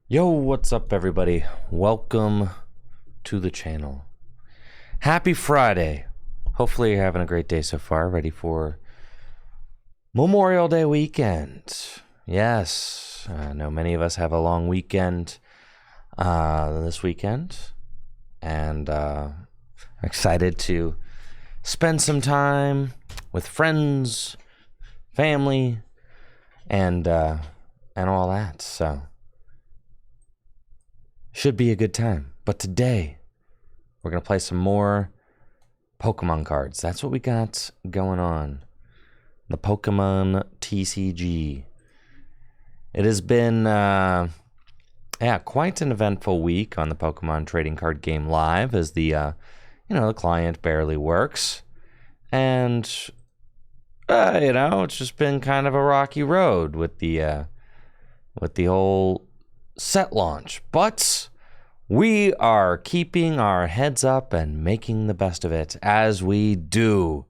Yo, what's up, everybody? Welcome to the channel. Happy Friday. Hopefully you're having a great day so far, ready for Memorial Day weekend. Yes, I know many of us have a long weekend this weekend, and I'm excited to spend some time with friends, family, and all that, so should be a good time. But today, we're going to play some more Pokemon cards. That's what we got going on. The Pokemon TCG. It has been, quite an eventful week on the Pokemon Trading Card Game Live as the client barely works. And, it's just been kind of a rocky road with the whole set launch, but we are keeping our heads up and making the best of it, as we do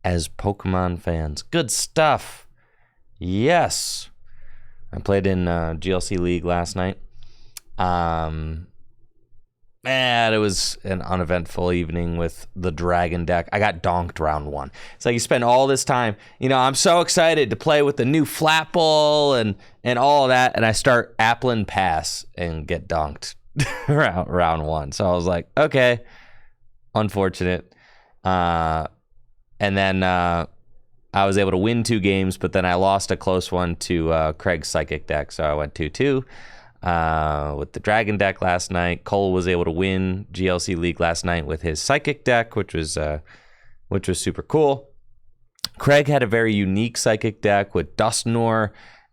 as Pokemon fans. Good stuff. Yes, I played in GLC League last night. And it was an uneventful evening with the Dragon deck. I got donked round one. It's like you spend all this time, I'm so excited to play with the new Flapple and all of that, and I start Applin Pass and get donked round one. So I was like, okay, unfortunate. And then I was able to win 2 games, but then I lost a close one to Craig's Psychic deck, so I went 2-2. With the Dragon deck last night. Cole was able to win GLC League last night with his Psychic deck, which was super cool. Craig had a very unique Psychic deck with Dusknoir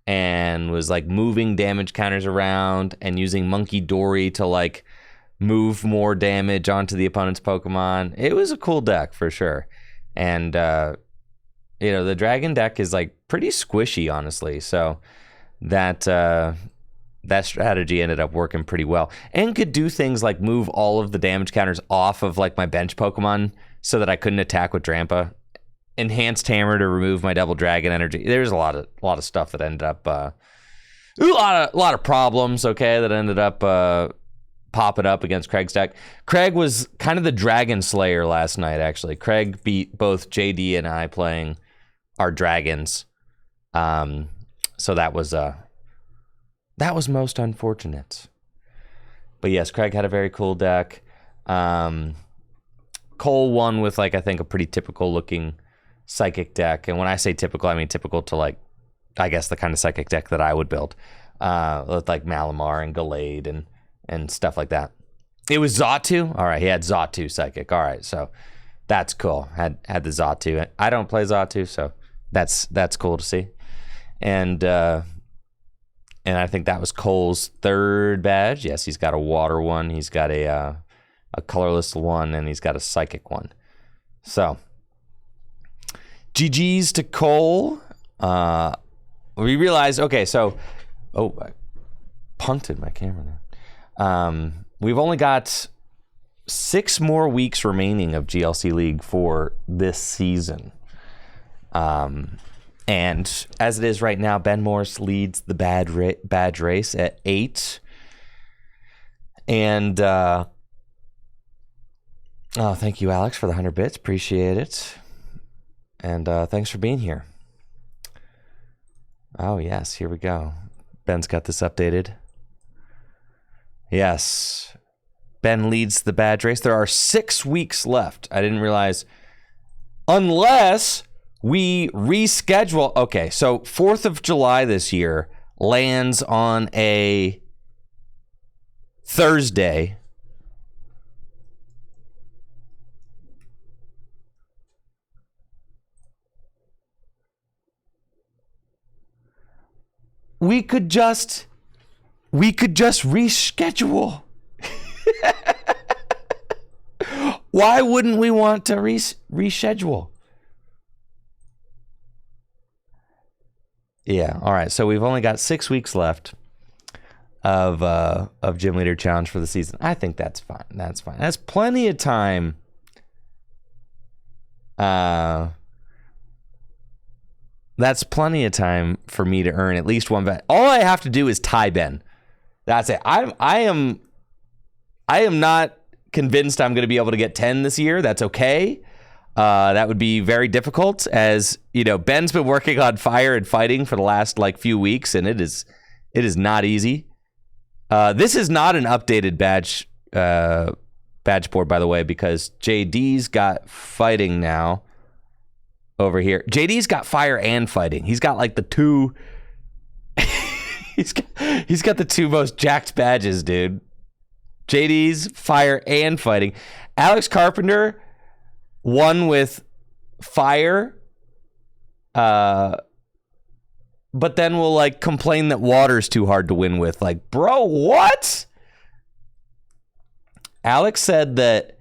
and was like moving damage counters around and using Monkey Dory to like move more damage onto the opponent's Pokemon. It was a cool deck for sure. And the Dragon deck is like pretty squishy, honestly. So that strategy ended up working pretty well, and could do things like move all of the damage counters off of like my bench Pokemon so that I couldn't attack with Drampa. Enhanced Hammer to remove my Double Dragon energy. There's a lot of stuff that ended up a lot of problems. Okay, that ended up popping up against Craig's deck. Craig was kind of the Dragon Slayer last night. Actually, Craig beat both JD and I playing our dragons. So that was most unfortunate. But yes, Craig had a very cool deck. Cole won with I think a pretty typical looking Psychic deck. And when I say typical, I mean typical to I guess the kind of Psychic deck that I would build. With Malamar and Gallade and stuff like that. It was Xatu. All right, he had Xatu Psychic. All right, so that's cool. Had the Xatu. I don't play Xatu, so that's cool to see. And I think that was Cole's 3rd badge. Yes, he's got a water one. He's got a colorless one, and he's got a psychic one. So, GG's to Cole. We realized, okay, so, I punted my camera there. We've only got 6 more weeks remaining of GLC League for this season. And as it is right now, Ben Morris leads the badge race at 8. And thank you, Alex, for the 100 bits. Appreciate it. And thanks for being here. Oh, yes, here we go. Ben's got this updated. Yes. Ben leads the badge race. There are 6 weeks left. I didn't realize. Unless we reschedule. Okay, so 4th of July this year lands on a Thursday. We could just reschedule. Why wouldn't we want to reschedule? Yeah, all right. So we've only got 6 weeks left of Gym Leader Challenge for the season. I think that's fine. That's fine. That's plenty of time. That's plenty of time for me to earn at least one bet. All I have to do is tie Ben. That's it. I am not convinced I'm going to be able to get 10 this year. That's okay. That would be very difficult, as you know, Ben's been working on fire and fighting for the last like few weeks, and it is not easy. This is not an updated badge board, by the way, because JD's got fighting now over here. JD's got fire and fighting. He's got like the two. he's got the two most jacked badges, dude. JD's fire and fighting. Alex Carpenter won with fire, but then will like complain that water's too hard to win with. Like, bro, what? Alex said that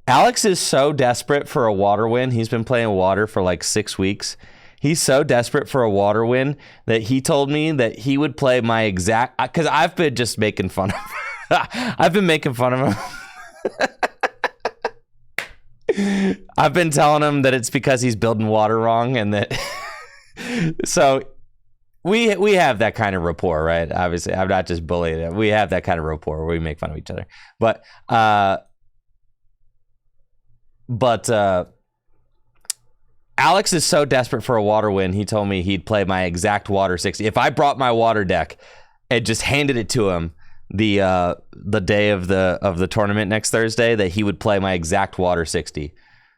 Alex is so desperate for a water win. He's been playing water for like 6 weeks. He's so desperate for a water win that he told me that he would play my exact, because I've been just making fun of him. I've been making fun of him. I've been telling him that it's because he's building water wrong, and that so we have that kind of rapport, right? Obviously, I'm not just bullying him. We have that kind of rapport where we make fun of each other. But Alex is so desperate for a water win. He told me he'd play my exact water 60 if I brought my water deck and just handed it to him the day of the tournament next Thursday, that he would play my exact water 60,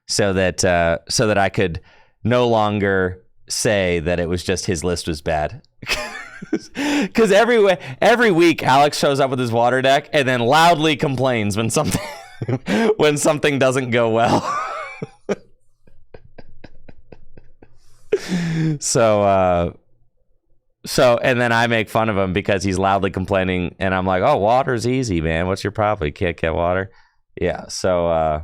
so that I could no longer say that it was just his list was bad. Because every week Alex shows up with his water deck and then loudly complains when something doesn't go well. So, and then I make fun of him because he's loudly complaining, and I'm like, oh, water's easy, man. What's your problem? You can't get water? Yeah, so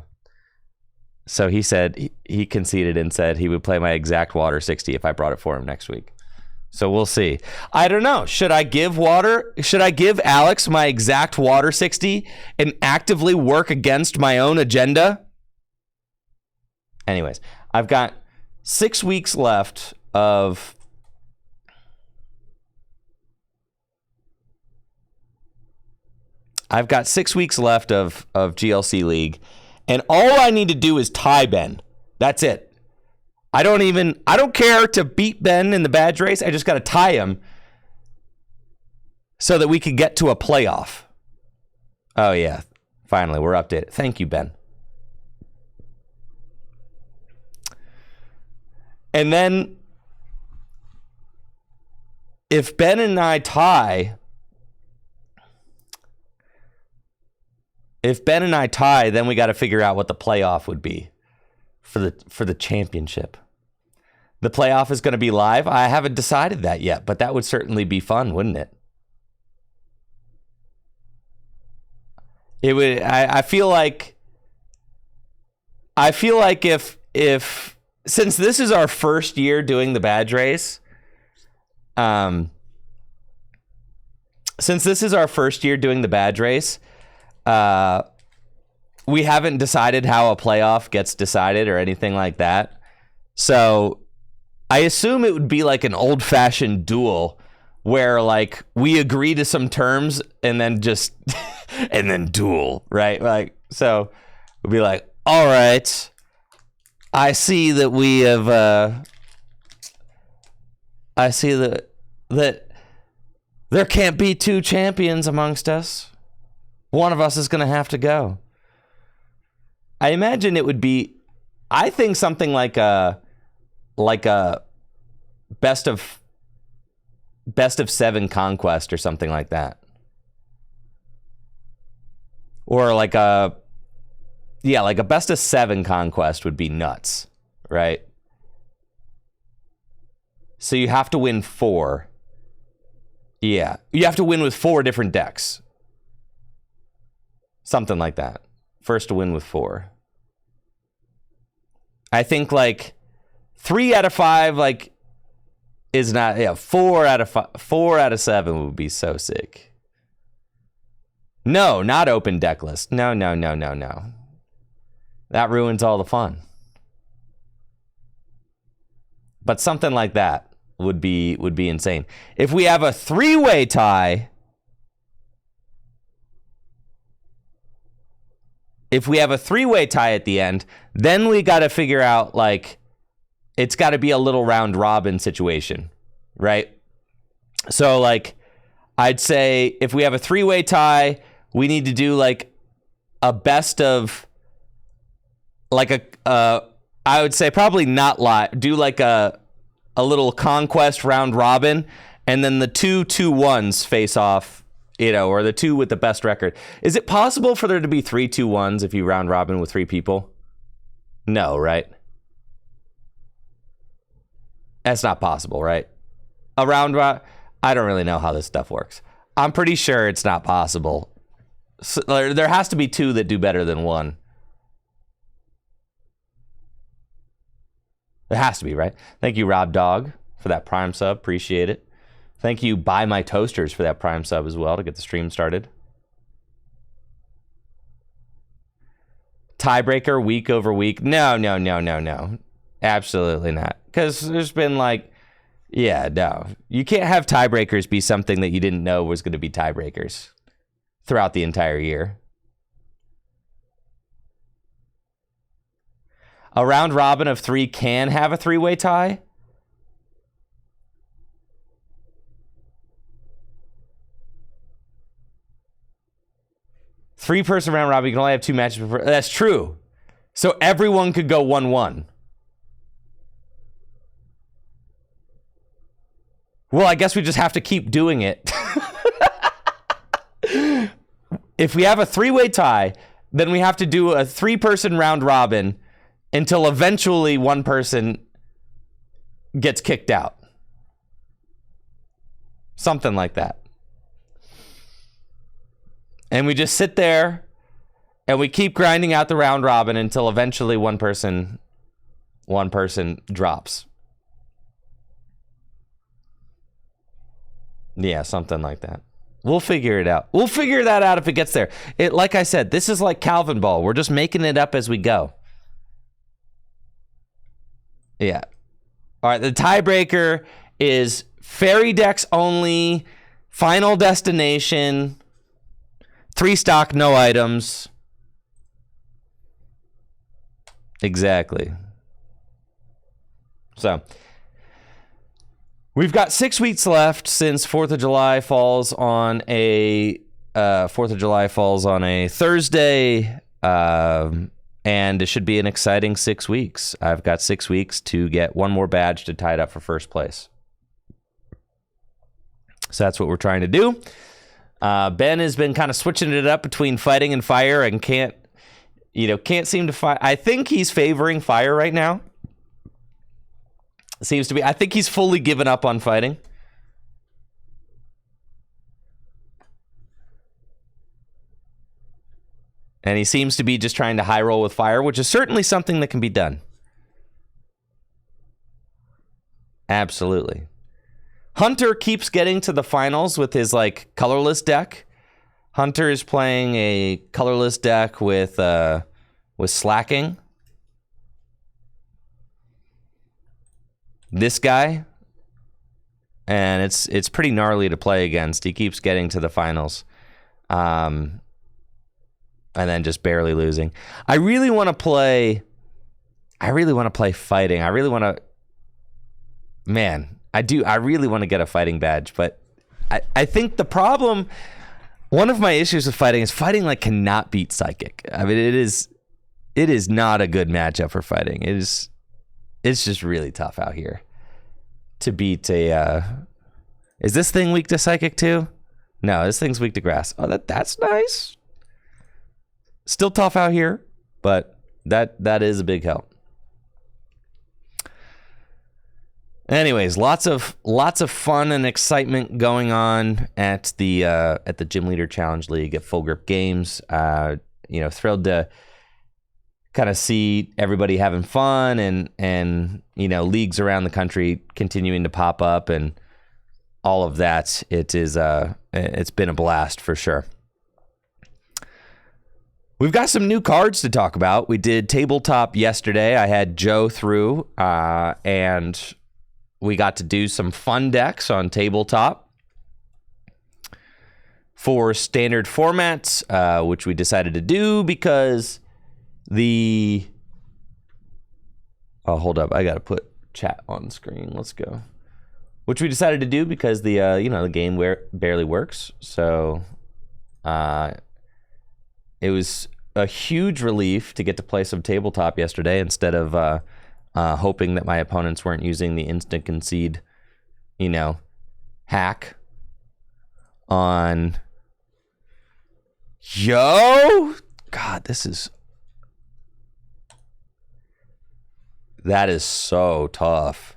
he said, he conceded and said he would play my exact water 60 if I brought it for him next week. So we'll see. I don't know. Should I give Alex my exact water 60 and actively work against my own agenda? Anyways, I've got 6 weeks left of GLC League, and all I need to do is tie Ben. That's it. I don't care to beat Ben in the badge race. I just got to tie him so that we can get to a playoff. Oh yeah, finally we're updated. Thank you, Ben. And then if Ben and I tie, then we got to figure out what the playoff would be for the championship. The playoff is going to be live. I haven't decided that yet, but that would certainly be fun, wouldn't it? It would. I feel like if since this is our first year doing the badge race, we haven't decided how a playoff gets decided or anything like that. So I assume it would be like an old-fashioned duel where like we agree to some terms and then just and then duel, right? Like, so we'll be like, all right, I see that we have I see that there can't be two champions amongst us. One of us is going to have to go. I imagine it would be, I think something like a best of 7 conquest or something like that. Or like a best of 7 conquest would be nuts, right? So you have to win 4. Yeah, you have to win with 4 different decks. Something like that. First to win with 4. I think like 3 out of 5 like is not. Yeah, 4 out of 7 would be so sick. No, not open deck list. No. That ruins all the fun. But something like that would be insane. If we have a 3-way tie, if we have a 3-way tie at the end, then we got to figure out, like, it's got to be a little round robin situation, right? So, like, I'd say if we have a 3-way tie, we need to do, like, a best of, like, I would say probably not live. Do, like, a little conquest round robin, and then the 2-2-1s face off, you know, or the 2 with the best record. Is it possible for there to be 3-2-1s if you round robin with 3 people? No, right? That's not possible, right? A round robin, I don't really know how this stuff works. I'm pretty sure it's not possible. So there has to be 2 that do better than 1. There has to be, right? Thank you, Rob Dog, for that Prime sub. Appreciate it. Thank you, Buy My Toasters, for that Prime sub as well to get the stream started. Tiebreaker week over week. No. Absolutely not. Because there's been like, yeah, no. You can't have tiebreakers be something that you didn't know was going to be tiebreakers throughout the entire year. A round robin of 3 can have a 3-way tie. Three-person round robin, you can only have 2 matches. That's true. So everyone could go 1-1. Well, I guess we just have to keep doing it. If we have a 3-way tie, then we have to do a 3-person round robin until eventually one person gets kicked out. Something like that. And we just sit there and we keep grinding out the round robin until eventually one person drops. Yeah, something like that. We'll figure it out. We'll figure that out if it gets there. Like I said, this is like Calvin Ball. We're just making it up as we go. Yeah. All right, the tiebreaker is fairy decks only, final destination, 3 stock, no items. Exactly. So, we've got 6 weeks left since 4th of July falls on a Thursday, and it should be an exciting 6 weeks. I've got 6 weeks to get one more badge to tie it up for first place. So that's what we're trying to do. Ben has been kind of switching it up between fighting and fire, and can't seem to fight. I think he's favoring fire right now. Seems to be. I think he's fully given up on fighting. And he seems to be just trying to high roll with fire, which is certainly something that can be done. Absolutely. Hunter keeps getting to the finals with his like colorless deck. Hunter is playing a colorless deck with slacking. This guy, and it's pretty gnarly to play against. He keeps getting to the finals, and then just barely losing. I really want to play fighting. I really want to get a fighting badge, but I think the problem, one of my issues with fighting is fighting like cannot beat psychic. I mean, it is not a good matchup for fighting. It's just really tough out here to beat a. Is this thing weak to psychic too? No, this thing's weak to grass. Oh, that's nice. Still tough out here, but that is a big help. Anyways, lots of fun and excitement going on at the Gym Leader Challenge League at Full Grip Games. Thrilled to kind of see everybody having fun and leagues around the country continuing to pop up and all of that. It's been a blast for sure. We've got some new cards to talk about. We did tabletop yesterday. I had Joe through, and we got to do some fun decks on tabletop for standard formats, which we decided to do because Oh, hold up. I got to put chat on screen. Let's go. Which we decided to do because the the game barely works. So it was a huge relief to get to play some tabletop yesterday instead of hoping that my opponents weren't using the instant concede, hack on. Yo! God, that is so tough.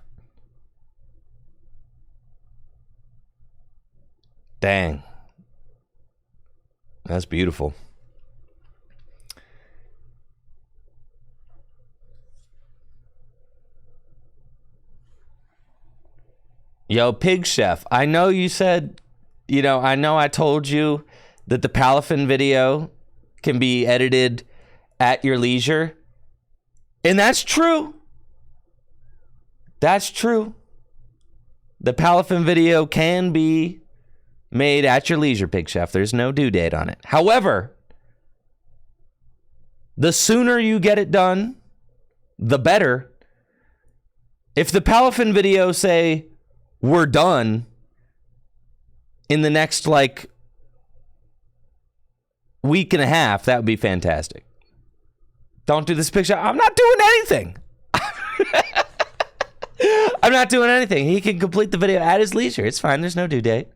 Dang. That's beautiful. Yo, Pig Chef, I know you said, I know I told you that the Palafin video can be edited at your leisure. And that's true. That's true. The Palafin video can be made at your leisure, Pig Chef. There's no due date on it. However, the sooner you get it done, the better. If the Palafin video say, we're done in the next, week and a half, that would be fantastic. Don't do this picture. I'm not doing anything. I'm not doing anything. He can complete the video at his leisure. It's fine. There's no due date.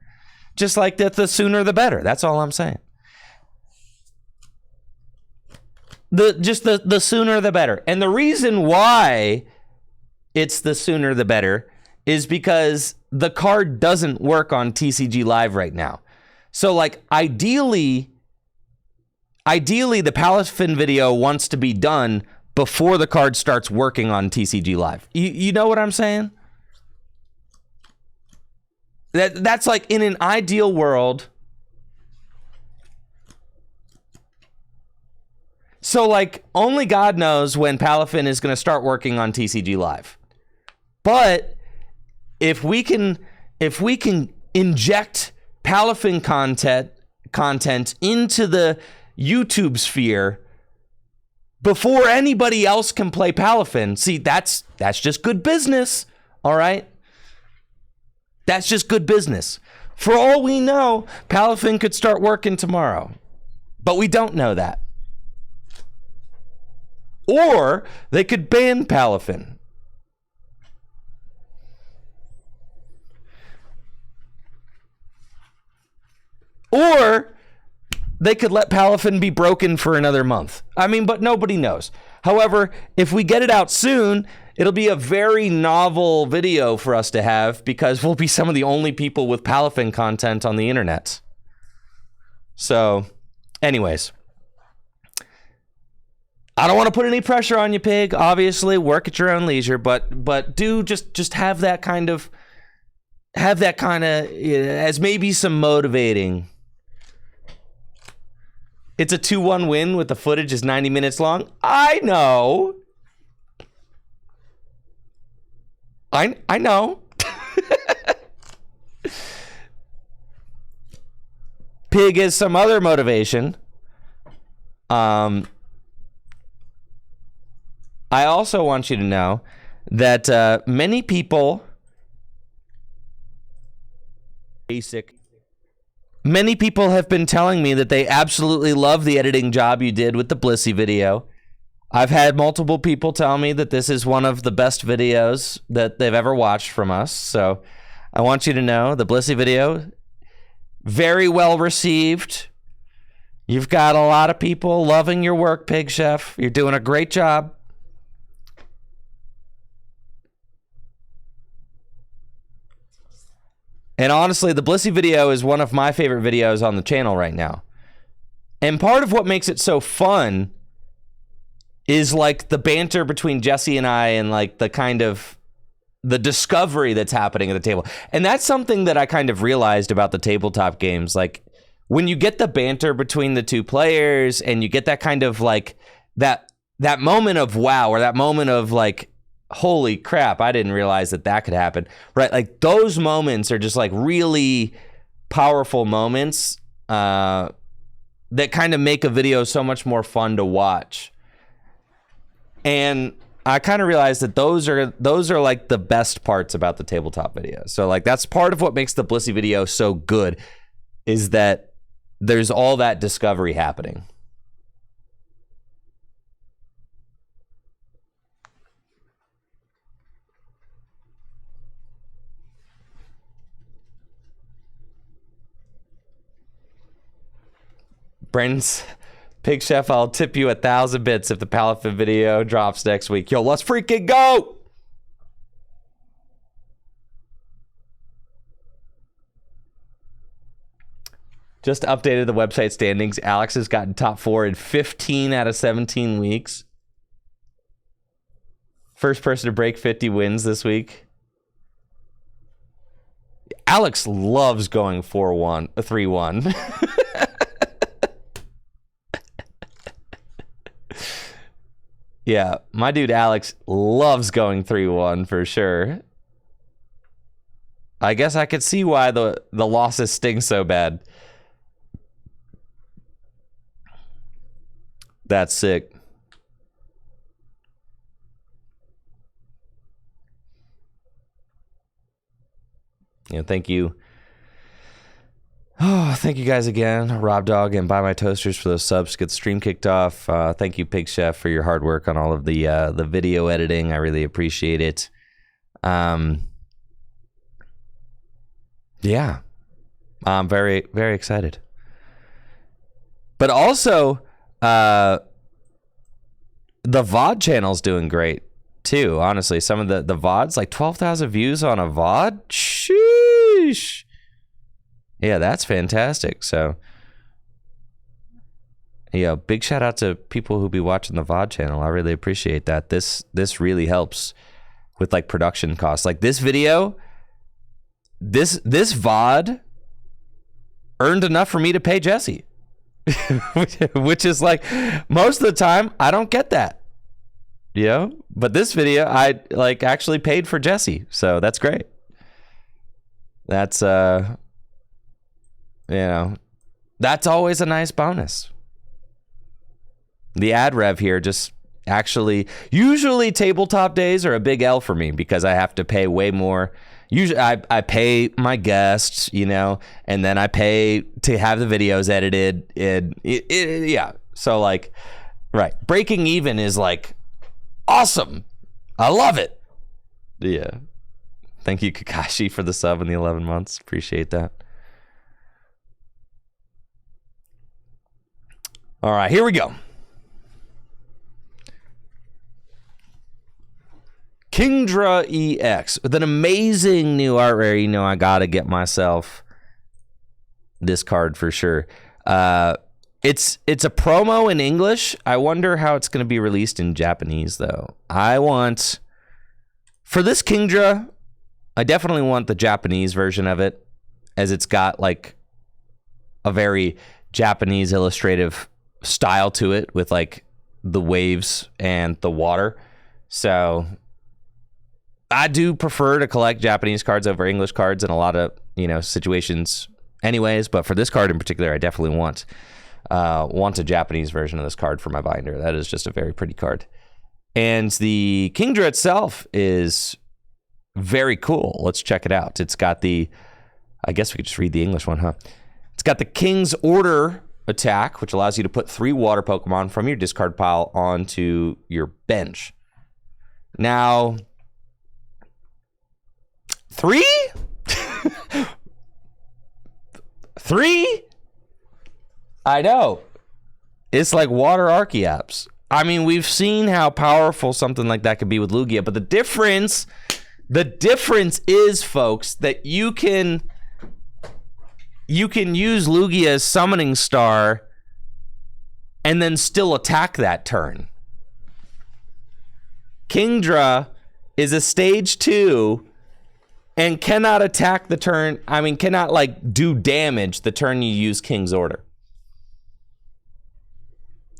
Just like that, the sooner the better. That's all I'm saying. The sooner the better. And the reason why it's the sooner the better is because the card doesn't work on TCG Live right now. So ideally the Palafin video wants to be done before the card starts working on TCG Live. You know what I'm saying? That's in an ideal world. So only God knows when Palafin is going to start working on TCG Live. But if we can inject Palafin content into the YouTube sphere before anybody else can play Palafin, see, that's just good business, all right? That's just good business. For all we know, Palafin could start working tomorrow, but we don't know that. Or they could ban Palafin. Or they could let Palafin be broken for another month. But nobody knows. However, if we get it out soon, it'll be a very novel video for us to have because we'll be some of the only people with Palafin content on the internet. So, anyways. I don't want to put any pressure on you, Pig. Obviously, work at your own leisure, but do just have that kind of as maybe some motivating. It's a 2-1 win with the footage is 90 minutes long. I know. I know. Pig is some other motivation. I also want you to know that many people have been telling me that they absolutely love the editing job you did with the Blissey video. I've had multiple people tell me that this is one of the best videos that they've ever watched from us. So I want you to know the Blissey video, very well received. You've got a lot of people loving your work, Pig Chef. You're doing a great job. And honestly, the Blissey video is one of my favorite videos on the channel right now. And part of what makes it so fun is the banter between Jesse and I and the kind of the discovery that's happening at the table. And that's something that I kind of realized about the tabletop games. When you get the banter between the two players and you get that kind of that moment of wow, or that moment of holy crap, I didn't realize that could happen, right? Those moments are just really powerful moments that kind of make a video so much more fun to watch. And I kind of realized that those are like the best parts about the tabletop video. So like that's part of what makes the Blissey video so good, is that there's all that discovery happening. Brandon's Pig Chef, I'll tip you 1,000 bits if the Palafin video drops next week. Yo, let's freaking go! Just updated the website standings. Alex has gotten top 4 in 15 out of 17 weeks. First person to break 50 wins this week. Alex loves going 4-1, 3-1. Yeah, my dude Alex loves going 3-1 for sure. I guess I could see why the losses sting so bad. That's sick. Yeah, thank you. Oh, thank you guys again, Rob Dog and Buy My Toasters, for those subs to get the stream kicked off. Thank you, Pig Chef, for your hard work on all of the video editing. I really appreciate it. Yeah, I'm very, very excited. But also, the VOD channel's doing great too. Honestly, some of the VODs, like 12,000 views on a VOD. Sheesh. Yeah, that's fantastic. So, yeah, big shout out to people who be watching the VOD channel. I really appreciate that. This really helps with like production costs. Like this video, this VOD earned enough for me to pay Jesse, which is like most of the time I don't get that, you know. But this video, I like actually paid for Jesse, so that's great. That's you know, that's always a nice bonus. The ad rev here just actually, usually tabletop days are a big L for me because I have to pay way more. Usually I pay my guests, you know, and then I pay to have the videos edited. Yeah. So like, right. Breaking even is like awesome. I love it. Yeah. Thank you, Kakashi, for the sub in the 11 months. Appreciate that. All right, here we go. Kingdra EX with an amazing new art rare. You know, I gotta get myself this card for sure. It's a promo in English. I wonder how it's going to be released in Japanese though. I want, for this Kingdra, I definitely want the Japanese version of it, as it's got like a very Japanese illustrative style to it with like the waves and the water. So I do prefer to collect Japanese cards over English cards in a lot of, you know, situations anyways, but for this card in particular, I definitely want a Japanese version of this card for my binder. That is just a very pretty card. And the Kingdra itself is very cool. Let's check it out. It's got the, I guess we could just read the English one, huh? It's got the King's Order attack, which allows you to put 3 water Pokemon from your discard pile onto your bench. Now, 3? 3? I know. It's like water Archeops. I mean, we've seen how powerful something like that could be with Lugia, but the difference is, folks, that you can use Lugia's Summoning Star and then still attack that turn. Kingdra is a stage 2 and cannot attack the turn. I mean, cannot like do damage the turn you use King's Order.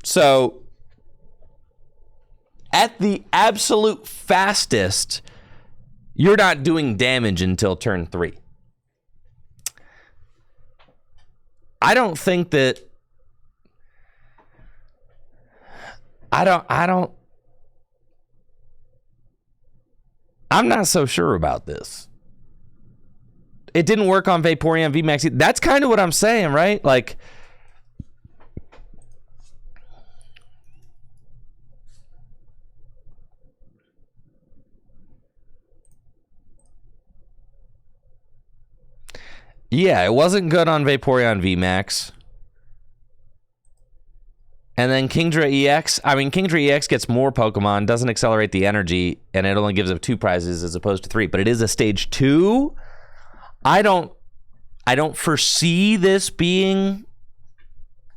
So at the absolute fastest, you're not doing damage until turn 3. I don't think that I don't I'm not so sure about this. It didn't work on Vaporeon VMAX. That's kind of what I'm saying, right? Like, yeah, it wasn't good on Vaporeon VMAX. And then Kingdra EX. I mean, Kingdra EX gets more Pokemon, doesn't accelerate the energy, and it only gives up 2 prizes as opposed to 3. But it is a stage 2. I don't foresee this being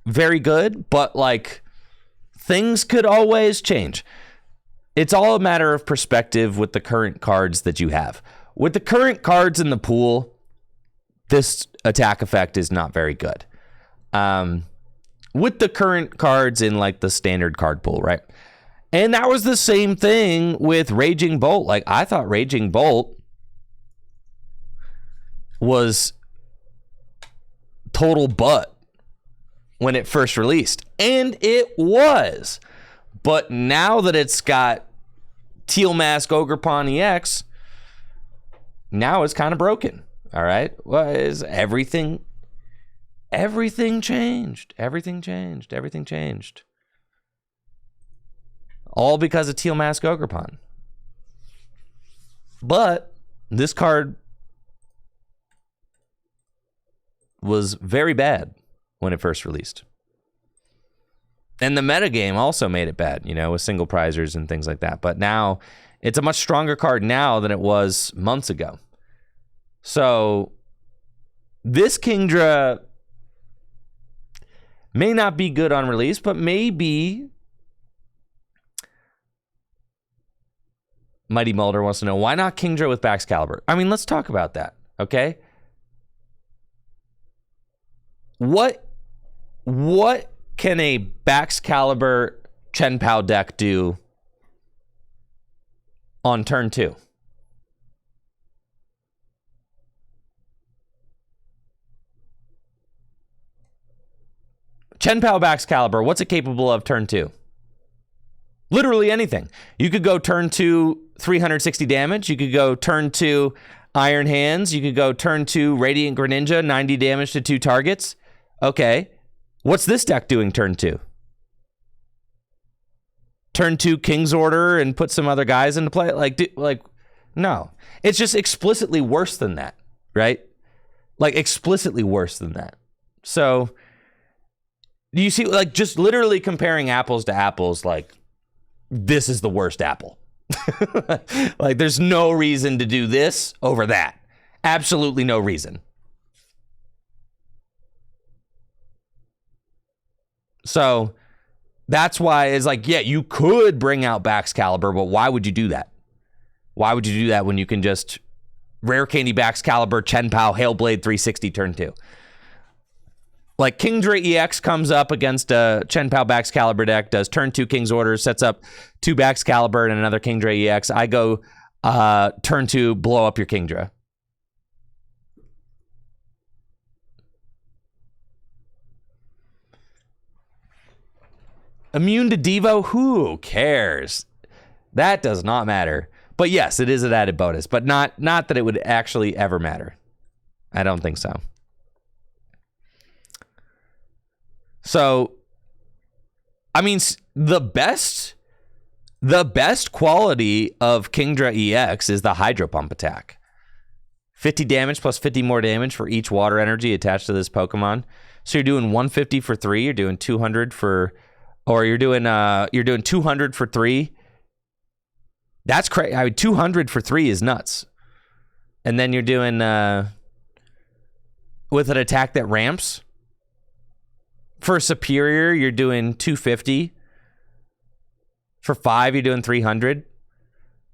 very good, but like, things could always change. It's all a matter of perspective with the current cards that you have. With the current cards in the pool, this attack effect is not very good. With the current cards in like the standard card pool, right? And that was the same thing with Raging Bolt. Like, I thought Raging Bolt was total butt when it first released, and it was. But now that it's got Teal Mask Ogerpon EX, now it's kind of broken. All right, well, is everything changed. Everything changed. All because of Teal Mask Ogerpon. But this card was very bad when it first released. And the metagame also made it bad, with single prizers and things like that. But now, it's a much stronger card now than it was months ago. So, this Kingdra may not be good on release, but maybe... Mighty Mulder wants to know, why not Kingdra with Baxcalibur? I mean, let's talk about that, okay? What can a Baxcalibur Chen-Pao deck do on turn 2? Chen-Pao Baxcalibur, what's it capable of turn 2? Literally anything. You could go turn 2, 360 damage. You could go turn 2, Iron Hands. You could go turn 2, Radiant Greninja, 90 damage to 2 targets. Okay. What's this deck doing turn 2? Turn 2, King's Order and put some other guys into play? Like, no. It's just explicitly worse than that, right? Like, explicitly worse than that. So, do you see, like, just literally comparing apples to apples, like, this is the worst apple. Like, there's no reason to do this over that. Absolutely no reason. So, that's why it's like, yeah, you could bring out Baxcalibur, but why would you do that? Why would you do that when you can just Rare Candy Baxcalibur, Chen-Pao, Hailblade 360 turn 2? Like, Kingdra EX comes up against a Chen-Pao Baxcalibur deck, does turn 2 King's Order, sets up 2 Baxcalibur and another Kingdra EX. I go turn 2, blow up your Kingdra. Immune to Devo? Who cares? That does not matter. But yes, it is an added bonus, but not that it would actually ever matter. I don't think so. So, I mean, the best quality of Kingdra EX is the Hydro Pump attack. 50 damage plus 50 more damage for each water energy attached to this Pokemon. So you're doing 150 for 3, you're doing 200 for, or you're doing 200 for 3. That's crazy. I mean, 200 for 3 is nuts. And then you're doing with an attack that ramps. For Superior, you're doing 250. For 5, you're doing 300.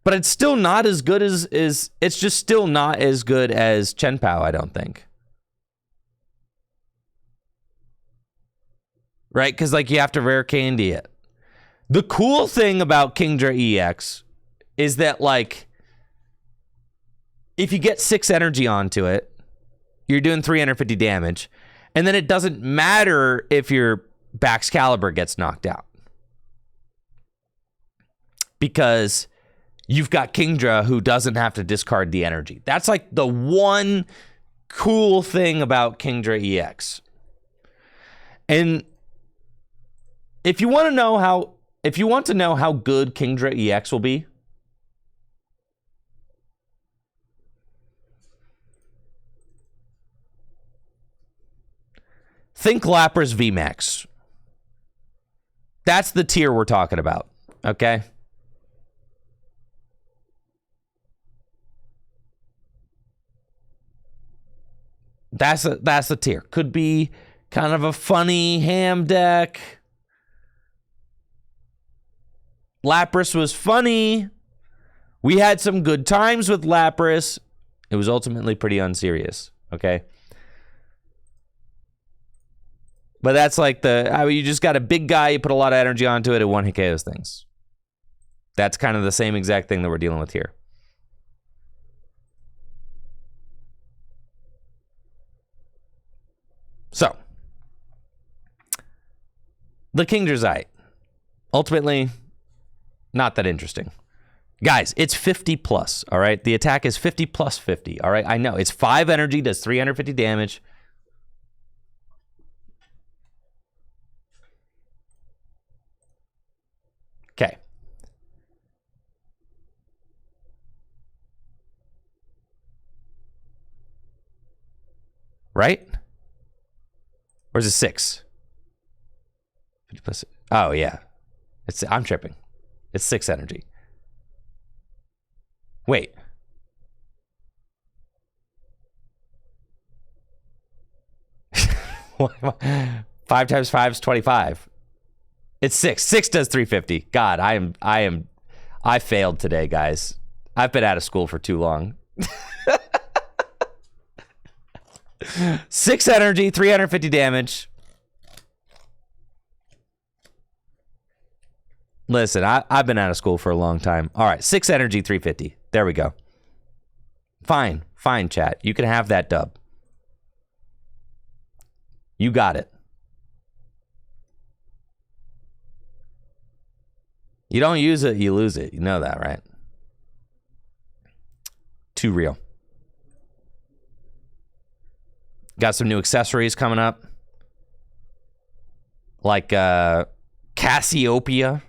But it's still not as good as it's just still not as good as Chen-Pao, I don't think. Right? Because, like, you have to Rare Candy it. The cool thing about Kingdra EX is that, like, if you get 6 energy onto it, you're doing 350 damage. And then it doesn't matter if your Baxcalibur gets knocked out. Because you've got Kingdra who doesn't have to discard the energy. That's like the one cool thing about Kingdra EX. And if you want to know how good Kingdra EX will be, think Lapras VMAX. That's the tier we're talking about, okay? That's the tier. Could be kind of a funny ham deck. Lapras was funny. We had some good times with Lapras. It was ultimately pretty unserious, okay? But that's like you just got a big guy, you put a lot of energy onto it, and one hit KOs things. That's kind of the same exact thing that we're dealing with here. So, the Kingdra ultimately, not that interesting. Guys, it's 50 plus, all right? The attack is 50 plus 50, all right? I know, it's 5 energy, does 350 damage. Okay. Right? Or is it 6? 50 plus. Oh, yeah. I'm tripping. It's 6 energy. Wait. Five times 5 is 25. It's 6. 6 does 350. God, I failed today, guys. I've been out of school for too long. 6 energy, 350 damage. Listen, I've been out of school for a long time. All right, 6 energy, 350. There we go. Fine, chat. You can have that dub. You got it. You don't use it, you lose it. You know that, right? Too real. Got some new accessories coming up. Like Cassiopeia.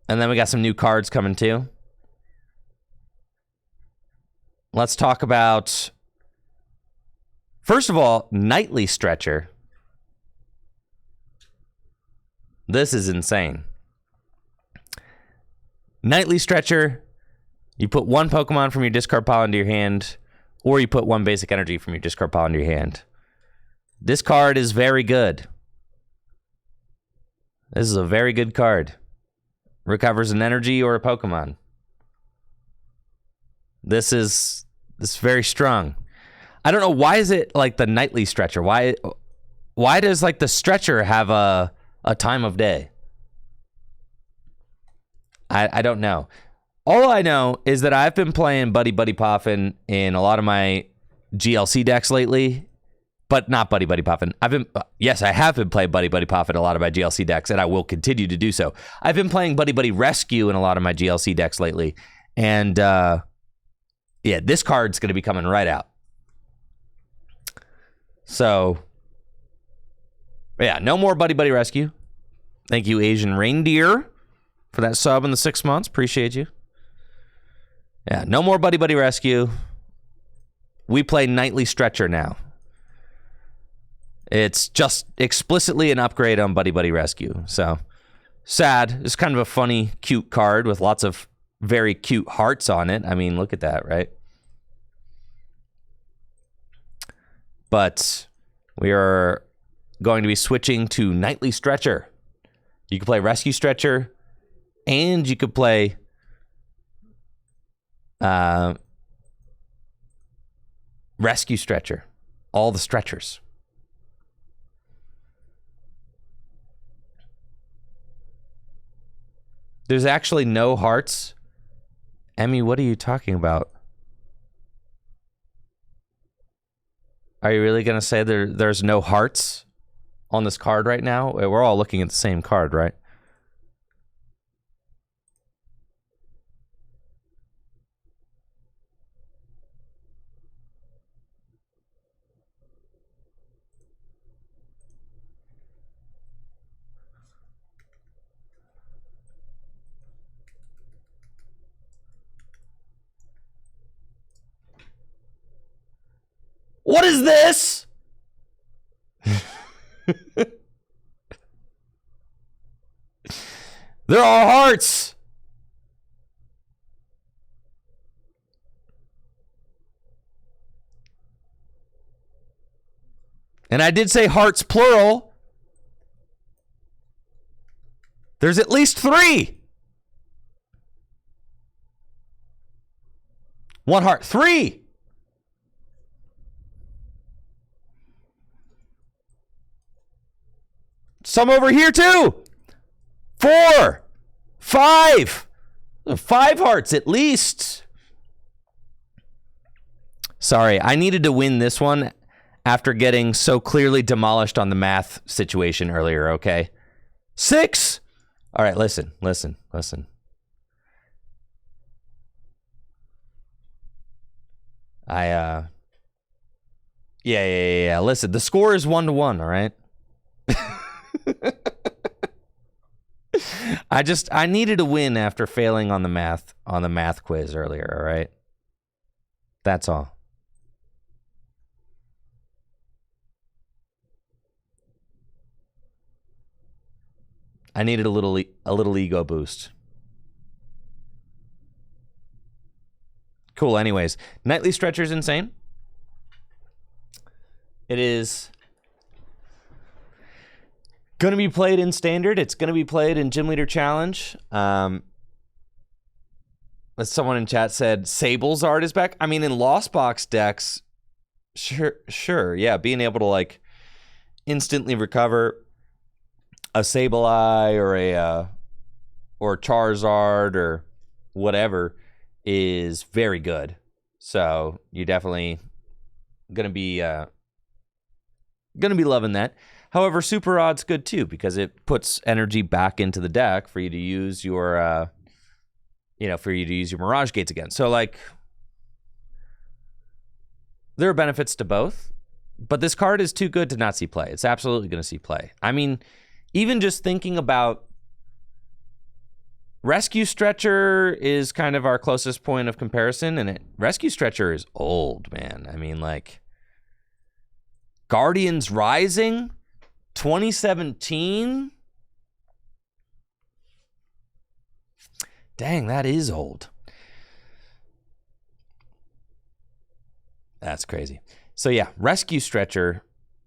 And then we got some new cards coming too. Let's talk about, first of all, Nightly Stretcher. This is insane. Nightly Stretcher, you put 1 Pokemon from your discard pile into your hand, or you put 1 basic energy from your discard pile into your hand. This card is very good. This is a very good card. Recovers an energy or a Pokemon. This is very strong. I don't know, why is it like the Nightly Stretcher? Why does like the Stretcher have a time of day? I don't know. All I know is that I've been playing Buddy Poffin in a lot of my GLC decks lately, but not Buddy Poffin. I have been playing Buddy Poffin in a lot of my GLC decks, and I will continue to do so. I've been playing Buddy Rescue in a lot of my GLC decks lately, and yeah, this card's going to be coming right out. So, yeah, no more Buddy Rescue. Thank you, Asian Reindeer, for that sub in the 6 months. Appreciate you. Yeah, no more Buddy Rescue. We play Nightly Stretcher now. It's just explicitly an upgrade on Buddy Rescue. So, sad. It's kind of a funny, cute card with lots of very cute hearts on it. I mean, look at that, right? But we are going to be switching to Nightly Stretcher. You can play Rescue Stretcher, and you could play Rescue Stretcher. All the stretchers. There's actually no hearts. Emmy, what are you talking about? Are you really going to say there's no hearts on this card right now. We're all looking at the same card, right? What is this? There are hearts. And I did say hearts plural. There's at least 3. 1 heart. 3. Some over here too. 4. 5. 5 hearts at least. Sorry, I needed to win this one after getting so clearly demolished on the math situation earlier, okay? 6. All right, listen. Yeah. Listen, the score is 1-1, all right? I needed a win after failing on the math quiz earlier, all right? That's all. I needed a little ego boost. Cool, anyways. Nightly Stretcher's insane. It is going to be played in Standard. It's going to be played in Gym Leader Challenge. As someone in chat said, Sable's art is back. I mean, in Lost Box decks, sure, yeah, being able to like instantly recover a Sableye or Charizard or whatever is very good. So you're definitely gonna be loving that. However, Super Odd's good too because it puts energy back into the deck for you to use your Mirage Gates again. So like there are benefits to both, but this card is too good to not see play. It's absolutely going to see play. I mean, even just thinking about Rescue Stretcher is kind of our closest point of comparison, and Rescue Stretcher is old, man. I mean, like Guardians Rising, 2017. Dang, that is old. That's crazy. So yeah, Rescue Stretcher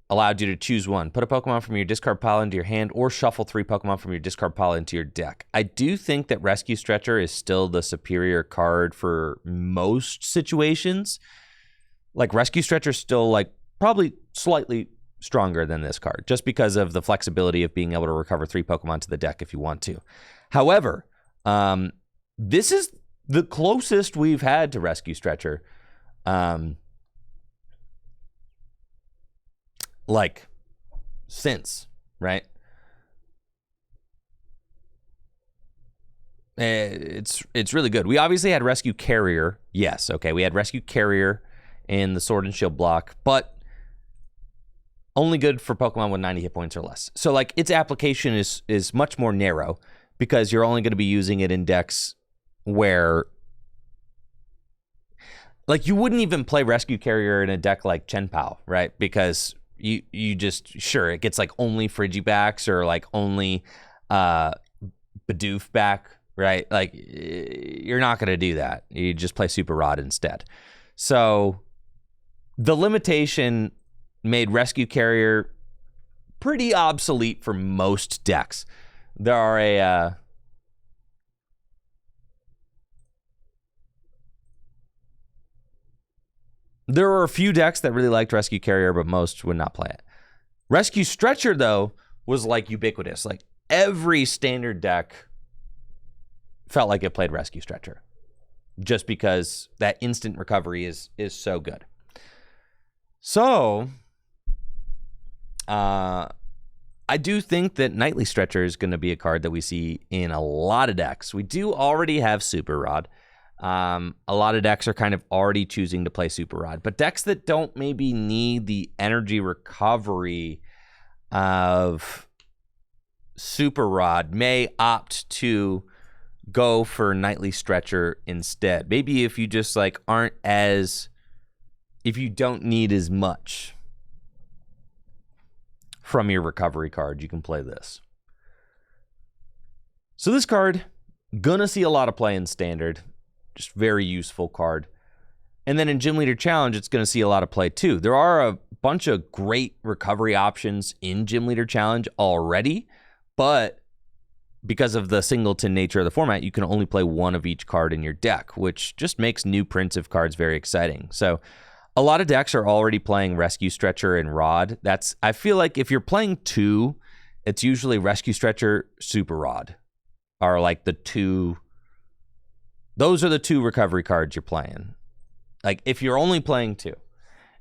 allowed you to choose one. Put a Pokemon from your discard pile into your hand or shuffle 3 Pokemon from your discard pile into your deck. I do think that Rescue Stretcher is still the superior card for most situations. Like Rescue Stretcher is still like probably slightly stronger than this card just because of the flexibility of being able to recover 3 Pokemon to the deck if you want to. However, this is the closest we've had to Rescue Stretcher. Like since, right? It's really good. We obviously had Rescue Carrier. Yes, okay. We had Rescue Carrier in the Sword and Shield block, but only good for Pokemon with 90 hit points or less. So like its application is much more narrow because you're only going to be using it in decks where like you wouldn't even play Rescue Carrier in a deck like Chenpao, right? Because you just, sure, it gets like only Frigibacks or like only Bidoof back, right? Like you're not going to do that. You just play Super Rod instead. So the limitation made Rescue Carrier pretty obsolete for most decks. There are there were a few decks that really liked Rescue Carrier, but most would not play it. Rescue Stretcher, though, was like ubiquitous. Like every standard deck felt like it played Rescue Stretcher just because that instant recovery is so good. So, I do think that Nightly Stretcher is going to be a card that we see in a lot of decks. We do already have Super Rod. A lot of decks are kind of already choosing to play Super Rod, but decks that don't maybe need the energy recovery of Super Rod may opt to go for Nightly Stretcher instead. Maybe if you just like if you don't need as much from your recovery card, you can play this. So this card, gonna see a lot of play in Standard. Just very useful card. And then in Gym Leader Challenge, it's gonna see a lot of play too. There are a bunch of great recovery options in Gym Leader Challenge already, but because of the singleton nature of the format, you can only play one of each card in your deck, which just makes new prints of cards very exciting. So a lot of decks are already playing Rescue Stretcher and Rod. I feel like if you're playing two, it's usually Rescue Stretcher, Super Rod are like the two. Those are the two recovery cards you're playing. Like if you're only playing two.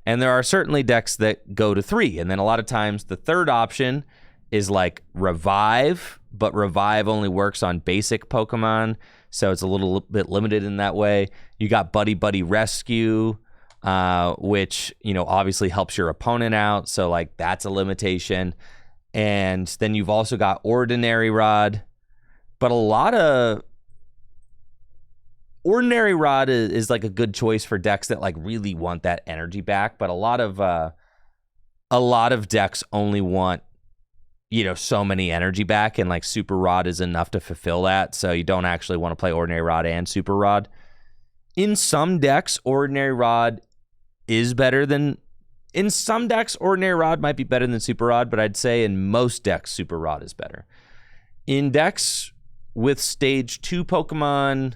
And there are certainly decks that go to three. And then a lot of times the third option is like Revive, but Revive only works on basic Pokemon. So it's a little bit limited in that way. You got Buddy Buddy Rescue, which, obviously helps your opponent out. So like that's a limitation. And then you've also got Ordinary Rod, but a lot of Ordinary Rod is like a good choice for decks that like really want that energy back. But a lot of decks only want, so many energy back, and like Super Rod is enough to fulfill that. So you don't actually want to play Ordinary Rod and Super Rod. In some decks, Ordinary Rod is better than... In some decks, Ordinary Rod might be better than Super Rod, but I'd say in most decks, Super Rod is better. In decks with Stage 2 Pokemon,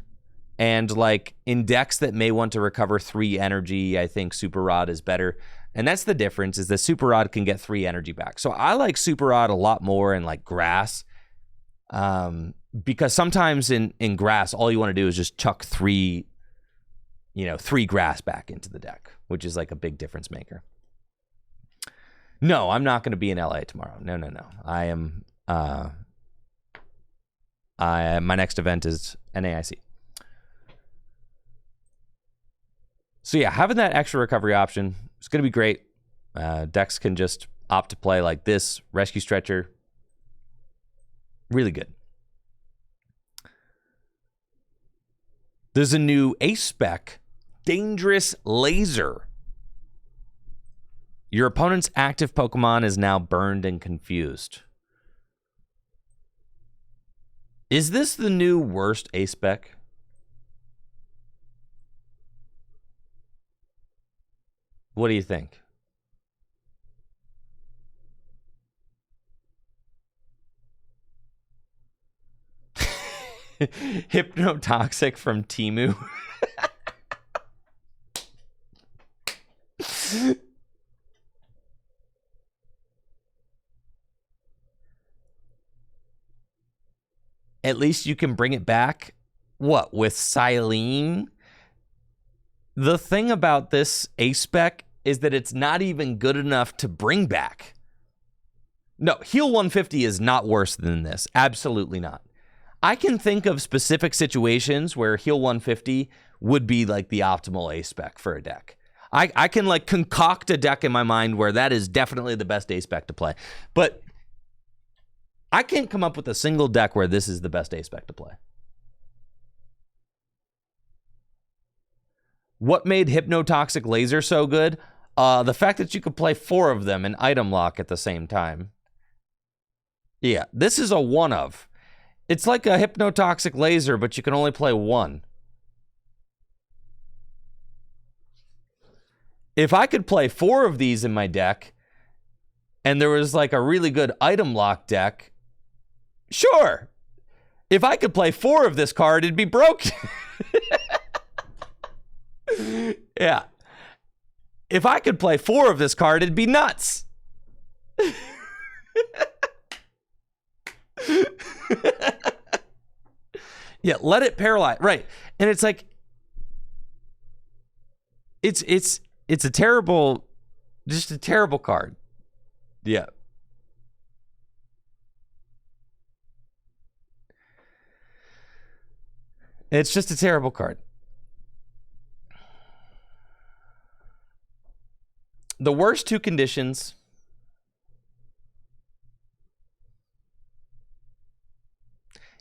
and like in decks that may want to recover 3 energy, I think Super Rod is better. And that's the difference, is that Super Rod can get 3 energy back. So I like Super Rod a lot more in like Grass, because sometimes in Grass, all you want to do is just chuck 3 Grass back into the deck, which is like a big difference maker. No, I'm not going to be in LA tomorrow. No. I am. My next event is NAIC. So yeah, having that extra recovery option is going to be great. Decks can just opt to play like this, Rescue Stretcher. Really good. There's a new Ace spec, Dangerous Laser. Your opponent's active Pokemon is now burned and confused. Is this the new worst Ace spec? What do you think? Hypnotoxic from Temu. At least you can bring it back. What, with Silene? The thing about this Ace spec is that it's not even good enough to bring back. No, Heal 150 is not worse than this. Absolutely not. I can think of specific situations where Heal 150 would be like the optimal Ace spec for a deck. I can like concoct a deck in my mind where that is definitely the best Ace spec to play. But I can't come up with a single deck where this is the best Ace spec to play. What made Hypnotoxic Laser so good? The fact that you could play 4 of them in item lock at the same time. Yeah, this is a one of. It's like a Hypnotoxic Laser, but you can only play 1. If I could play 4 of these in my deck, and there was like a really good item lock deck, sure. If I could play 4 of this card, it'd be broken. Yeah. If I could play 4 of this card, it'd be nuts. Yeah, let it paralyze. Right. And it's like it's a terrible, just a terrible card. Yeah. It's just a terrible card. The worst two conditions.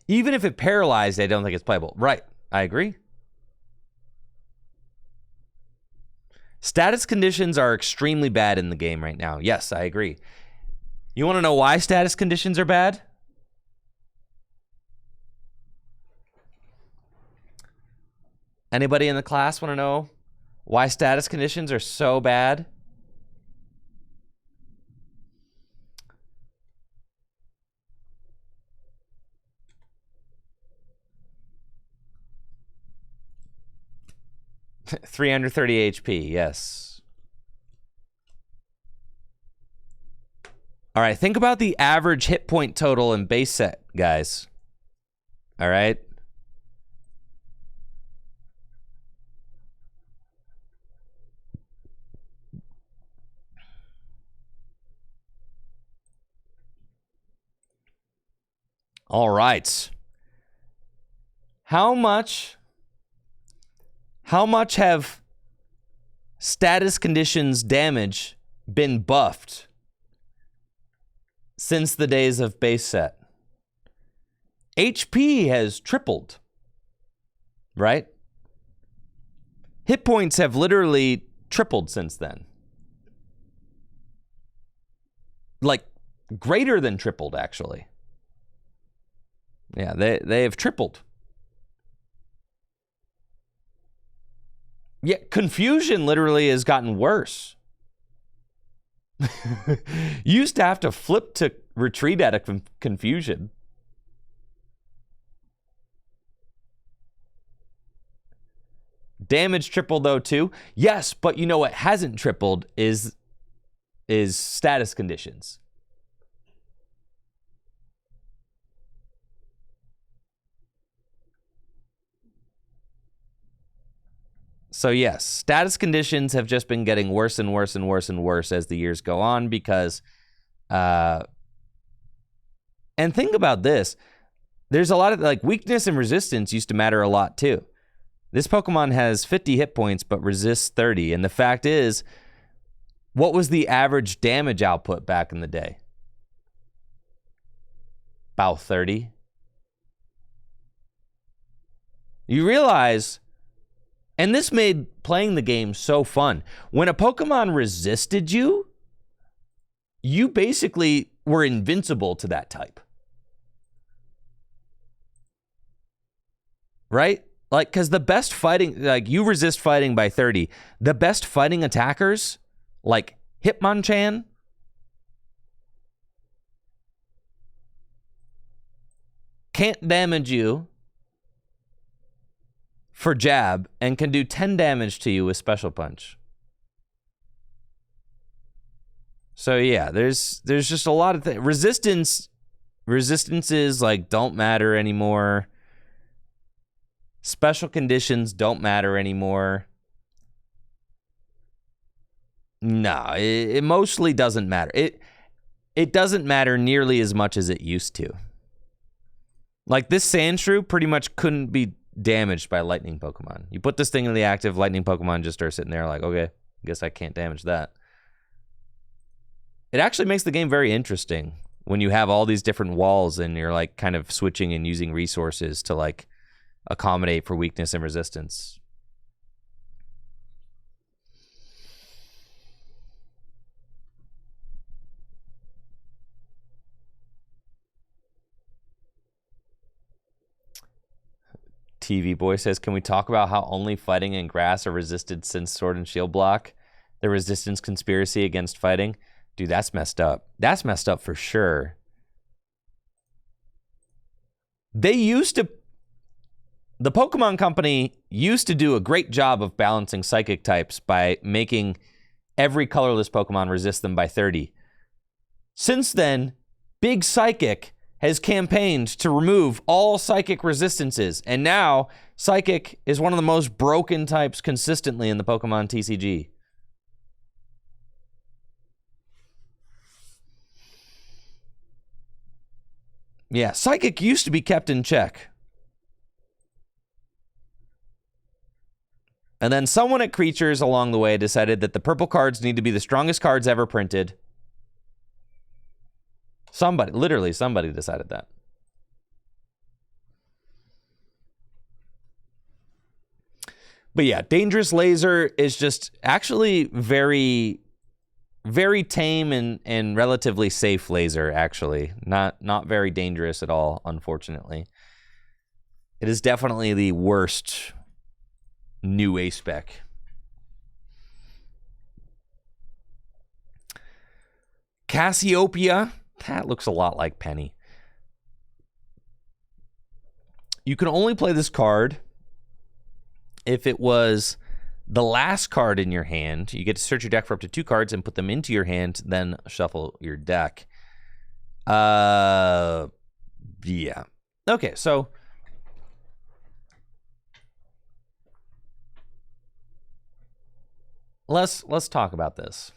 Even if it paralyzed, I don't think it's playable. Right. I agree. Status conditions are extremely bad in the game right now. Yes, I agree. You want to know why status conditions are bad? Anybody in the class want to know why status conditions are so bad? $330 HP, yes. All right, think about the average hit point total in base set, guys. All right. All right. How much have status conditions damage been buffed since the days of base set? HP has tripled, right? Hit points have literally tripled since then. Like, greater than tripled, actually. Yeah, they have tripled. Yeah, confusion literally has gotten worse. You used to have to flip to retreat out of confusion. Damage tripled though too. Yes, but you know what hasn't tripled is status conditions. So yes, status conditions have just been getting worse and worse and worse and worse as the years go on because, and think about this, there's a lot of, like, weakness and resistance used to matter a lot too. This Pokemon has 50 hit points but resists 30, and the fact is, what was the average damage output back in the day? About 30. You realize... And this made playing the game so fun. When a Pokemon resisted you, you basically were invincible to that type. Right? Like, because the best fighting, like, you resist fighting by 30. The best fighting attackers, like Hitmonchan, can't damage you for jab and can do 10 damage to you with special punch. So yeah, there's just a lot of things. Resistances like don't matter anymore. Special conditions don't matter anymore. No, it mostly doesn't matter. It doesn't matter nearly as much as it used to. Like, this Sandshrew pretty much couldn't be damaged by lightning Pokemon. You put this thing in the active, lightning Pokemon just are sitting there like, okay, I guess I can't damage that. It actually makes the game very interesting when you have all these different walls and you're like kind of switching and using resources to like accommodate for weakness and resistance. TV Boy says, can we talk about how only fighting and grass are resisted since Sword and Shield block? The resistance conspiracy against fighting? Dude, that's messed up. That's messed up for sure. They used to... The Pokemon Company used to do a great job of balancing psychic types by making every colorless Pokemon resist them by 30. Since then, Big Psychic has campaigned to remove all psychic resistances, and now psychic is one of the most broken types consistently in the Pokemon TCG. Yeah, psychic used to be kept in check. And then someone at Creatures along the way decided that the purple cards need to be the strongest cards ever printed. Somebody, literally somebody decided that. But yeah, Dangerous Laser is just actually very, very tame and relatively safe laser, actually. Not very dangerous at all, unfortunately. It is definitely the worst new A-Spec. Cassiopeia. That looks a lot like Penny. You can only play this card if it was the last card in your hand. You get to search your deck for up to 2 cards and put them into your hand, then shuffle your deck. Yeah. Okay, so let's talk about this.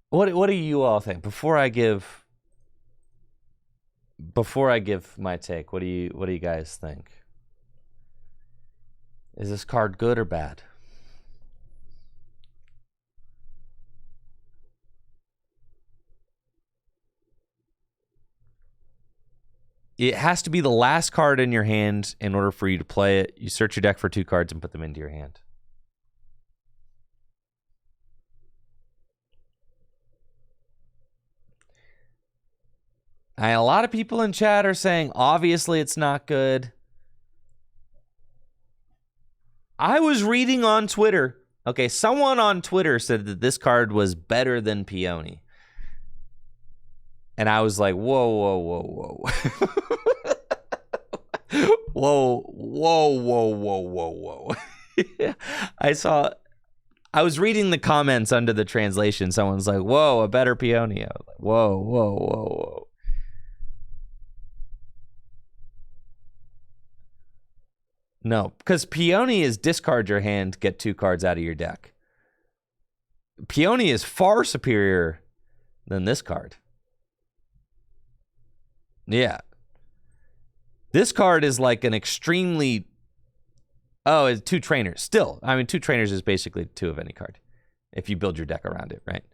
What do you all think before I give my take? What do you guys think? Is this card good or bad? It has to be the last card in your hand in order for you to play it. You search your deck for 2 cards and put them into your hand. A lot of people in chat are saying, obviously it's not good. I was reading on Twitter. Okay, someone on Twitter said that this card was better than Peony. And I was like, whoa, whoa, whoa, whoa. Whoa, whoa, whoa, whoa, whoa, whoa. I was reading the comments under the translation. Someone's like, whoa, a better Peony. I was like, whoa, whoa, whoa, whoa. No, because Peony is discard your hand, get 2 cards out of your deck. Peony is far superior than this card. Yeah. This card is like an extremely... Oh, it's 2 trainers. Still, I mean, 2 trainers is basically 2 of any card, if you build your deck around it, right?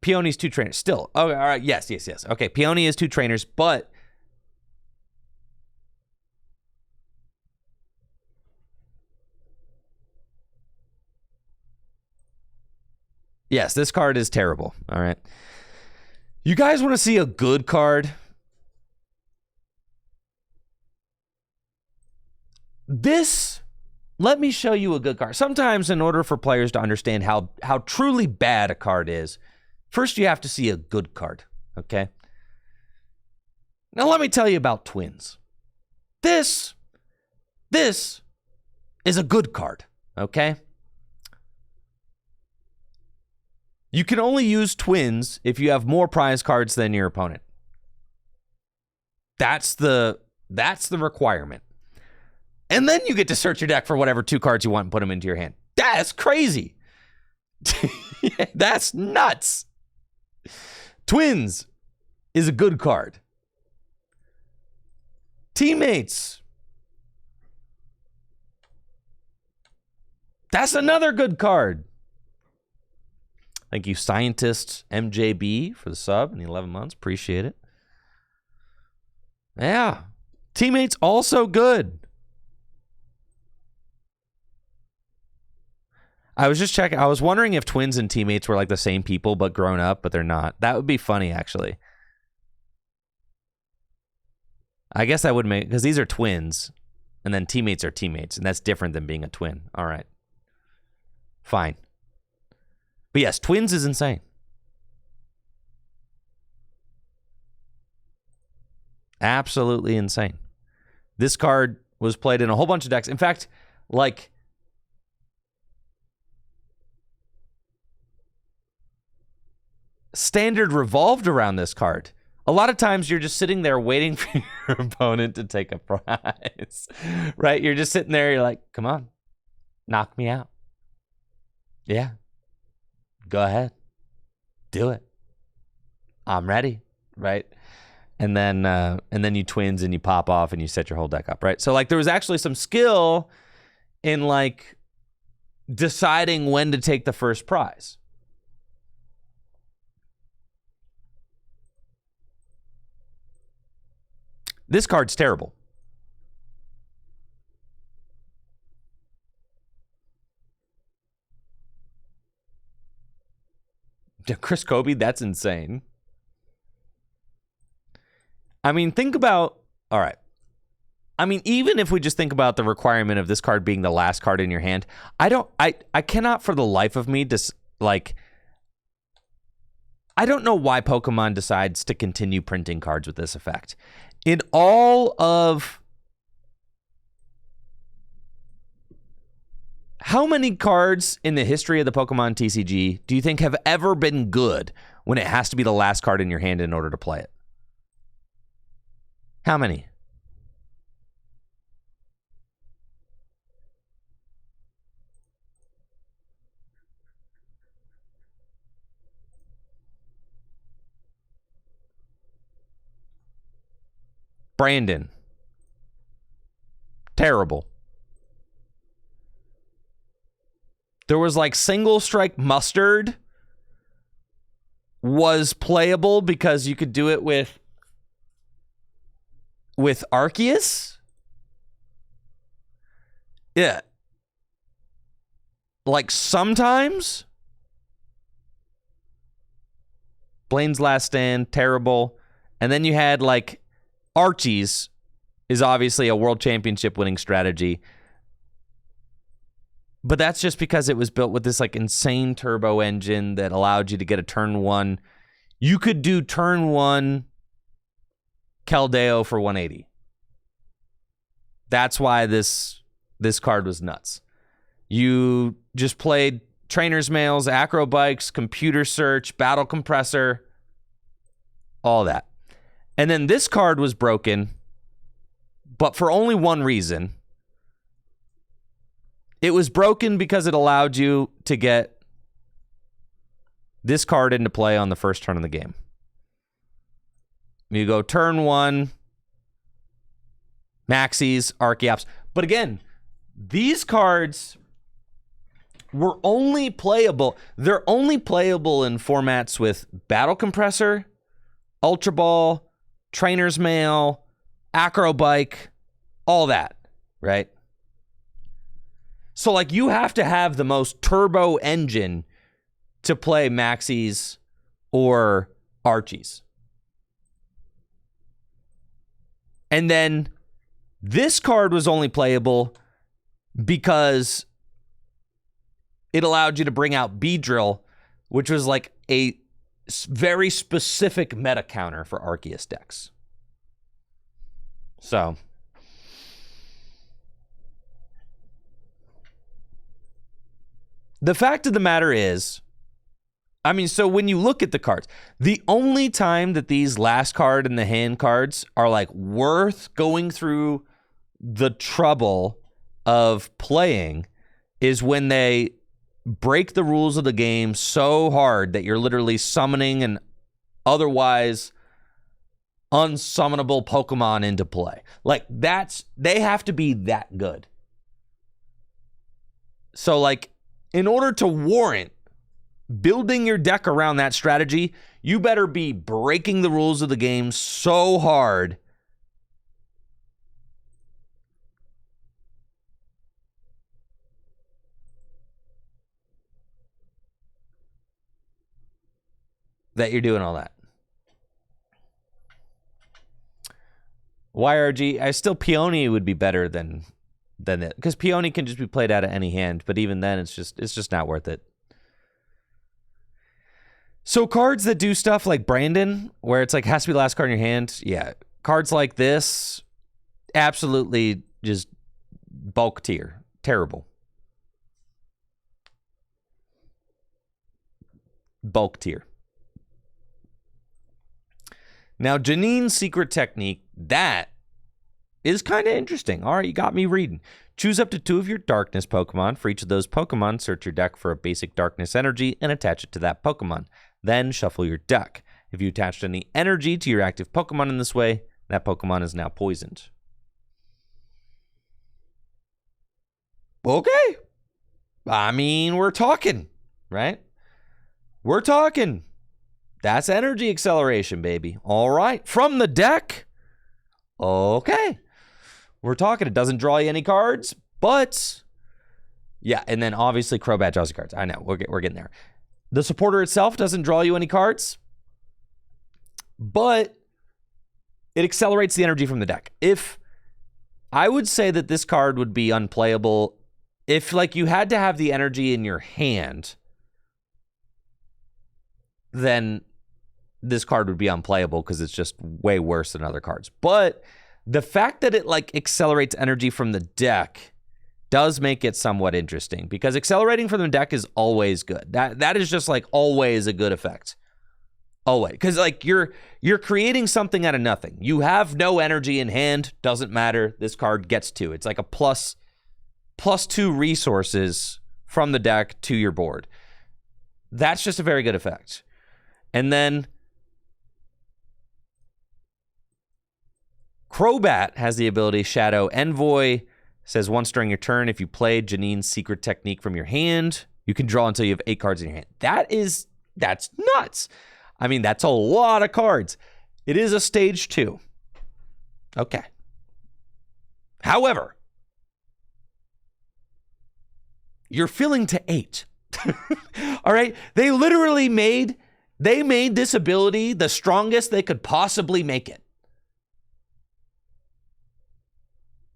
Peony's 2 trainers. Still. Oh, all right. Yes. Okay, Peony is 2 trainers, but... Yes, this card is terrible. All right. You guys want to see a good card? Let me show you a good card. Sometimes in order for players to understand how truly bad a card is, first you have to see a good card, okay? Now let me tell you about Twins. This is a good card, okay? You can only use Twins if you have more prize cards than your opponent. That's the requirement. And then you get to search your deck for whatever 2 cards you want and put them into your hand. That's crazy. That's nuts. Twins is a good card. Teammates. That's another good card. Thank you, Scientist MJB, for the sub in the 11 months. Appreciate it. Yeah. Teammates also good. I was just checking. I was wondering if Twins and Teammates were like the same people but grown up, but they're not. That would be funny, actually. I guess that would make... Because these are twins, and then Teammates are teammates, and that's different than being a twin. All right. Fine. But yes, Twins is insane. Absolutely insane. This card was played in a whole bunch of decks. In fact, like... Standard revolved around this card. A lot of times you're just sitting there waiting for your opponent to take a prize, right? You're just sitting there, you're like, come on, knock me out. Yeah, go ahead, do it. I'm ready, right? and then you twins and you pop off and you set your whole deck up, right? So like there was actually some skill in like deciding when to take the first prize. This card's terrible. Chris Kobe, that's insane. I mean, think about, all right. I mean, even if we just think about the requirement of this card being the last card in your hand, I cannot for the life of me just like, I don't know why Pokemon decides to continue printing cards with this effect. In all of, how many cards in the history of the Pokemon TCG do you think have ever been good when it has to be the last card in your hand in order to play it? How many? Brandon. Terrible. There was like Single Strike Mustard was playable because you could do it with Arceus. Yeah. Like sometimes. Blaine's Last Stand, terrible. And then you had like Archie's is obviously a world championship winning strategy. But that's just because it was built with this like insane turbo engine that allowed you to get a turn one. You could do turn one Keldeo for 180. That's why this card was nuts. You just played Trainer's Mails, Acro Bikes, Computer Search, Battle Compressor, all that. And then this card was broken, but for only one reason. It was broken because it allowed you to get this card into play on the first turn of the game. You go turn one, Maxis, Archeops. But again, these cards were only playable. They're only playable in formats with Battle Compressor, Ultra Ball, Trainer's Mail, Acro Bike, all that, right? So, like, you have to have the most turbo engine to play Maxis or Archies. And then this card was only playable because it allowed you to bring out Beedrill, which was like a very specific meta counter for Arceus decks. So the fact of the matter is, I mean, so when you look at the cards, the only time that these last card in the hand cards are like worth going through the trouble of playing is when they break the rules of the game so hard that you're literally summoning an otherwise unsummonable Pokemon into play. Like they have to be that good. So like, in order to warrant building your deck around that strategy, you better be breaking the rules of the game so hard that you're doing all that. YRG, I still Peony would be better than it, because Peony can just be played out of any hand, but even then it's just not worth it. So cards that do stuff like Brandon, where it's like has to be the last card in your hand, yeah. Cards like this, absolutely just bulk tier. Terrible. Bulk tier. Now, Janine's secret technique, that is kind of interesting. All right, you got me reading. Choose up to 2 of your darkness Pokemon. For each of those Pokemon, search your deck for a basic darkness energy and attach it to that Pokemon. Then shuffle your deck. If you attached any energy to your active Pokemon in this way, that Pokemon is now poisoned. Okay. I mean, we're talking, right? We're talking. That's energy acceleration, baby. All right. From the deck. Okay. We're talking. It doesn't draw you any cards, but yeah. And then obviously Crobat draws you cards. I know. We're getting there. The supporter itself doesn't draw you any cards, but it accelerates the energy from the deck. If I would say that this card would be unplayable if like you had to have the energy in your hand, then this card would be unplayable because it's just way worse than other cards. But the fact that it like accelerates energy from the deck does make it somewhat interesting, because accelerating from the deck is always good. That is just like always a good effect. Always. Because like you're creating something out of nothing. You have no energy in hand, doesn't matter. This card gets 2. It's like a plus 2 resources from the deck to your board. That's just a very good effect. And then Crobat has the ability Shadow Envoy. Says once during your turn, if you play Janine's secret technique from your hand, you can draw until you have 8 cards in your hand. That's nuts. I mean, that's a lot of cards. It is a stage 2. Okay. However, you're filling to 8. All right? They literally made this ability the strongest they could possibly make it.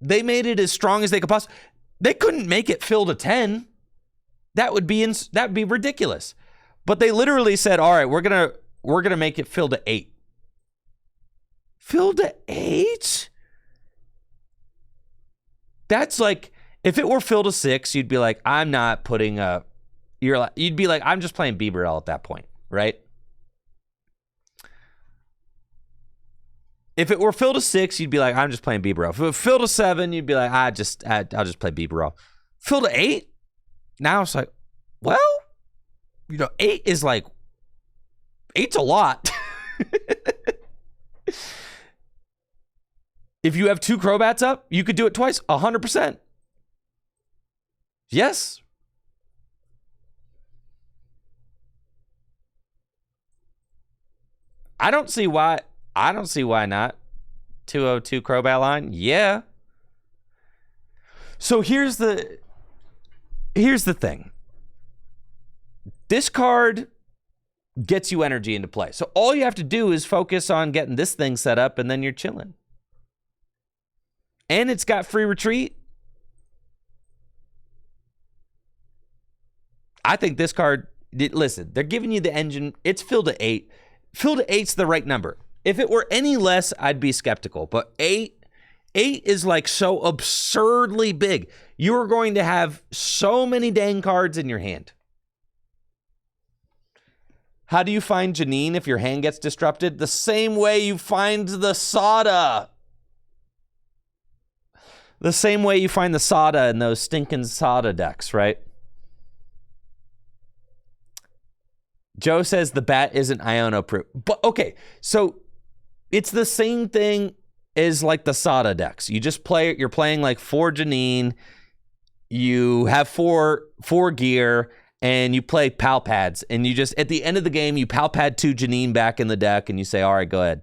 They made it as strong as they could possibly. They couldn't make it fill to 10. That would be ridiculous. But they literally said, "All right, we're gonna make it fill to 8." Fill to 8? That's like, if it were filled to 6, you'd be like, I'm not putting a. You'd be like, I'm just playing Bieberell at that point, right? If it were filled to 6, you'd be like, I'm just playing Bieberell. If it were filled to 7, you'd be like, I'll just play Bieberell. Filled to 8? Now it's like, well, 8 is like, 8's a lot. If you have 2 Crobats up, you could do it twice, 100%. Yes. I don't see why not. 202 Crobat line. Yeah. So here's the thing. This card gets you energy into play. So all you have to do is focus on getting this thing set up, and then you're chilling. And it's got free retreat. I think this card, listen, they're giving you the engine. It's filled to 8. Filled to 8's the right number. If it were any less, I'd be skeptical. But 8 is like so absurdly big. You are going to have so many dang cards in your hand. How do you find Janine if your hand gets disrupted? The same way you find the Sada. The same way you find the Sada in those stinking Sada decks, right? Joe says the bat isn't Iono proof. But okay, so it's the same thing as like the Sada decks. You're playing like 4 Janine, you have 4 gear, and you play Pal Pads, and you just, at the end of the game, you Pal Pad 2 Janine back in the deck, and you say, all right, go ahead.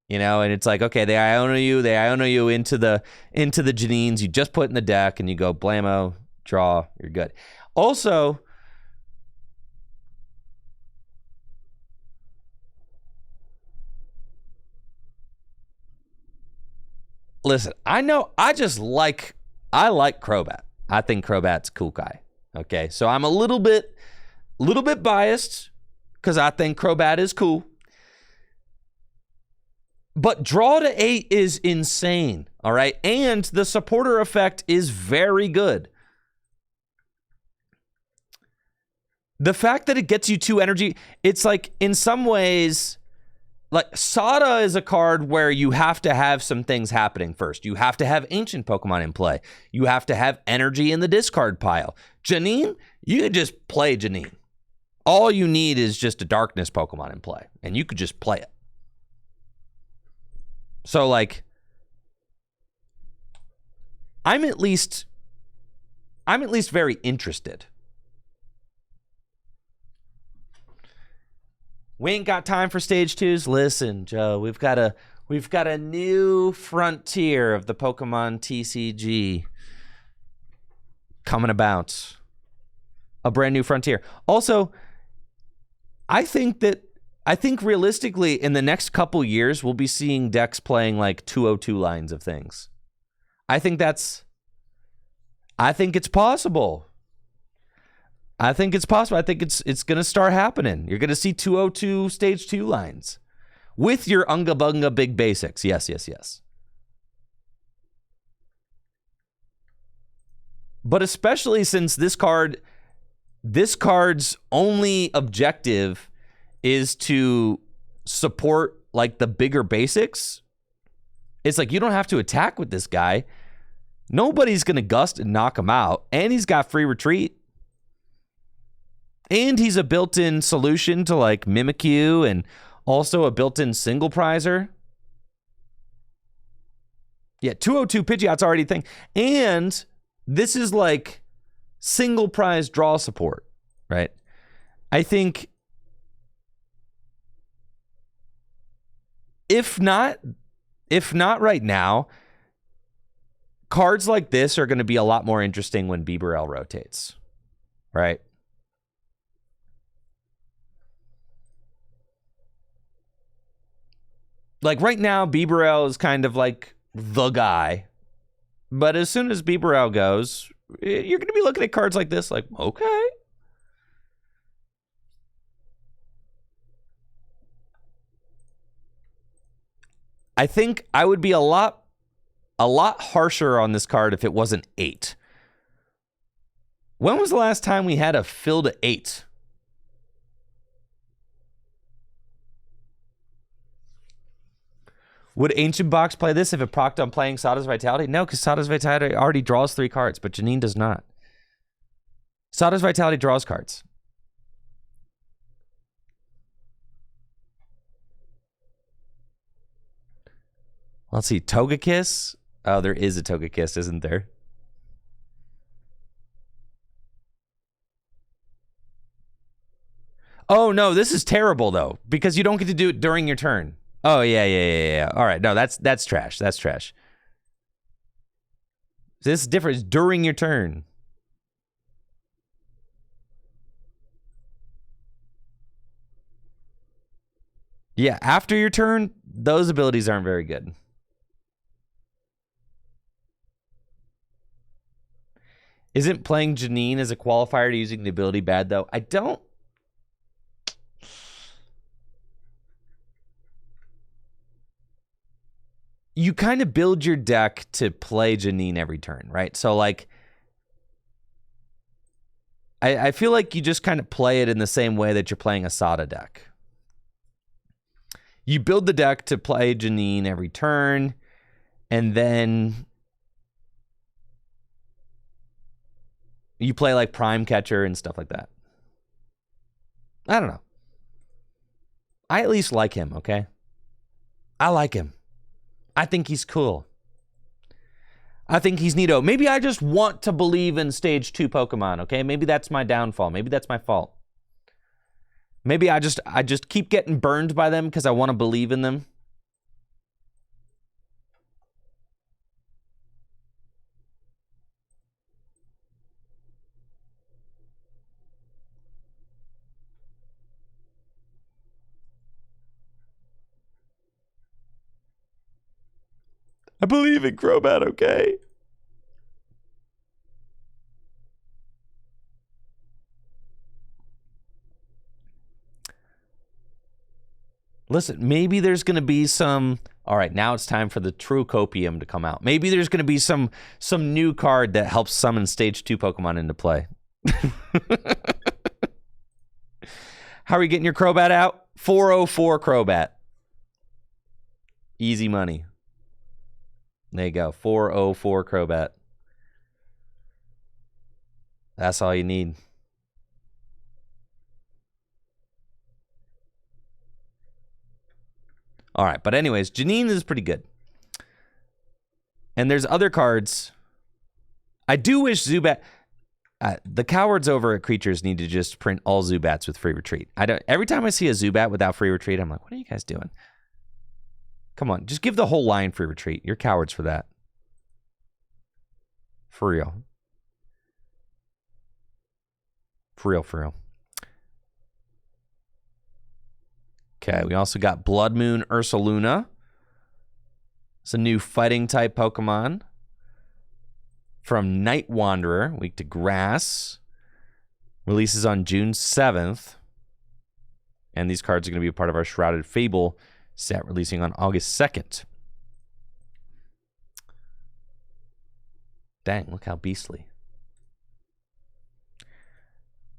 And it's like, okay, they Iono you into the Janines, you just put in the deck, and you go blammo, draw, you're good. Also, listen, I like Crobat. I think Crobat's a cool guy. Okay, so I'm a little bit biased because I think Crobat is cool. But draw to 8 is insane, all right? And the supporter effect is very good. The fact that it gets you 2 energy, it's like, in some ways, like Sada is a card where you have to have some things happening first. You have to have ancient Pokemon in play. You have to have energy in the discard pile. Janine, you can just play Janine. All you need is just a darkness Pokemon in play, and you could just play it. So, like, I'm at least very interested. We ain't got time for stage 2s. Listen, Joe, we've got a new frontier of the Pokemon TCG coming about. A brand new frontier. Also, I think realistically in the next couple years we'll be seeing decks playing like 202 lines of things. I think it's possible. I think it's going to start happening. You're going to see 202 stage 2 lines with your Unga Bunga big basics. Yes. But especially since this card's only objective is to support like the bigger basics. It's like you don't have to attack with this guy. Nobody's going to gust and knock him out, and he's got free retreat. And he's a built-in solution to like Mimikyu and also a built-in single prizer. Yeah, 202 Pidgeot's already a thing. And this is like single prize draw support, right? I think if not right now, cards like this are going to be a lot more interesting when Bibarel rotates, right? Like right now, Bibarel is kind of like the guy. But as soon as Bibarel goes, you're going to be looking at cards like this like, okay. I think I would be a lot harsher on this card if it wasn't 8. When was the last time we had a fill to 8? Would Ancient Box play this if it procced on playing Sada's Vitality? No, because Sada's Vitality already draws 3 cards, but Janine does not. Sada's Vitality draws cards. Let's see, Togekiss? Oh, there is a Togekiss, isn't there? Oh, no, this is terrible, though, because you don't get to do it during your turn. Oh, yeah. All right, no, that's trash. That's trash. This is different. It's during your turn. Yeah, after your turn, those abilities aren't very good. Isn't playing Janine as a qualifier to using the ability bad, though? I don't... You kind of build your deck to play Janine every turn, right? So, like, I feel like you just kind of play it in the same way that you're playing a Sada deck. You build the deck to play Janine every turn, and then you play, like, Prime Catcher and stuff like that. I don't know. I at least like him, okay? I like him. I think he's cool. I think he's neato. Maybe I just want to believe in stage 2 Pokemon, okay? Maybe that's my downfall. Maybe that's my fault. Maybe I just keep getting burned by them because I want to believe in them. I believe in Crobat, okay? Listen, maybe there's going to be some... All right, now it's time for the True Copium to come out. Maybe there's going to be some new card that helps summon stage 2 Pokemon into play. How are you getting your Crobat out? 404 Crobat. Easy money. There you go. 404 Crobat. That's all you need. All right, but anyways, Janine is pretty good. And there's other cards. I do wish Zubat... the cowards over at Creatures need to just print all Zubats with free retreat. Every time I see a Zubat without free retreat, I'm like, what are you guys doing? Come on, just give the whole line free retreat. You're cowards for that. For real. For real, for real. Okay, we also got Blood Moon Ursaluna. It's a new fighting type Pokemon from Night Wanderer, weak to grass. Releases on June 7th. And these cards are going to be a part of our Shrouded Fable set, releasing on August 2nd. Dang, look how beastly.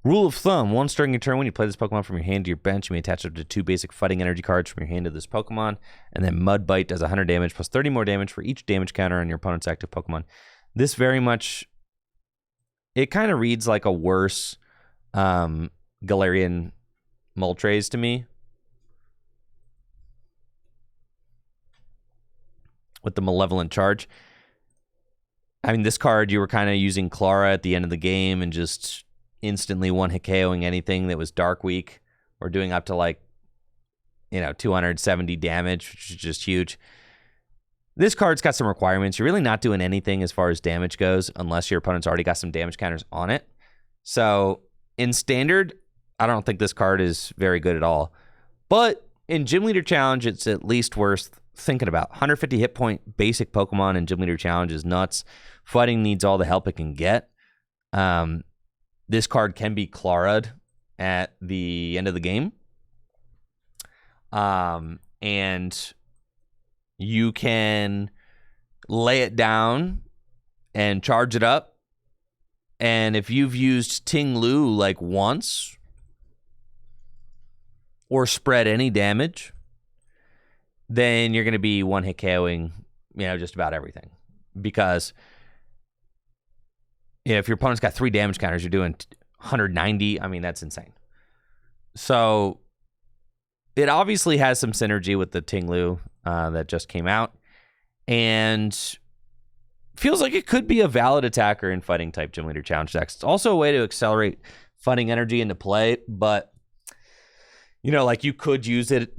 Rule of thumb, once during your turn, when you play this Pokemon from your hand to your bench, you may attach up to 2 basic fighting energy cards from your hand to this Pokemon. And then Mudbite does 100 damage plus 30 more damage for each damage counter on your opponent's active Pokemon. This very much, it kind of reads like a worse Galarian Moltres to me. With the Malevolent Charge. I mean, this card, you were kind of using Clara at the end of the game and just instantly one-hit KOing anything that was Dark Weak, or doing up to like, 270 damage, which is just huge. This card's got some requirements. You're really not doing anything as far as damage goes unless your opponent's already got some damage counters on it. So in Standard, I don't think this card is very good at all. But in Gym Leader Challenge, it's at least worth thinking about. 150 hit point basic Pokemon in Gym Leader Challenge is nuts. Fighting needs all the help it can get. This card can be Clara'd at the end of the game. And you can lay it down and charge it up. And if you've used Ting Lu like once or spread any damage, then you're going to be one-hit KOing, just about everything. Because if your opponent's got 3 damage counters, you're doing 190. I mean, that's insane. So it obviously has some synergy with the Ting Lu that just came out. And feels like it could be a valid attacker in fighting type Gym Leader Challenge decks. It's also a way to accelerate fighting energy into play, but like you could use it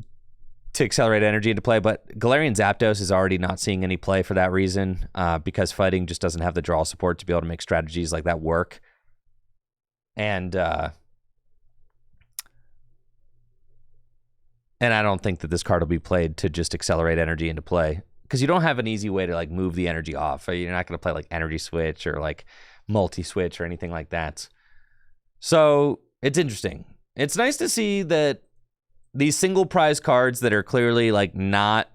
to accelerate energy into play, but Galarian Zapdos is already not seeing any play for that reason, because fighting just doesn't have the draw support to be able to make strategies like that work. And I don't think that this card will be played to just accelerate energy into play, because you don't have an easy way to like move the energy off. You're not going to play like Energy Switch or like Multi-Switch or anything like that. So it's interesting. It's nice to see that these single prize cards that are clearly like not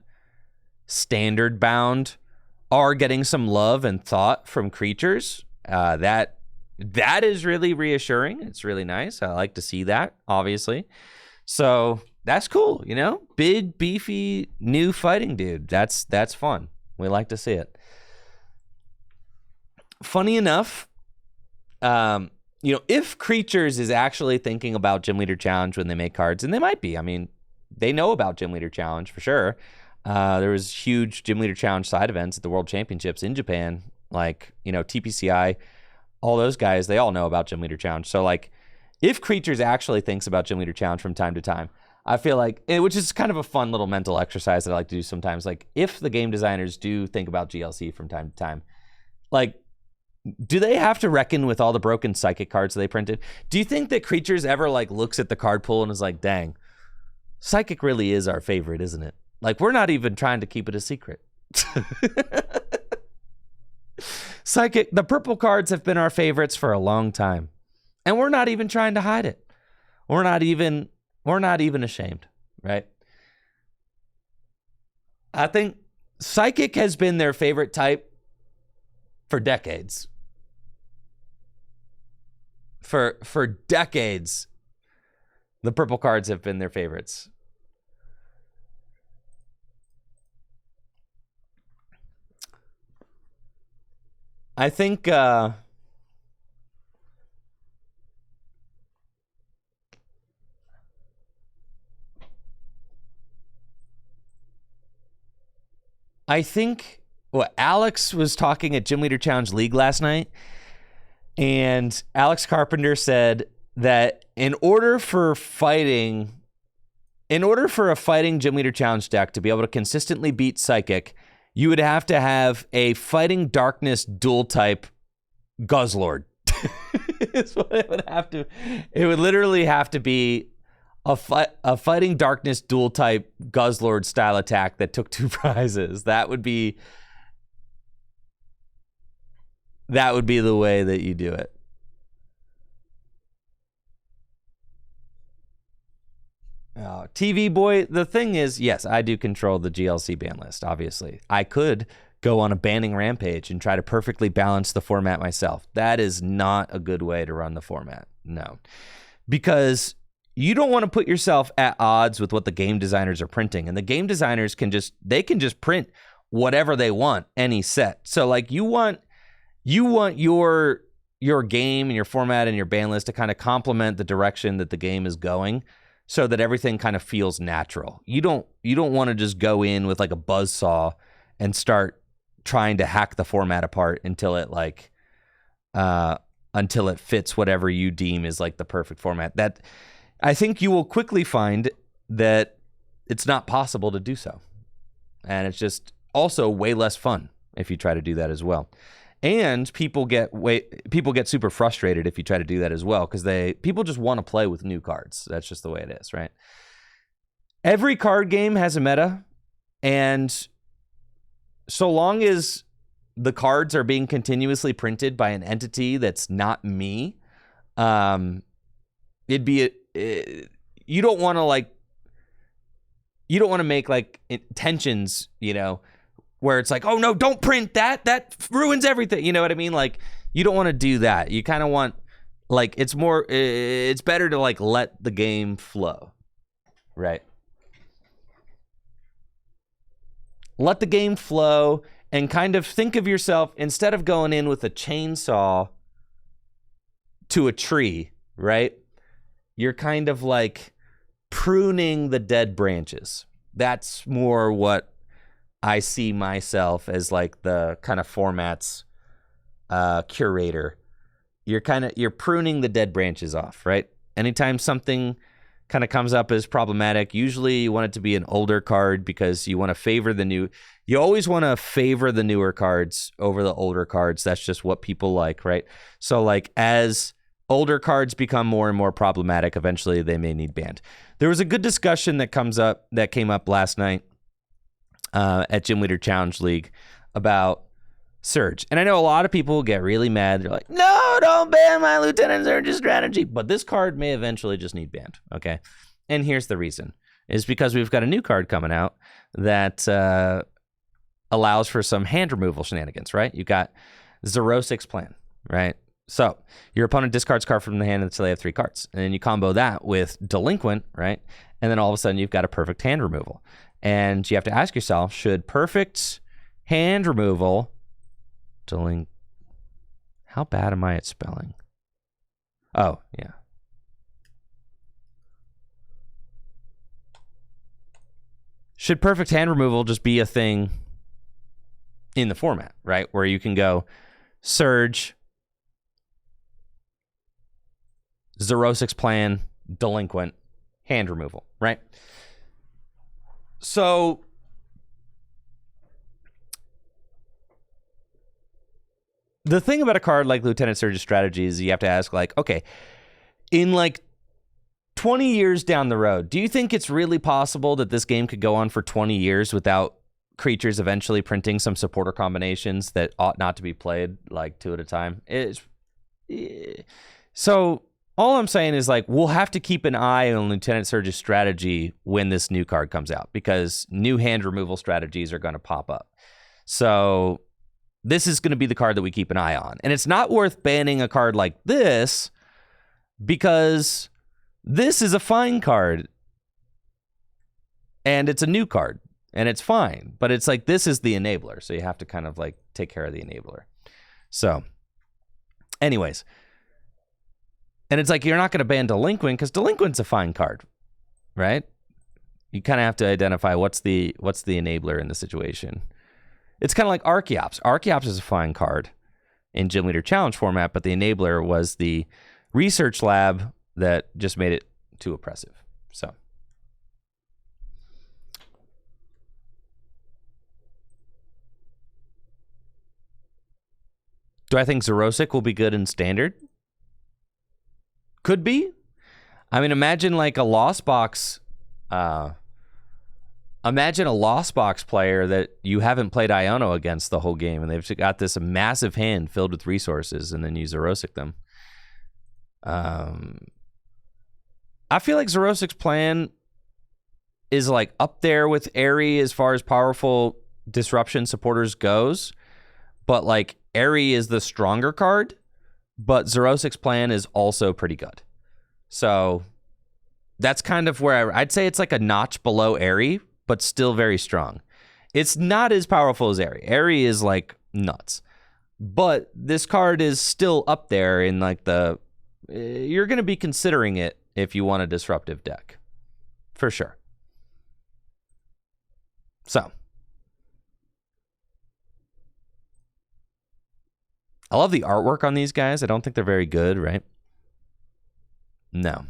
standard bound are getting some love and thought from Creatures. That is really reassuring. It's really nice. I like to see that, obviously. So that's cool, Big, beefy, new fighting dude. That's fun. We like to see it. Funny enough, if Creatures is actually thinking about Gym Leader Challenge when they make cards, and they might be. I mean, they know about Gym Leader Challenge for sure. There was huge Gym Leader Challenge side events at the World Championships in Japan, like, TPCI, all those guys, they all know about Gym Leader Challenge. So, like, if Creatures actually thinks about Gym Leader Challenge from time to time, I feel like, which is kind of a fun little mental exercise that I like to do sometimes, like, if the game designers do think about GLC from time to time, like, do they have to reckon with all the broken Psychic cards they printed? Do you think that Creatures ever like looks at the card pool and is like, dang, Psychic really is our favorite, isn't it? Like, we're not even trying to keep it a secret. Psychic, the purple cards have been our favorites for a long time. And we're not even trying to hide it. We're not even ashamed, right? I think Psychic has been their favorite type for decades. For decades, the purple cards have been their favorites. I think I think Alex was talking at Gym Leader Challenge League last night, and Alex Carpenter said that in order for a fighting Gym Leader Challenge deck to be able to consistently beat Psychic, you would have to have a Fighting Darkness dual type Guzzlord. It's what it would have to. It would literally have to be a Fighting Darkness dual type Guzzlord style attack that took 2 prizes. That would be the way that you do it. TV boy, the thing is, yes, I do control the GLC ban list, obviously. I could go on a banning rampage and try to perfectly balance the format myself. That is not a good way to run the format. No. Because you don't want to put yourself at odds with what the game designers are printing. And the game designers can just print whatever they want, any set. So like you want your game and your format and your ban list to kind of complement the direction that the game is going, so that everything kind of feels natural. You don't want to just go in with like a buzzsaw and start trying to hack the format apart until it fits whatever you deem is like the perfect format. That I think you will quickly find that it's not possible to do so. And it's just also way less fun if you try to do that as well. And people get super frustrated if you try to do that as well, because people just want to play with new cards. That's just the way it is, right? Every card game has a meta, and so long as the cards are being continuously printed by an entity that's not me, you don't want to make like tensions, where it's like, oh no, don't print that. That ruins everything. You know what I mean? Like, you don't want to do that. You kind of want, like, it's better to like let the game flow, right? Let the game flow and kind of think of yourself, instead of going in with a chainsaw to a tree, right? You're kind of like pruning the dead branches. That's more what I see myself as, like the kind of formats curator. You're pruning the dead branches off, right? Anytime something kind of comes up as problematic, usually you want it to be an older card, because you want to favor you always want to favor the newer cards over the older cards. That's just what people like, right? So like, as older cards become more and more problematic, eventually they may need banned. There was a good discussion that came up last night at Gym Leader Challenge League about Surge. And I know a lot of people get really mad. They're like, no, don't ban my Lieutenant Surge's strategy. But this card may eventually just need banned, okay? And here's the reason. Is because we've got a new card coming out that allows for some hand removal shenanigans, right? You got Xerosic's Plan, right? So your opponent discards card from the hand until they have 3 cards. And then you combo that with Delinquent, right? And then all of a sudden you've got a perfect hand removal. And you have to ask yourself, should perfect hand removal... How bad am I at spelling? Oh, yeah. Should perfect hand removal just be a thing in the format, right? Where you can go Surge, Xerosic's Plan, Delinquent, hand removal, right? So the thing about a card like Lieutenant Surge's strategy is you have to ask, like, okay, in like 20 years down the road, do you think it's really possible that this game could go on for 20 years without creatures eventually printing some supporter combinations that ought not to be played like 2 at a time? So all I'm saying is, like, we'll have to keep an eye on Lieutenant Surge's strategy when this new card comes out, because new hand removal strategies are going to pop up. So this is going to be the card that we keep an eye on. And it's not worth banning a card like this, because this is a fine card. And it's a new card. And it's fine. But it's like, this is the enabler. So you have to kind of like take care of the enabler. So anyways. And it's like, you're not going to ban Delinquent, because Delinquent's a fine card, right? You kind of have to identify what's the enabler in the situation. It's kind of like Archeops. Archeops is a fine card in Gym Leader Challenge format, but the enabler was the research lab that just made it too oppressive. So. Do I think Xerosic will be good in Standard? Could be. I mean, imagine like a Lost Box. Imagine a Lost Box player that you haven't played Iono against the whole game, and they've got this massive hand filled with resources, and then you Xerosic them. I feel like Xerosic's plan is like up there with Airy as far as powerful disruption supporters goes, but like Airy is the stronger card, but Xerosic's plan is also pretty good. So that's kind of where I'd say it's like a notch below Airy, but still very strong. It's not as powerful as Airy. Airy is like nuts. But this card is still up there in like the... You're going to be considering it if you want a disruptive deck. For sure. So. I love the artwork on these guys. I don't think they're very good, right? No.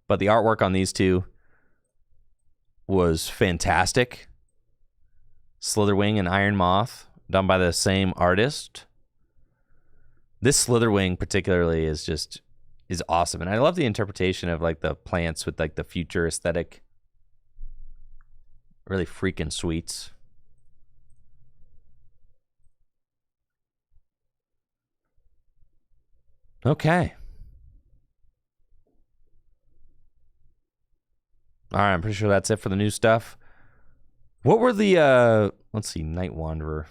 But the artwork on these two was fantastic. Slitherwing and Iron Moth, done by the same artist. This Slitherwing particularly is awesome. And I love the interpretation of like the plants with like the future aesthetic. Really freaking sweets. Okay. All right, I'm pretty sure that's it for the new stuff. What were the, let's see, Night Wanderer.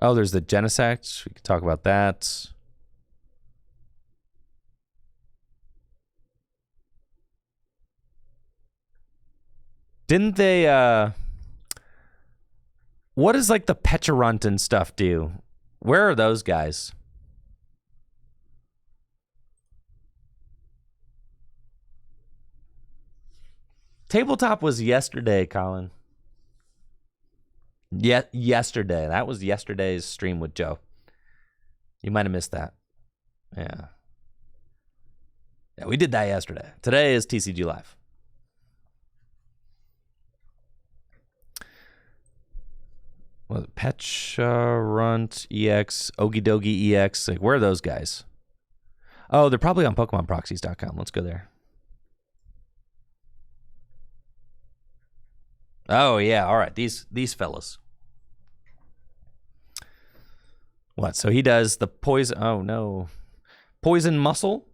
Oh, there's the Genesect. We could talk about that. Didn't they, what does like the Pecharunt and stuff do? Where are those guys? Tabletop was yesterday, Colin. Yesterday. That was yesterday's stream with Joe. You might have missed that. Yeah. Yeah, we did that yesterday. Today is TCG Live. What, Pecharunt EX, Okie Dokie EX. Like, where are those guys? Oh, they're probably on PokemonProxies.com. Let's go there. Oh, yeah. All right. These fellas. What? So he does the poison. Oh, no. Poison Muscle.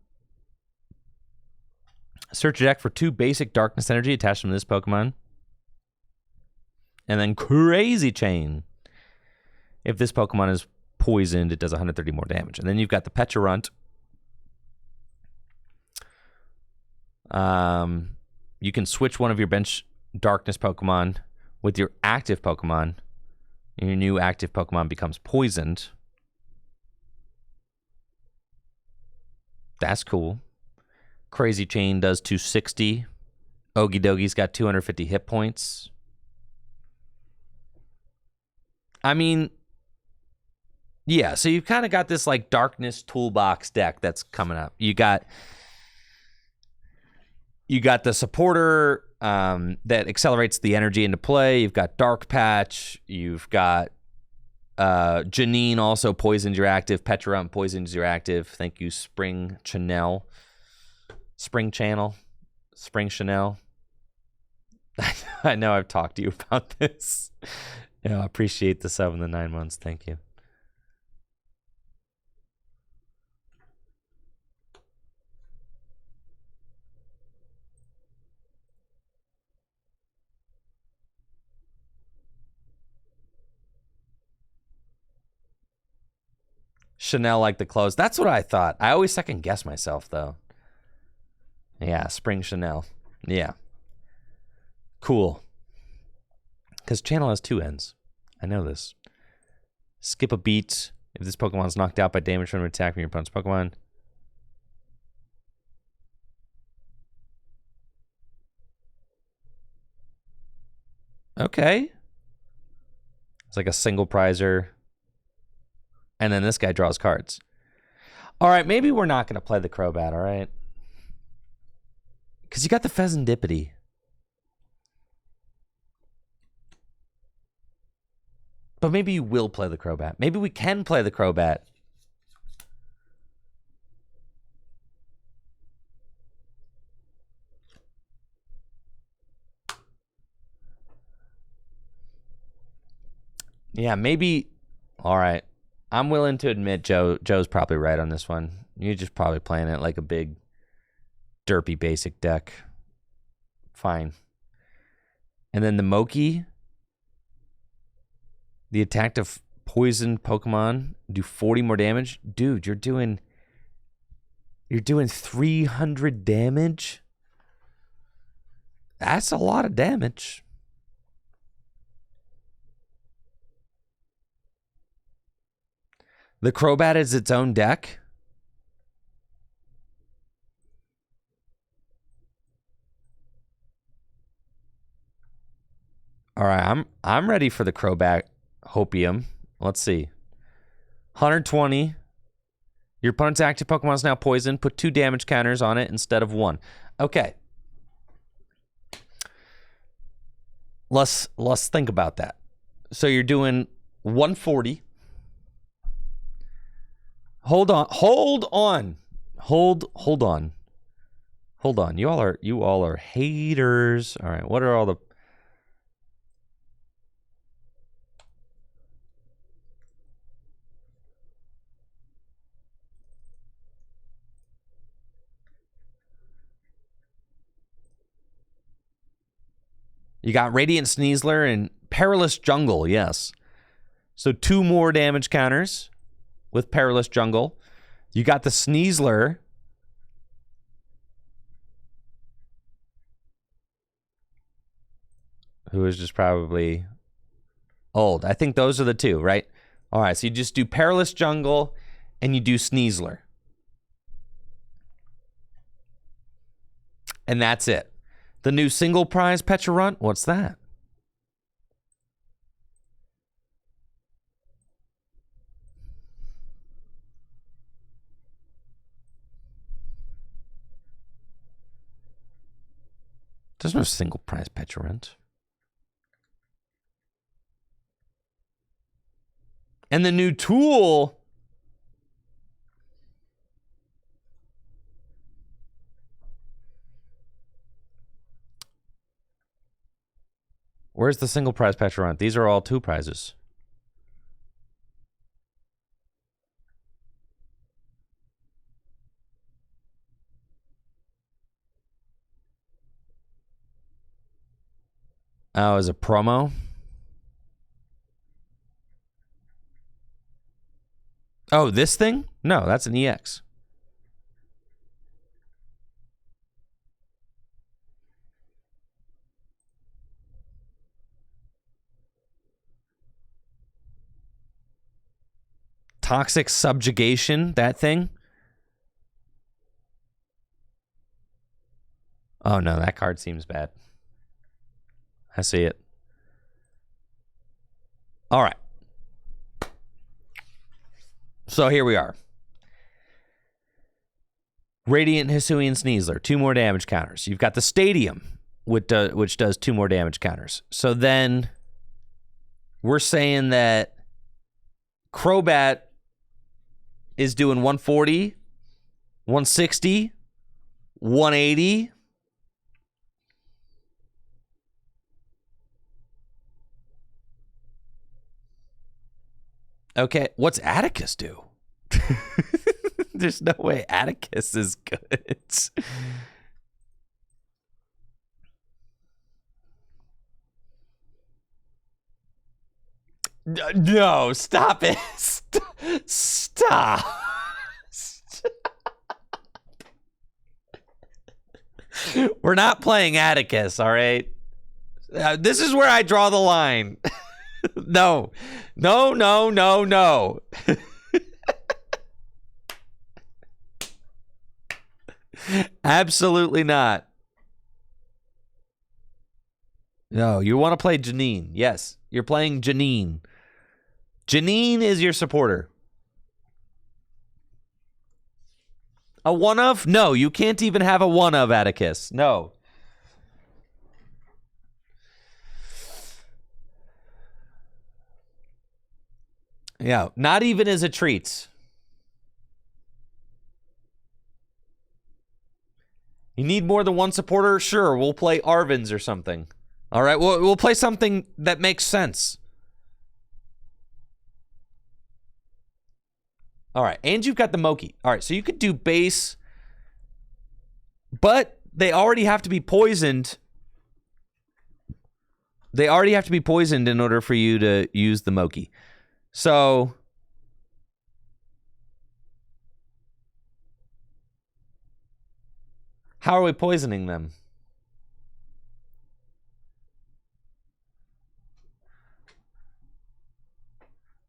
Search your deck for 2 basic darkness energy. Attach them to this Pokemon. And then Crazy Chain. If this Pokemon is poisoned, it does 130 more damage. And then you've got the Pecharunt. You can switch one of your bench darkness Pokemon with your active Pokemon. And your new active Pokemon becomes poisoned. That's cool. Crazy Chain does 260. Okie Dokie's got 250 hit points. I mean, yeah, so you've kind of got this like darkness toolbox deck that's coming up. You got the supporter that accelerates the energy into play. You've got Dark Patch. You've got Janine also poisons your active. Pecharunt poisons your active. Thank you, Spring Chanel. Spring Chanel. I know I've talked to you about this. Yeah, I appreciate the 7 and the 9 months. Thank you. Chanel like the clothes. That's what I thought. I always second guess myself though. Yeah, Spring Chanel. Yeah. Cool. Because channel has 2 ends. I know this. Skip a beat. If this Pokemon is knocked out by damage from an attack from your opponent's Pokemon. Okay. It's like a single prizer. And then this guy draws cards. All right, maybe we're not going to play the Crobat, all right? Because you got the Pheasantipity. But maybe you will play the Crobat. Maybe we can play the Crobat. Yeah, maybe. All right. I'm willing to admit Joe's probably right on this one. You're just probably playing it like a big, derpy basic deck. Fine. And then the Moki. The attack to poison Pokemon. Do 40 more damage. Dude, you're doing 300 damage? That's a lot of damage. The Crobat is its own deck. All right, I'm ready for the Crobat Hopium. Let's see. 120. Your opponent's active Pokemon is now poisoned. Put 2 damage counters on it instead of 1. Okay. Let's think about that. So you're doing 140. Hold on. You all are haters. All right, what are all the... You got Radiant Sneasler and Perilous Jungle, yes. So 2 more damage counters with Perilous Jungle. You got the Sneasler. Who is just probably old. I think those are the 2, right? All right, so you just do Perilous Jungle and you do Sneasler. And that's it. The new single prize Pecharunt? What's that? There's no single prize Pecharunt. And the new tool... Where's the single prize Pecharunt? These are all 2 prizes. Oh, as a promo? Oh, this thing? No, that's an EX. Toxic Subjugation, that thing? Oh no, that card seems bad. I see it. All right. So here we are. Radiant Hisuian Sneasler, 2 more damage counters. You've got the Stadium, which does 2 more damage counters. So then we're saying that Crobat is doing 140, 160, 180. Okay, what's Atticus do? There's no way Atticus is good. No, stop it. Stop. We're not playing Atticus, all right? This is where I draw the line. No. Absolutely not. No, you want to play Janine. Yes, you're playing Janine. Janine is your supporter. A one of? No, you can't even have a one of, Atticus. No. Yeah, not even as a treat. You need more than one supporter? Sure, we'll play Arvin's or something. All right, we'll play something that makes sense. All right, and you've got the Moki. All right, so you could do base, but they already have to be poisoned. They already have to be poisoned in order for you to use the Moki. So how are we poisoning them?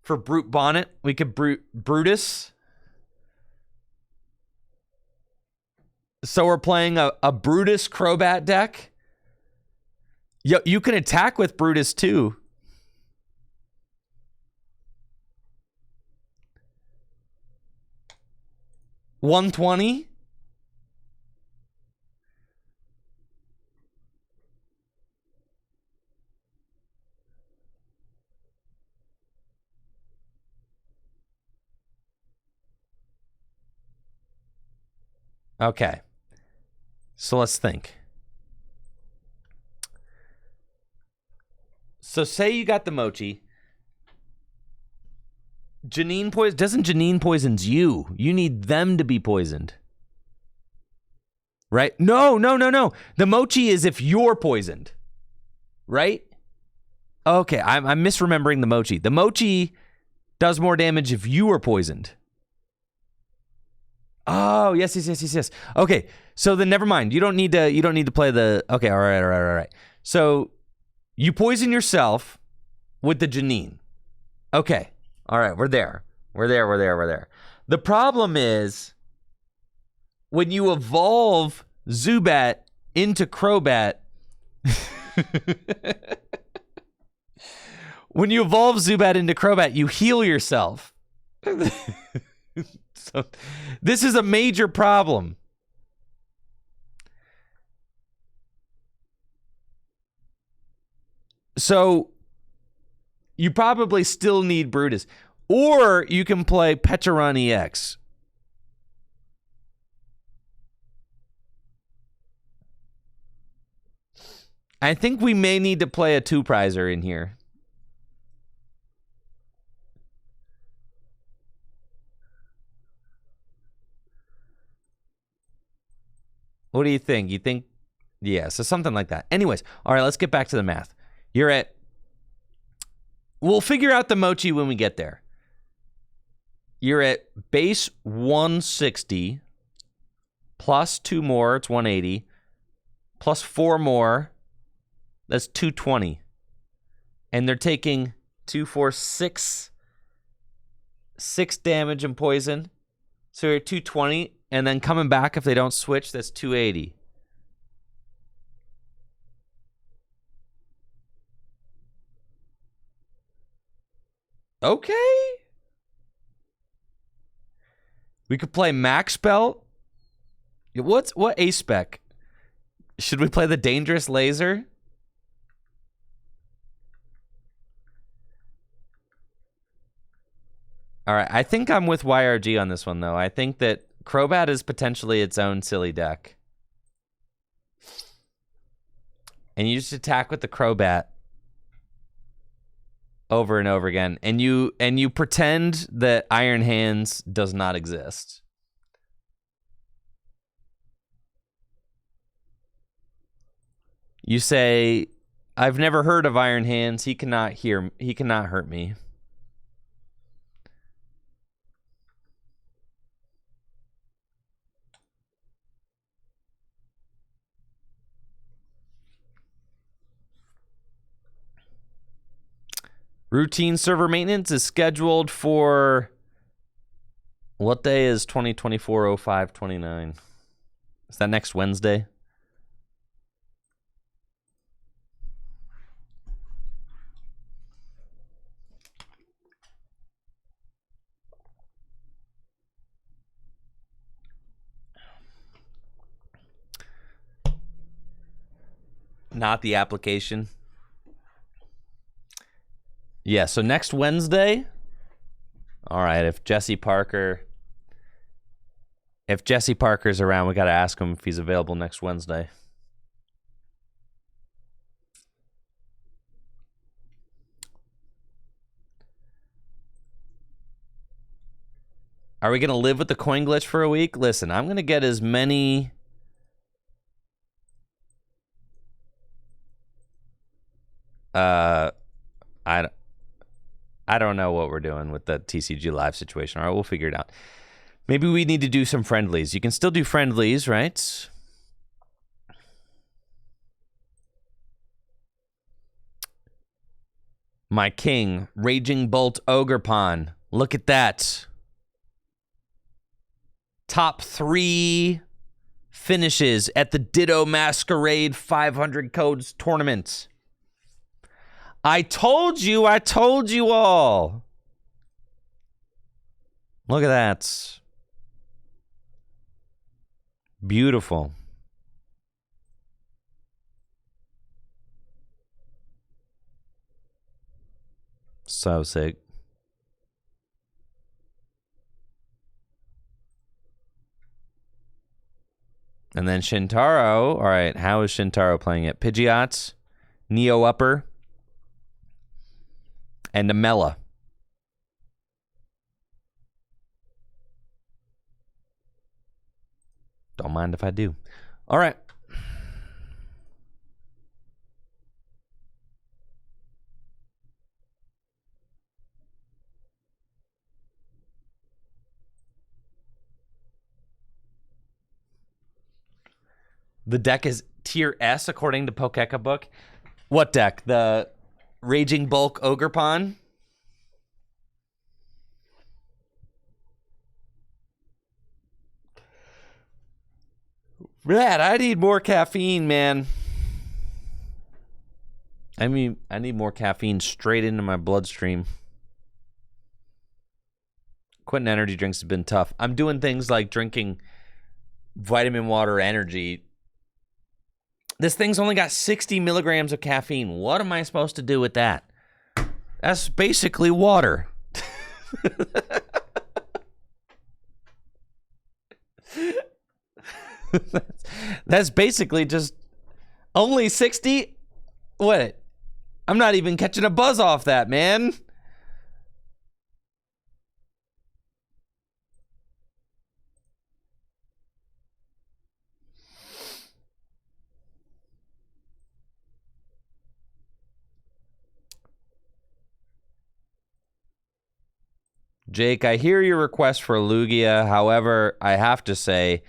For Brute Bonnet, we could Brutus. So we're playing a Brutus Crobat deck. You can attack with Brutus too. $120. Okay. So let's think. So say you got the Mochi. Janine doesn't Janine poisons you. You need them to be poisoned. Right? No. The Mochi is if you're poisoned. Right? Okay, I'm misremembering the Mochi. The Mochi does more damage if you are poisoned. Oh, yes. Okay, so then never mind. You don't need to play the. Okay, all right. So you poison yourself with the Janine. Okay, all right, we're there. The problem is when you evolve Zubat into Crobat. When you evolve Zubat into Crobat, you heal yourself. So this is a major problem. So you probably still need Brutus. Or you can play Pecharon EX. I think we may need to play a two-prizer in here. What do you think? You think, yeah, so something like that. Anyways, all right, let's get back to the math. We'll figure out the Mochi when we get there. You're at base 160, plus 2 more, it's 180, plus 4 more, that's 220. And they're taking 2, 4, 6 damage and poison. So you're at 220. And then coming back, if they don't switch, that's 280. Okay. We could play Max Belt. What A-Spec? Should we play the Dangerous Laser? All right, I think I'm with YRG on this one, though. I think that Crobat is potentially its own silly deck. And you just attack with the Crobat over and over again. And you pretend that Iron Hands does not exist. You say, I've never heard of Iron Hands. He cannot hurt me. Routine server maintenance is scheduled for what day is 2024-05-29? Is that next Wednesday? Not the application. Yeah, so next Wednesday. All right, if Jesse Parker's around, we got to ask him if he's available next Wednesday. Are we going to live with the coin glitch for a week? Listen, I'm going to get as many... I don't know what we're doing with the TCG live situation. All right, we'll figure it out. Maybe we need to do some friendlies. You can still do friendlies, right? My king, Raging Bolt Ogerpon. Look at that. Top 3 finishes at the Ditto Masquerade 500 Codes tournament. I told you all. Look at that. Beautiful. So sick. And then Shintaro. All right, how is Shintaro playing it? Pidgeot, Neo Upper, and Namella. Don't mind if I do. All right. The deck is tier S according to Pokeka Book. What deck? The Raging Bulk Ogerpon? Brad, I need more caffeine, man. I mean, I need more caffeine straight into my bloodstream. Quitting energy drinks has been tough. I'm doing things like drinking vitamin water energy. This thing's only got 60 milligrams of caffeine. What am I supposed to do with that? That's basically water. That's basically just only 60. What? I'm not even catching a buzz off that, man. Jake, I hear your request for Lugia. However, I have to say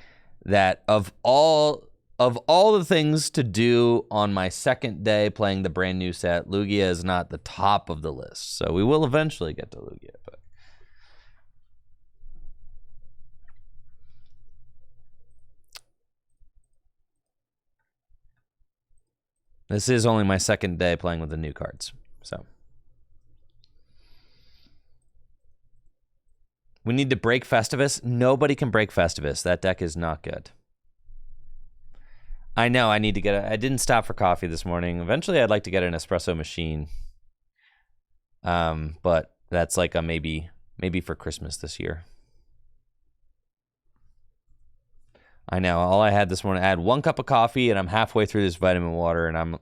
that of all the things to do on my second day playing the brand new set, Lugia is not the top of the list. So we will eventually get to Lugia, but this is only my second day playing with the new cards. So we need to break Festivus. Nobody can break Festivus. That deck is not good. I know I need to get I didn't stop for coffee this morning. Eventually I'd like to get an espresso machine. But that's like a maybe for Christmas this year. I know. All I had this morning, I had 1 cup of coffee and I'm halfway through this vitamin water and I'm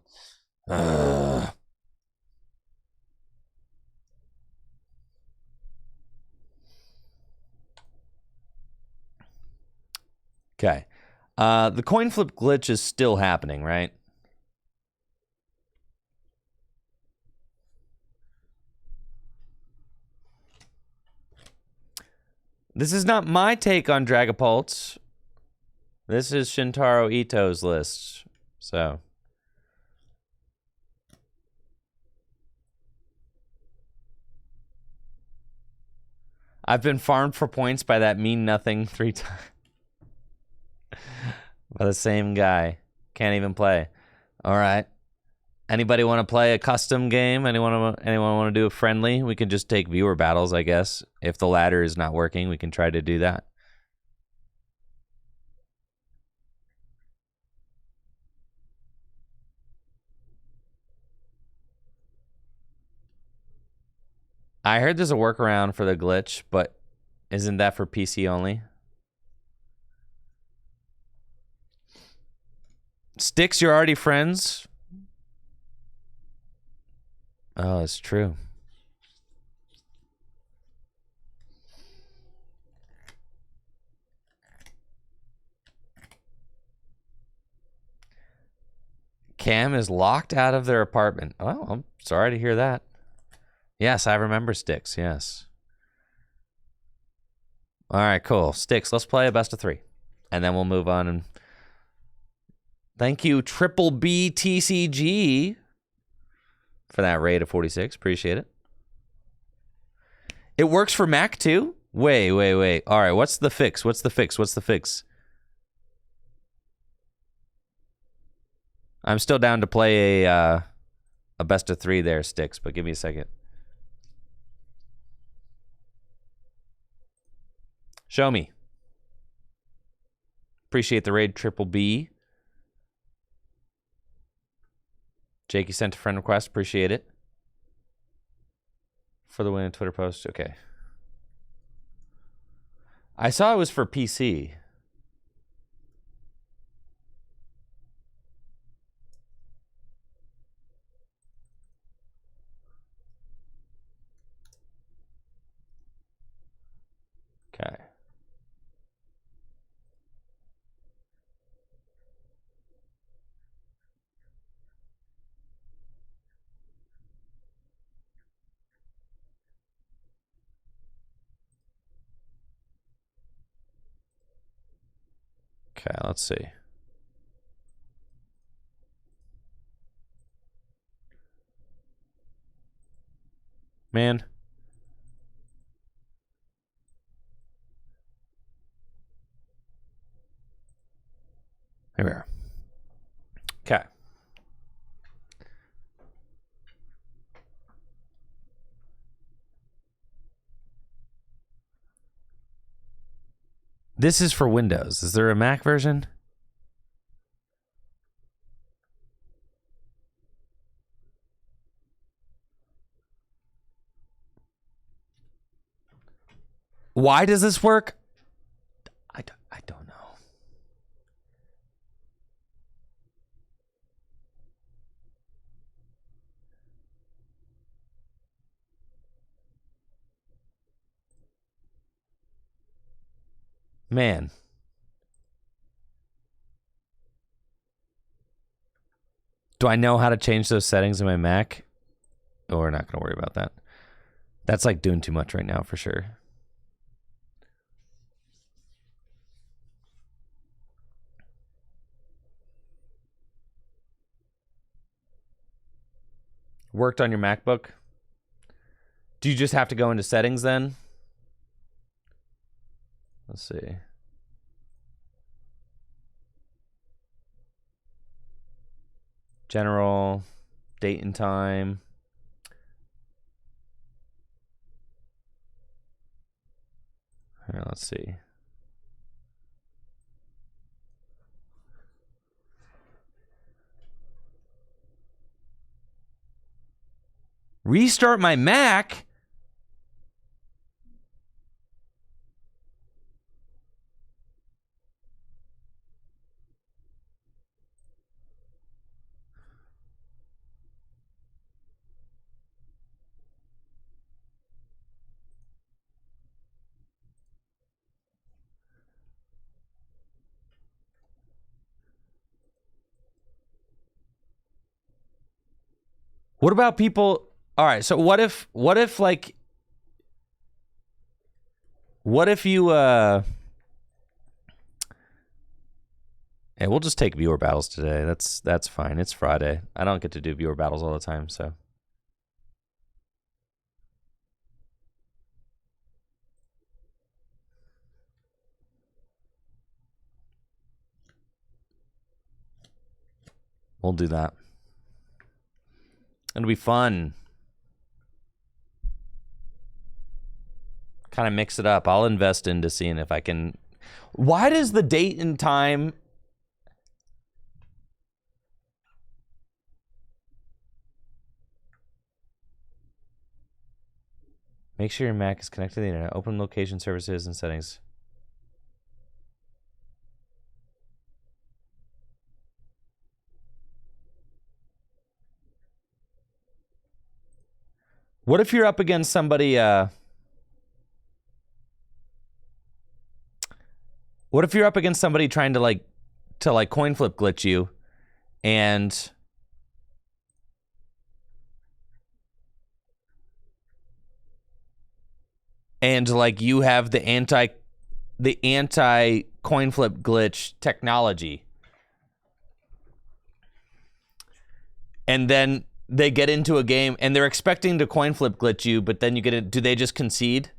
Okay. The coin flip glitch is still happening, right? This is not my take on Dragapult. This is Shintaro Ito's list. So I've been farmed for points by that mean nothing 3 times. By the same guy. Can't even play. All right. Anybody want to play a custom game? Anyone want to do a friendly? We can just take viewer battles, I guess. If the ladder is not working, we can try to do that. I heard there's a workaround for the glitch, but isn't that for PC only? Sticks, you're already friends? Oh, it's true. Cam is locked out of their apartment. Oh, I'm sorry to hear that. Yes, I remember Sticks, yes. All right, cool. Sticks, let's play a best of 3. And then we'll move on. And thank you, Triple B TCG, for that raid of 46. Appreciate it. It works for Mac too? Wait. All right, what's the fix? What's the fix? I'm still down to play a best of 3 there, Sticks, but give me a second. Show me. Appreciate the raid, Triple B. Jakey sent a friend request. Appreciate it. For the win, Twitter post. Okay. I saw it was for PC. Okay. Okay, let's see. Man. Here we are. Okay. This is for Windows. Is there a Mac version? Why does this work? I don't know. Man. Do I know how to change those settings in my Mac? Oh, we're not going to worry about that. That's like doing too much right now for sure. Worked on your MacBook? Do you just have to go into settings then? Let's see. General, date and time. Here, let's see. Restart my Mac? What about people? All right, so what if you hey, we'll just take viewer battles today. That's fine. It's Friday. I don't get to do viewer battles all the time, so. We'll do that. It'll be fun. Kind of mix it up. I'll invest into seeing if I can. Why does the date and time? Make sure your Mac is connected to the internet. Open location services and settings. What if you're up against somebody? What if you're up against somebody trying to coin flip glitch you, and like you have the anti coin flip glitch technology, and then they get into a game and they're expecting to coin flip glitch you, but then you get it. Do they just concede?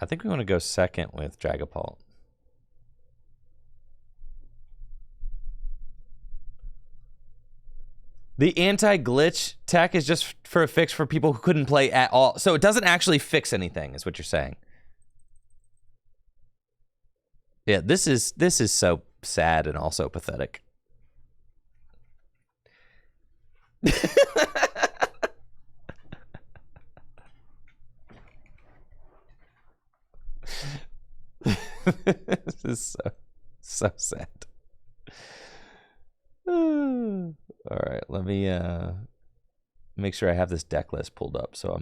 I think we want to go second with Dragapult. The anti-glitch tech is just for a fix for people who couldn't play at all. So it doesn't actually fix anything, is what you're saying. Yeah, this is so sad and also pathetic. This is so sad. All right, let me make sure I have this deck list pulled up so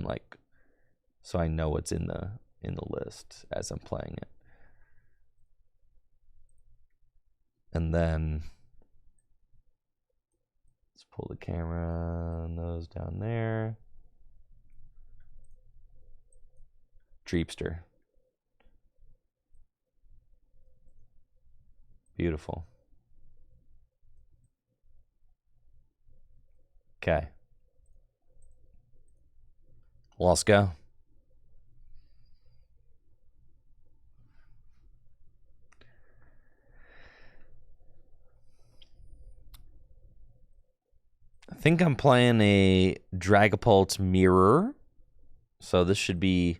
I know what's in the list as I'm playing it. And then let's pull the camera on those down there. Dreepster. Beautiful. Okay. Let's go. I think I'm playing a Dragapult Mirror. So this should be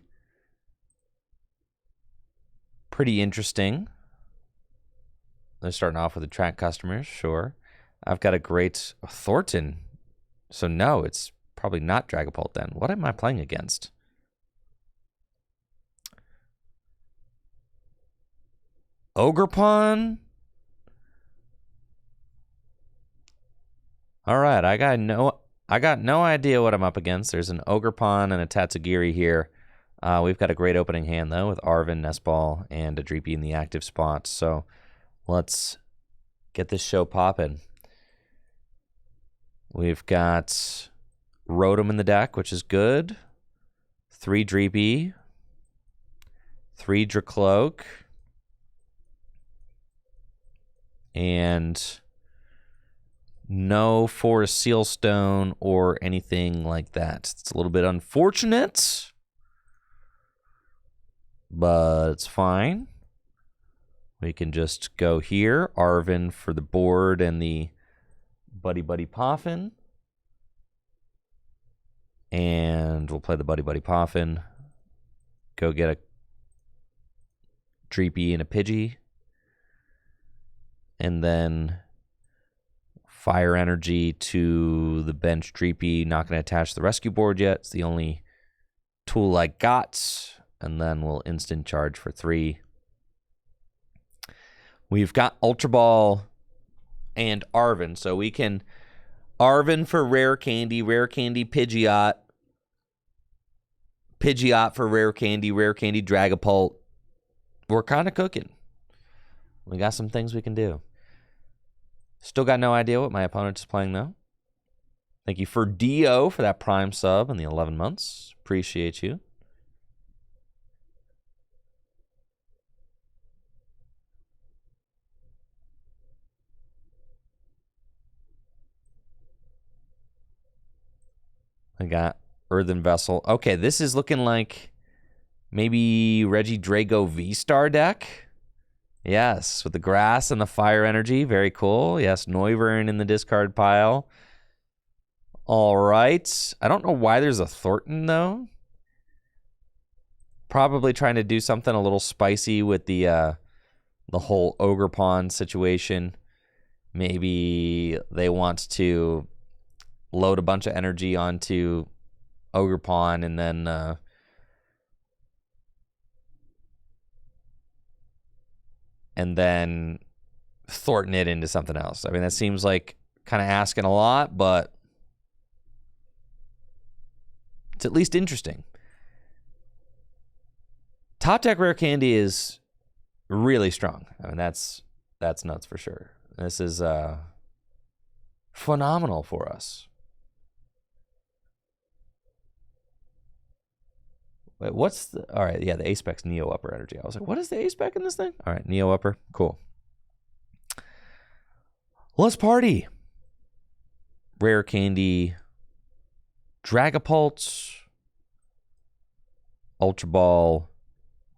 pretty interesting. They're starting off with attract customers, sure. I've got a great Thornton. So no, it's probably not Dragapult then. What am I playing against? Ogerpon? All right, I got no idea what I'm up against. There's an Ogerpon and a Tatsugiri here. We've got a great opening hand though with Arven, Nestball, and a Dreepy in the active spot. So let's get this show popping. We've got Rotom in the deck, which is good. 3 Dreepy. 3 Dracloak. And no Forest Sealstone or anything like that. It's a little bit unfortunate, but it's fine. We can just go here. Arven for the board and the Buddy Buddy Poffin. And we'll play the Buddy Buddy Poffin. Go get a Dreepy and a Pidgey. And then Fire Energy to the bench Dreepy. Not going to attach the rescue board yet. It's the only tool I got. And then we'll instant charge for 3. We've got Ultra Ball and Arven. So we can Arven for Rare Candy Pidgeot. Pidgeot for Rare Candy Dragapult. We're kind of cooking. We got some things we can do. Still got no idea what my opponent is playing, though. Thank you for Dio for that Prime sub and the 11 months. Appreciate you. I got Earthen Vessel. Okay, this is looking like maybe Regidrago V-Star deck. Yes, with the grass and the fire energy. Very cool. Yes, Noivern in the discard pile. All right. I don't know why there's a Thornton, though. Probably trying to do something a little spicy with the whole Ogre Pawn situation. Maybe they want to load a bunch of energy onto Ogre Pawn and then Thornton it into something else. I mean, that seems like kind of asking a lot, but it's at least interesting. Top deck Rare Candy is really strong. I mean, that's nuts for sure. This is phenomenal for us. Wait, what's the... All right, yeah, the Ace-Spec's Neo Upper energy. I was like, what is the Ace-Spec in this thing? All right, Neo Upper. Cool. Let's party. Rare Candy. Dragapult. Ultra Ball.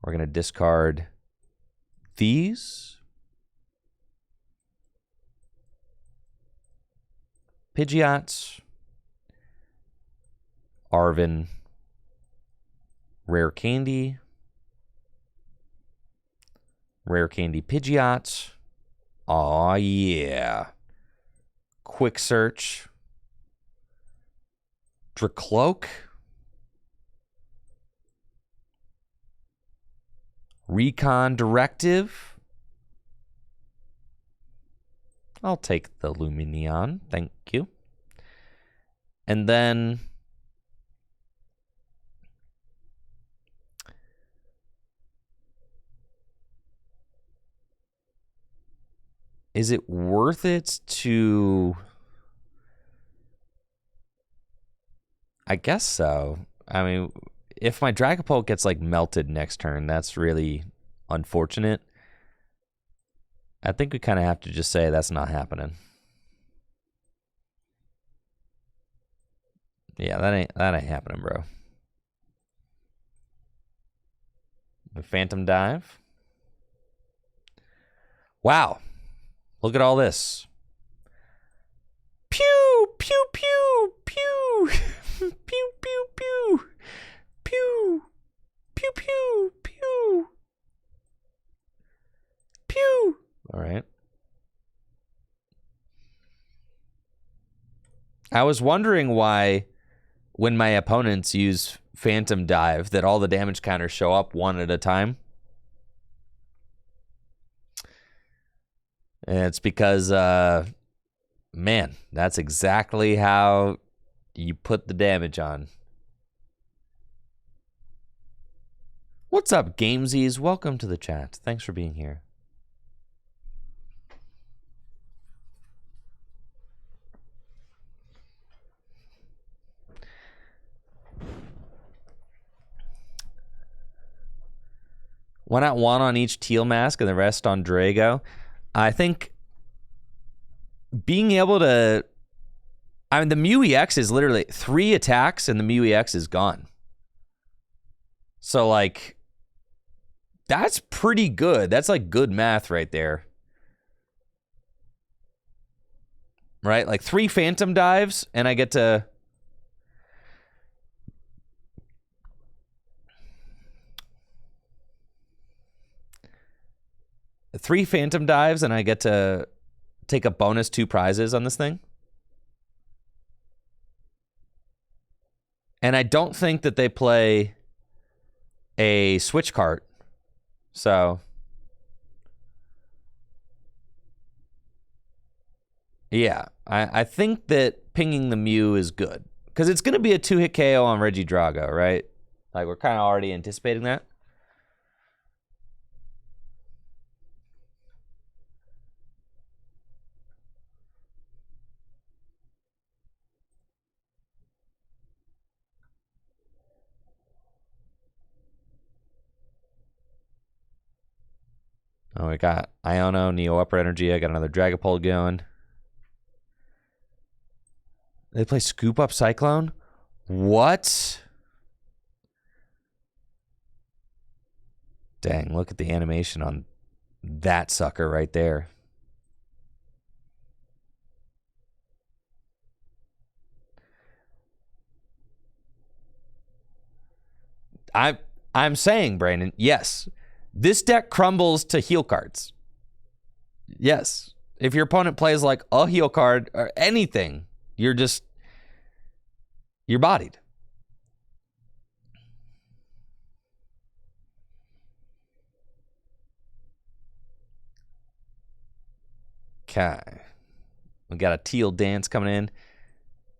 We're going to discard these. Pidgeots. Arvin. Rare Candy. Rare Candy Pidgeot. Aw, yeah. Quick Search. Dracloak. Recon Directive. I'll take the Lumineon. Thank you. And then... is it worth it to... I guess so. I mean, if my Dragapult gets, like, melted next turn, that's really unfortunate. I think we kind of have to just say that's not happening. Yeah, that ain't happening, bro. The Phantom Dive. Wow. Look at all this. Pew, pew, pew, pew. Pew, pew, pew. Pew. Pew, pew, pew. Pew. All right. I was wondering why when my opponents use Phantom Dive that all the damage counters show up one at a time. And it's because, man, that's exactly how you put the damage on. What's up, Gamesies? Welcome to the chat. Thanks for being here. Why not one on each teal mask and the rest on Drago? I think being able to... I mean, the Mew EX is literally 3 attacks and the Mew EX is gone. So, like, that's pretty good. That's, like, good math right there. Right? Like, 3 Phantom Dives and I get to... Three Phantom Dives and I get to take a bonus 2 prizes on this thing. And I don't think that they play a switch cart. So, yeah, I think that pinging the Mew is good. Because it's going to be a 2-hit KO on Regidrago, right? Like, we're kind of already anticipating that. Oh, we got Iono, Neo Upper Energy. I got another Dragapult going. They play Scoop Up Cyclone? What? Dang, look at the animation on that sucker right there. I'm saying, Brandon, yes. This deck crumbles to heal cards. Yes. If your opponent plays like a heal card or anything, you're bodied. Okay. We got a teal dance coming in.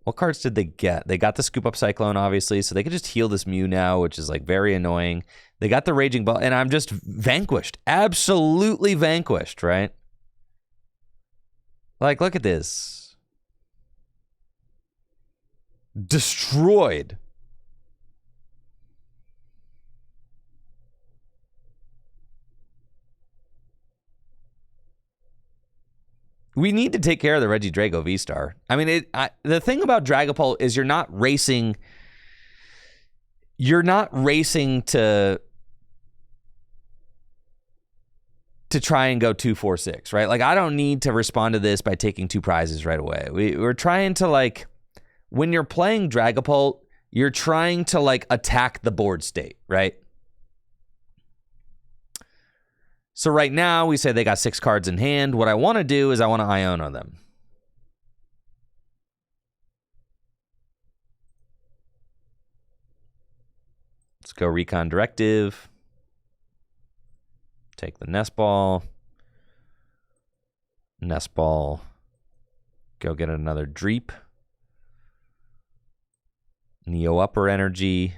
What cards did they get? They got the Scoop Up Cyclone, obviously, so they could just heal this Mew now, which is like very annoying. They got the Raging Ball, and I'm just vanquished. Absolutely vanquished, right? Like, look at this. Destroyed. We need to take care of the Regidrago V-Star. I mean, the thing about Dragapult is you're not racing to try and go 2-4-6, right? Like, I don't need to respond to this by taking 2 prizes right away. We're trying to, like, when you're playing Dragapult, you're trying to, like, attack the board state, right? So right now, we say they got 6 cards in hand. What I want to do is I want to Iono them. Let's go Recon Directive. Take the Nest Ball. Nest Ball. Go get another Dreep. Neo Upper Energy.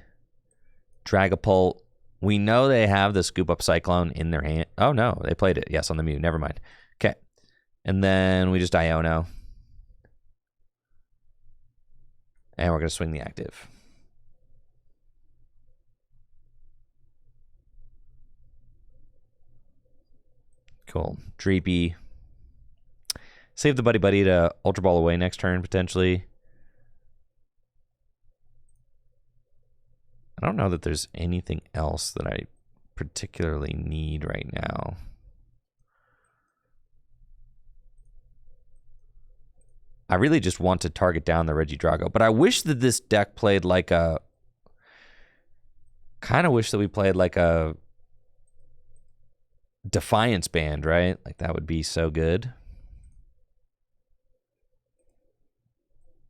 Dragapult. We know they have the Scoop Up Cyclone in their hand. Oh, no. They played it. Yes, on the Mew. Never mind. Okay. And then we just Iono. And we're going to swing the active. Cool. Dreepy. Save the Buddy Buddy to Ultra Ball away next turn, potentially. I don't know that there's anything else that I particularly need right now. I really just want to target down the Regidrago, but I wish that this deck played like a... Kind of wish that we played like a Defiance Band, right? Like, that would be so good.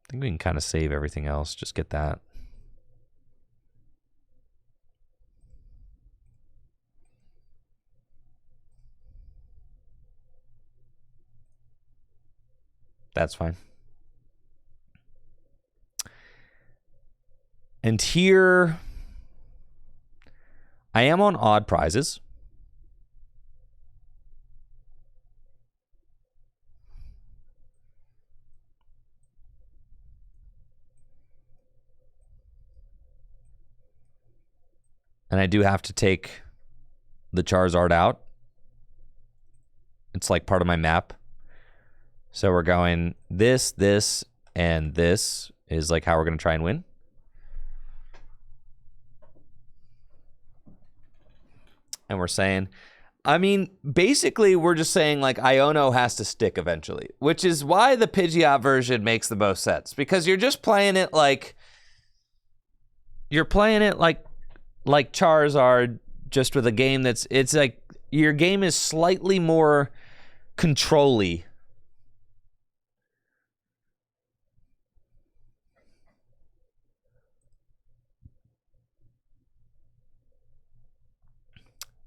I think we can kind of save everything else. Just get that. That's fine. And here, I am on odd prizes. And I do have to take the Charizard out. It's like part of my map. So we're going this, and this is like how we're going to try and win. And we're saying, I mean, basically we're just saying like Iono has to stick eventually, which is why the Pidgeot version makes the most sense, because you're just playing it like Charizard, just with a game it's like your game is slightly more control-y.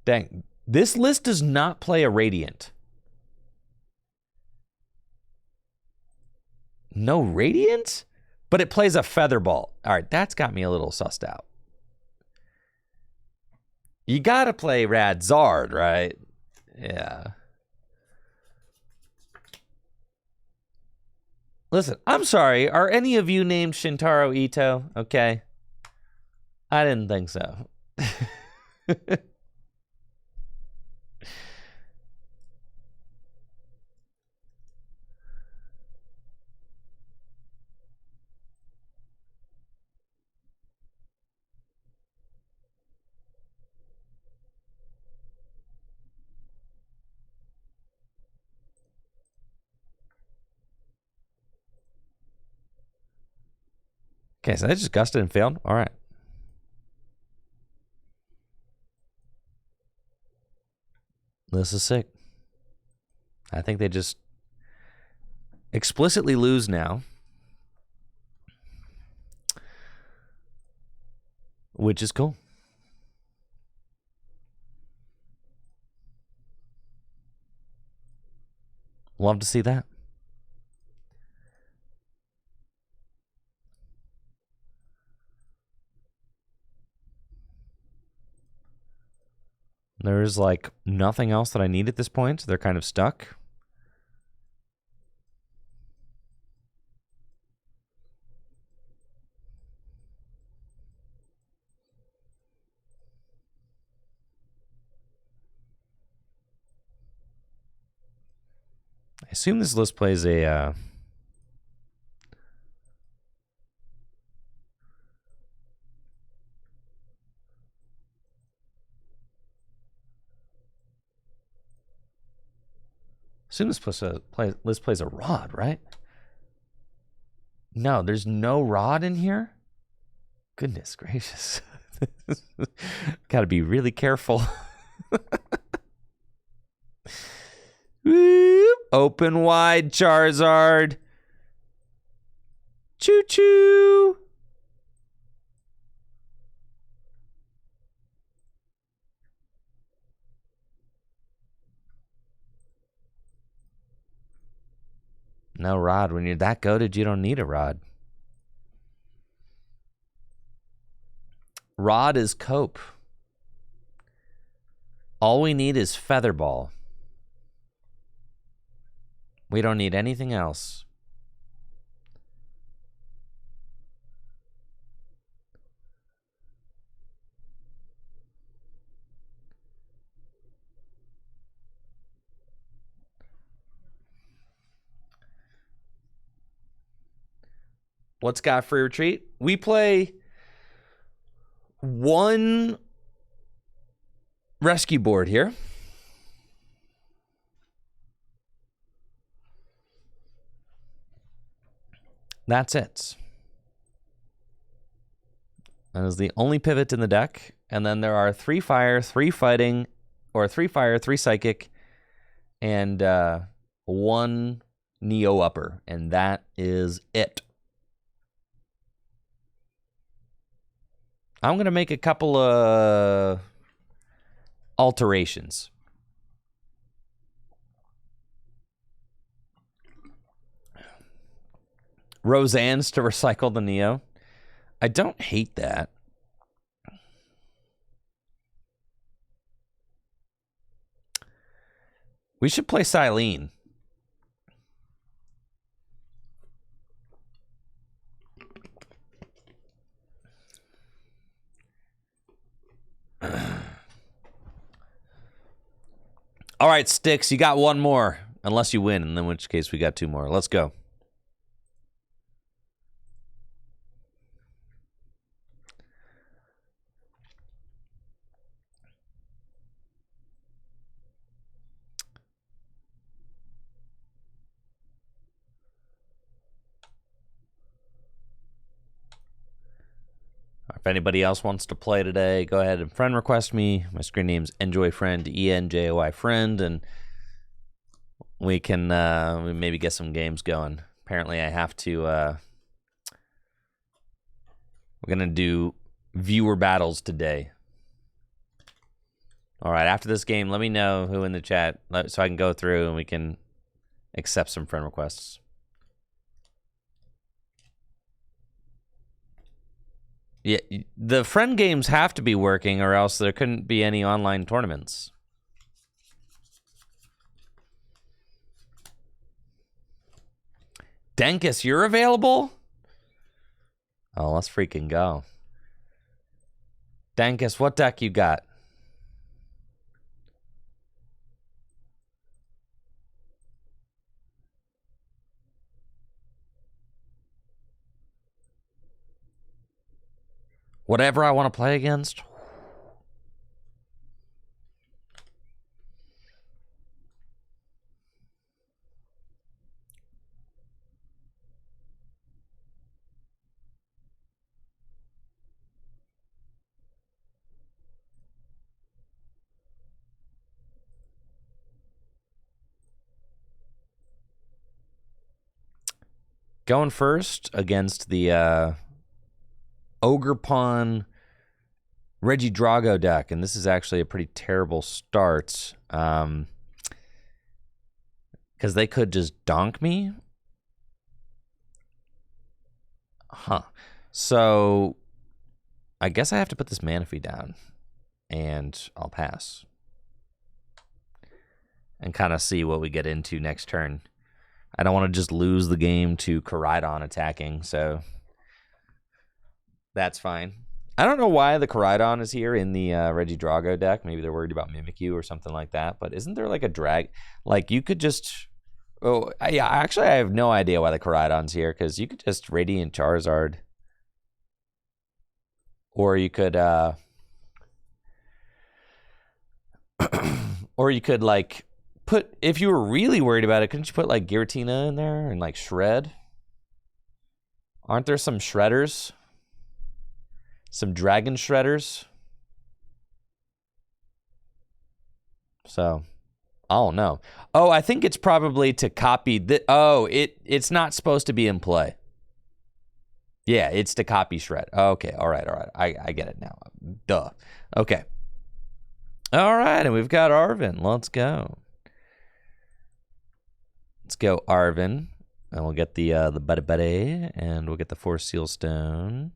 Dang, this list does not play a Radiant. No Radiant? But it plays a Feather Ball. All right, that's got me a little sussed out. You gotta play Radzard, right? Yeah. Listen, I'm sorry. Are any of you named Shintaro Ito? Okay. I didn't think so. Okay, so they just gusted and failed. All right. This is sick. I think they just explicitly lose now, which is cool. Love to see that. There's like nothing else that I need at this point. They're kind of stuck. I assume this list plays a assume this list plays a rod, right? No, there's no rod in here? Goodness gracious. Got to be really careful. Whoop. Open wide, Charizard. Choo-choo. No rod. When you're that goated, you don't need a rod. Rod is cope. All we need is Featherball. We don't need anything else. What's got free retreat? We play one rescue board here. That's it. That is the only pivot in the deck. And then there are 3 fire, 3 fighting, or 3 fire, 3 psychic, and 1 Neo upper. And that is it. I'm going to make a couple of alterations. Roseanne's to recycle the Neo. I don't hate that. We should play Silene. All right, Sticks, you got one more. Unless you win, and in which case we got 2 more. Let's go. If anybody else wants to play today, go ahead and friend request me. My screen name's EnjoyFriend, ENJOY friend, and we can maybe get some games going. Apparently, I have to. We're gonna do viewer battles today. All right. After this game, let me know who in the chat so I can go through and we can accept some friend requests. Yeah, the friend games have to be working or else there couldn't be any online tournaments. Denkus, you're available? Oh, let's freaking go. Denkus, what deck you got? Whatever I want to play against. Going first against the Ogre Pawn Reggie Drago deck, and this is actually a pretty terrible start because they could just donk me. Huh. So I guess I have to put this Manaphy down, and I'll pass and kind of see what we get into next turn. I don't want to just lose the game to Koraidon attacking, so that's fine. I don't know why the Koraidon is here in the Reggie Drago deck. Maybe they're worried about Mimikyu or something like that. But isn't there like a drag? Like you could just... Oh, yeah, actually I have no idea why the Koraidon's here, because you could just Radiant Charizard. Or you could... or you could like put... If you were really worried about it, couldn't you put like Giratina in there and like Shred? Aren't there some Shredders? Some Dragon Shredders. So, I don't know. Oh, I think it's probably to copy the... Oh, it's not supposed to be in play. Yeah, it's to copy Shred. Okay, all right. I get it now. Duh. Okay. All right, and we've got Arvin. Let's go. Let's go, Arvin. And we'll get the Buddy, and we'll get the Force Seal Stone.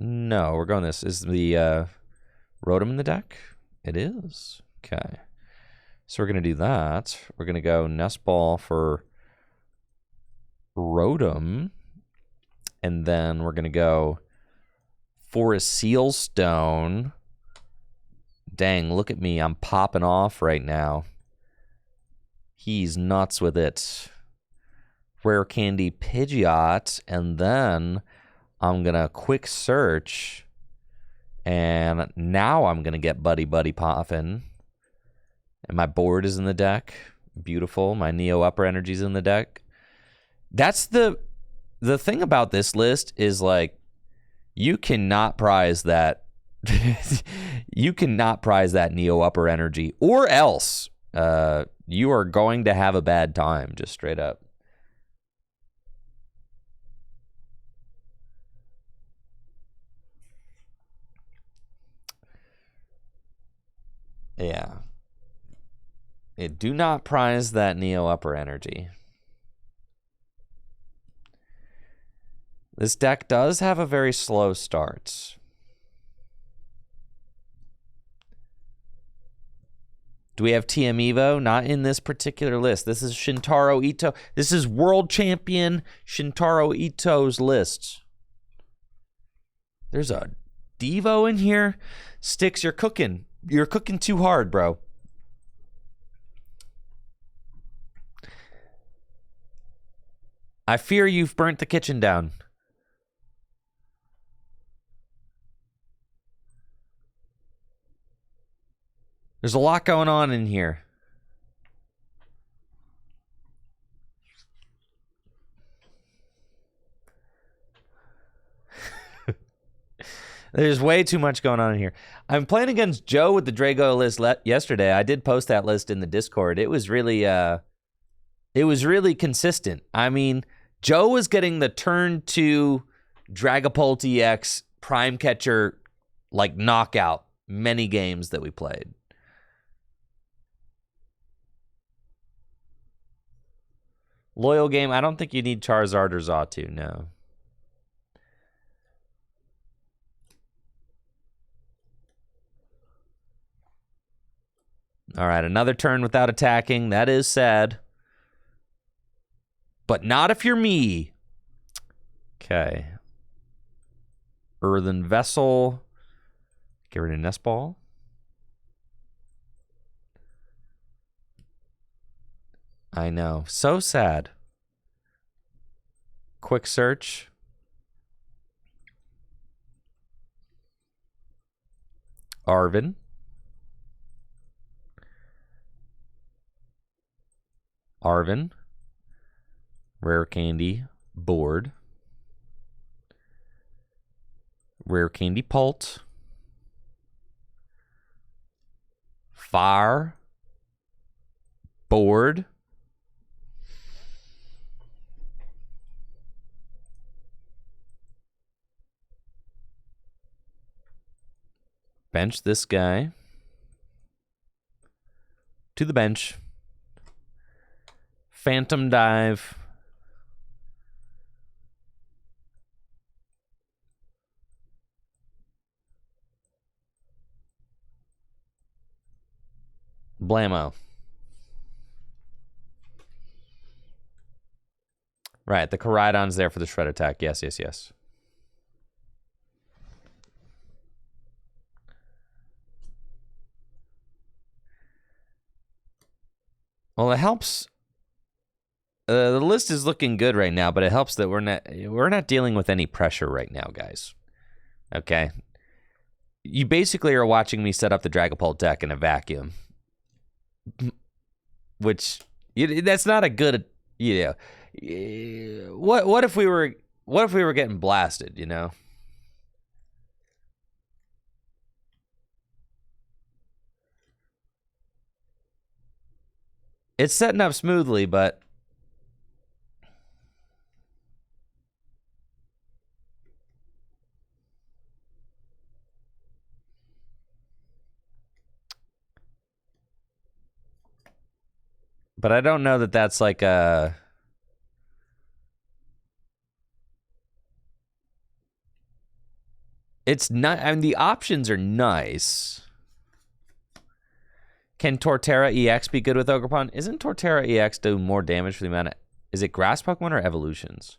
No, we're going this. Is the Rotom in the deck? It is. Okay. So we're going to do that. We're going to go Nest Ball for Rotom. And then we're going to go Forest Seal Stone. Dang, look at me. I'm popping off right now. He's nuts with it. Rare Candy Pidgeot, and then I'm going to quick search, and now I'm going to get Buddy poppin', and my board is in the deck. Beautiful. My Neo Upper Energy's in the deck. That's the thing about this list is, like, you cannot prize that. You cannot prize that Neo Upper Energy, or else you are going to have a bad time, just straight up. Yeah. Do not prize that Neo Upper Energy. This deck does have a very slow start. Do we have TM Evo? Not in this particular list. This is Shintaro Ito. This is world champion Shintaro Ito's list. There's a Devo in here. Sticks, you're cooking. You're cooking too hard, bro. I fear you've burnt the kitchen down. There's a lot going on in here. There's way too much going on in here. I'm playing against Joe with the Drago list yesterday. I did post that list in the Discord. It was really consistent. I mean, Joe was getting the turn 2 Dragapult EX Prime Catcher like knockout many games that we played. Loyal game, I don't think you need Charizard or Xatu, no. All right, another turn without attacking. That is sad. But not if you're me. Okay. Earthen Vessel. Get rid of Nest Ball. I know. So sad. Quick search. Arvin. Arvin. Rare Candy. Board. Rare Candy Pult. far board. Bench this guy. To the bench. Phantom Dive. Blammo. Right, the Koraidon's there for the shred attack. Yes, yes, yes. Well, it helps. The list is looking good right now, but it helps that we're not dealing with any pressure right now, guys. Okay, you basically are watching me set up the Dragapult deck in a vacuum, which that's not a good. You know, what if we were getting blasted? You know. It's setting up smoothly, but I don't know that that's like a. It's not. I mean, the options are nice. Can Torterra EX be good with Ogerpon? Isn't Torterra EX do more damage for the amount of... Is it grass Pokemon or evolutions?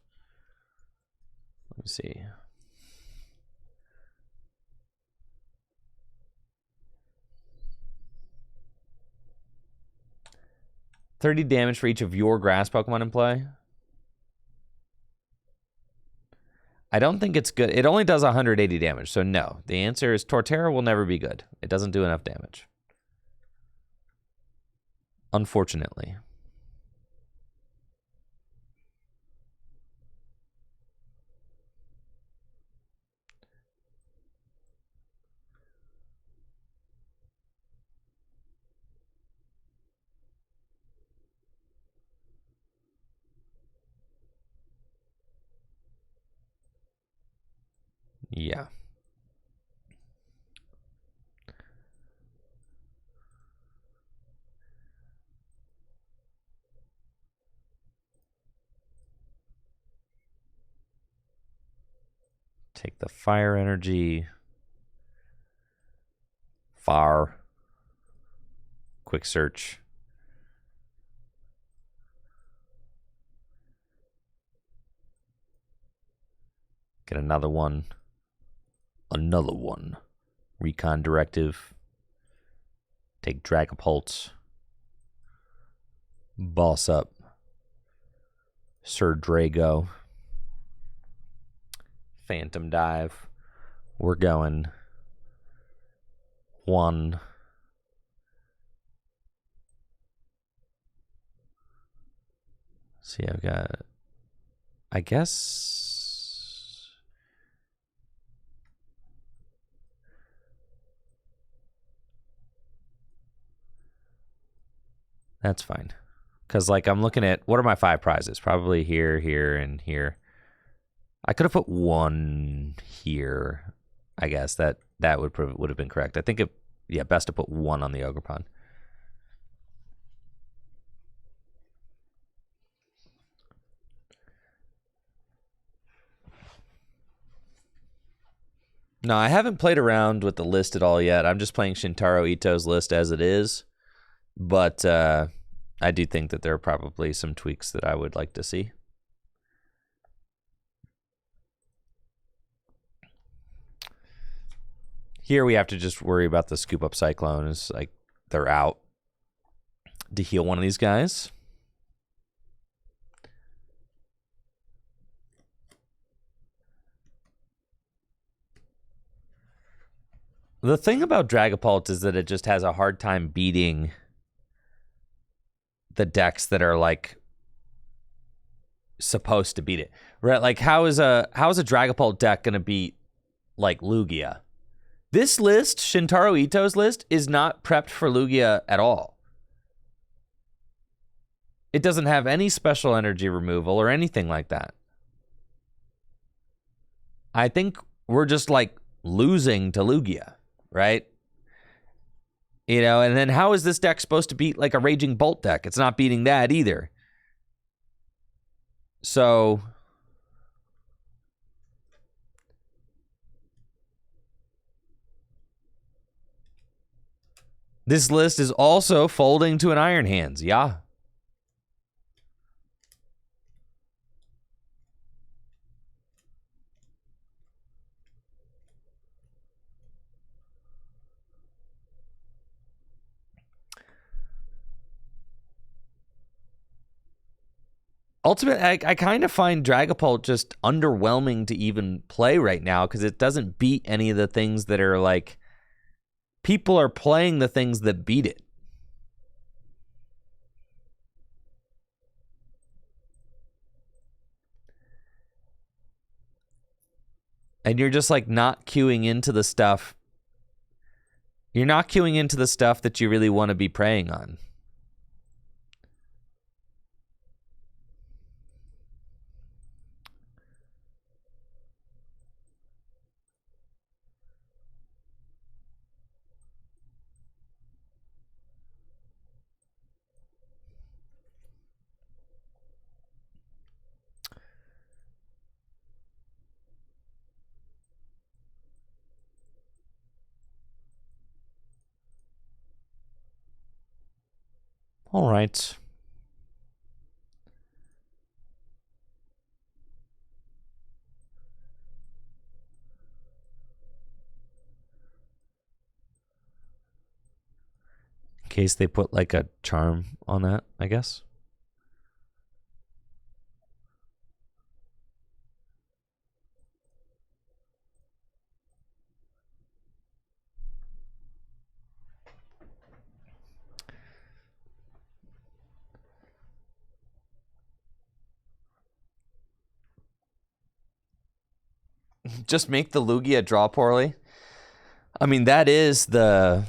Let me see. $30 damage for each of your grass Pokemon in play? I don't think it's good. It only does 180 damage, so no. The answer is Torterra will never be good. It doesn't do enough damage. Unfortunately. Yeah. Take the fire energy. Far. Quick search. Get another one. Another one. Recon directive. Take Dragapult. Boss up. Sir Drago. Phantom Dive. We're going. One. See, I've got... I guess... That's fine. Because, like, I'm looking at... What are my 5 prizes? Probably here, here, and here. I could have put 1 here. I guess that would have been correct. I think best to put 1 on the Ogerpon. No, I haven't played around with the list at all yet. I'm just playing Shintaro Ito's list as it is. But I do think that there are probably some tweaks that I would like to see. Here we have to just worry about the scoop up Cyclones. Like, they're out to heal one of these guys. The thing about Dragapult is that it just has a hard time beating the decks that are like supposed to beat it, right? Like, how is a Dragapult deck gonna beat like Lugia? This list, Shintaro Ito's list, is not prepped for Lugia at all. It doesn't have any special energy removal or anything like that. I think we're just like losing to Lugia, right? You know, and then how is this deck supposed to beat like a Raging Bolt deck? It's not beating that either. So this list is also folding to an Iron Hands, yeah. Ultimate, I kind of find Dragapult just underwhelming to even play right now because it doesn't beat any of the things that are like, people are playing the things that beat it. And you're just like not queuing into the stuff. You're not queuing into the stuff that you really want to be preying on. All right. In case they put like a charm on that, I guess. Just make the Lugia draw poorly. I mean, that is the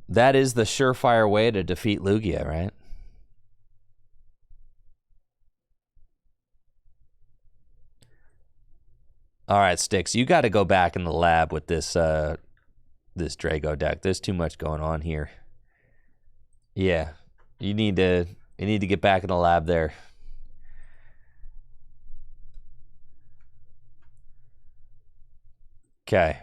surefire way to defeat Lugia, right? All right, Sticks, you got to go back in the lab with this this Drago deck. There's too much going on here. Yeah, you need to get back in the lab there. Okay.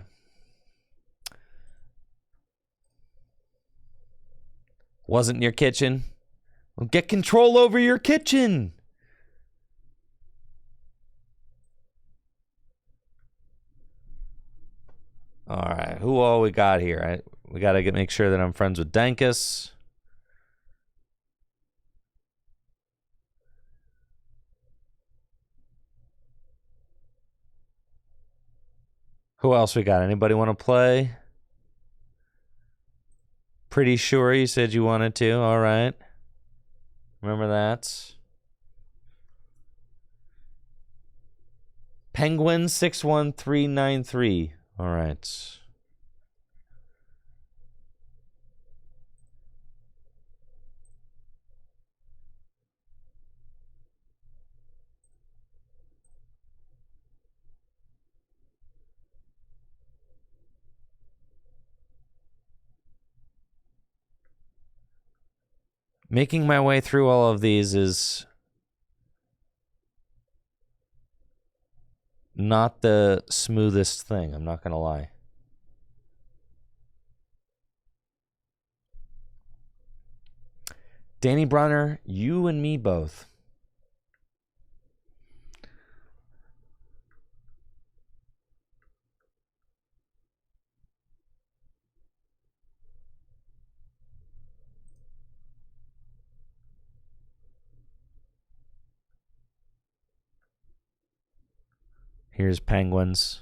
Wasn't your kitchen? Well, get control over your kitchen. All right, who all we got here? We got to make sure that I'm friends with Dankus. Who else we got? Anybody want to play? Pretty sure you said you wanted to. All right. Remember that. Penguin 61393. All right. Making my way through all of these is not the smoothest thing, I'm not going to lie. Danny Brunner, you and me both. Here's Penguins.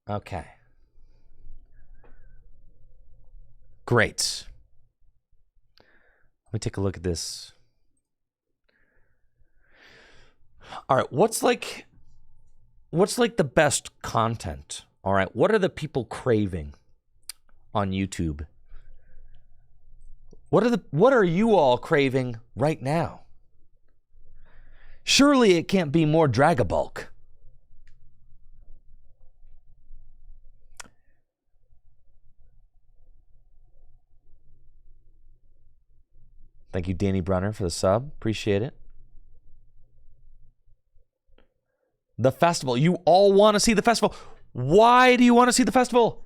Okay. Great. Let me take a look at this. All right, what's like what's like the best content? All right, what are the people craving on YouTube? What are you all craving right now? Surely it can't be more Dragapult. Thank you, Danny Brunner, for the sub. Appreciate it. The festival. You all want to see the festival. Why do you want to see the festival?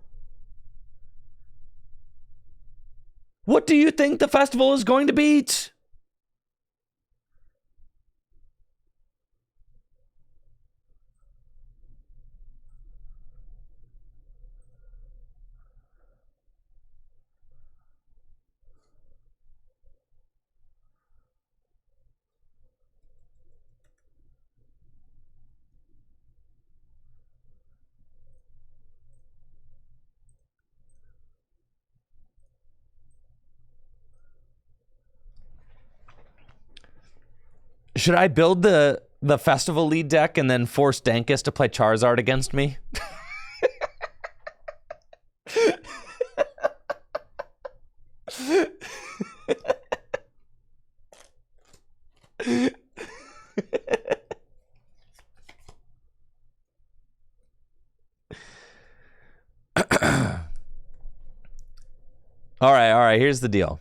What do you think the festival is going to beat? Should I build the festival lead deck and then force Dankus to play Charizard against me? All right, here's the deal.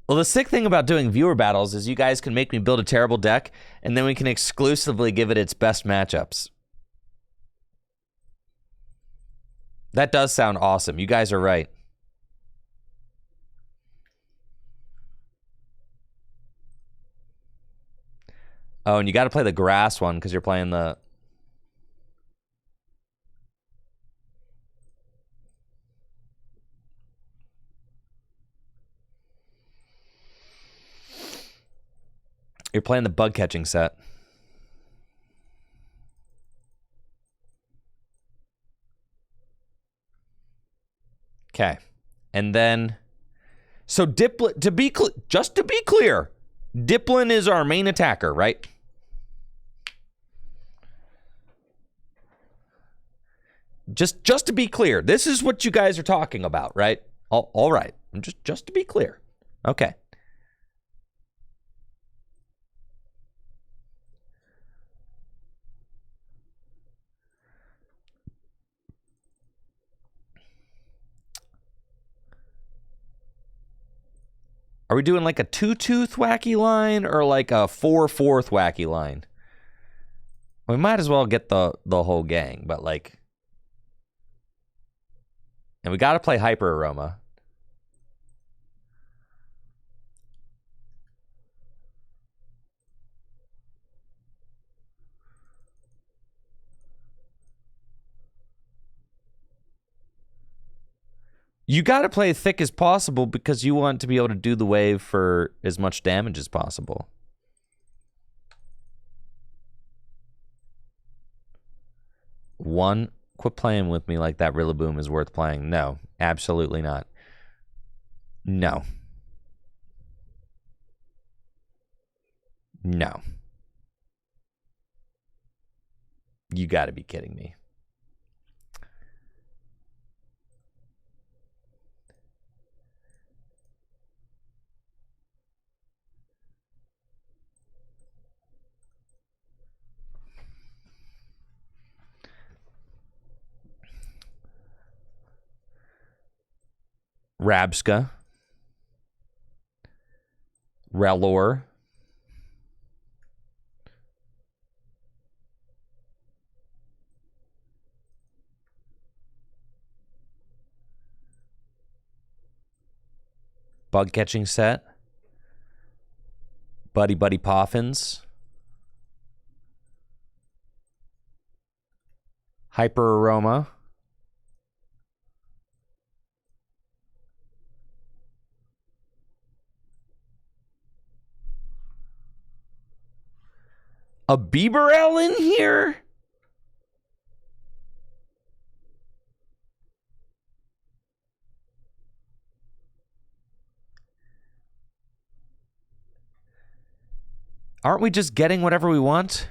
Well, the sick thing about doing viewer battles is you guys can make me build a terrible deck, and then we can exclusively give it its best matchups. That does sound awesome. You guys are right. Oh, and you got to play the grass one because you're playing the... You're playing the bug catching set. Okay. And then... So, Dipplin, just to be clear, Dipplin is our main attacker, right? Just to be clear, this is what you guys are talking about, right? All right. Just to be clear. Okay. Are we doing like a 2-2 wacky line or like a 4-4 wacky line? We might as well get the whole gang, but like... And we got to play Hyper Aroma. You got to play thick as possible because you want to be able to do the wave for as much damage as possible. One, quit playing with me like that Rillaboom is worth playing. No, absolutely not. No. No. You got to be kidding me. Rabska, Rellor, bug catching set, Buddy Poffins, Hyper Aroma, a Bieberell in here? Aren't we just getting whatever we want?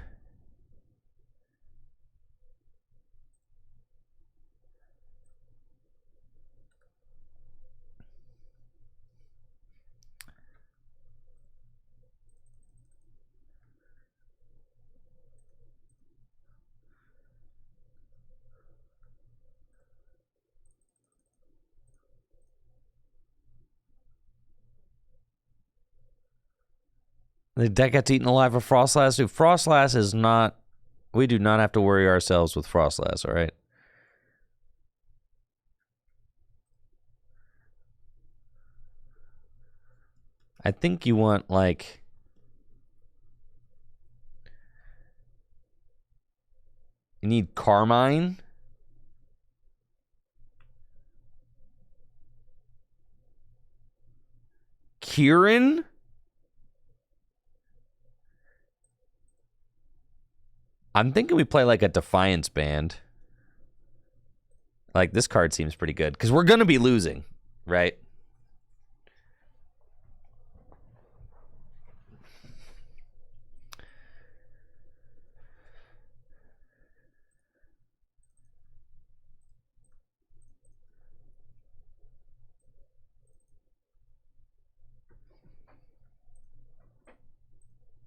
The deck gets eaten alive with Frostlass. Dude, Frostlass is not... We do not have to worry ourselves with Frostlass, all right? I think you want, like... You need Carmine. Kieran? I'm thinking we play like a Defiance Band. Like, this card seems pretty good. Because we're going to be losing, right?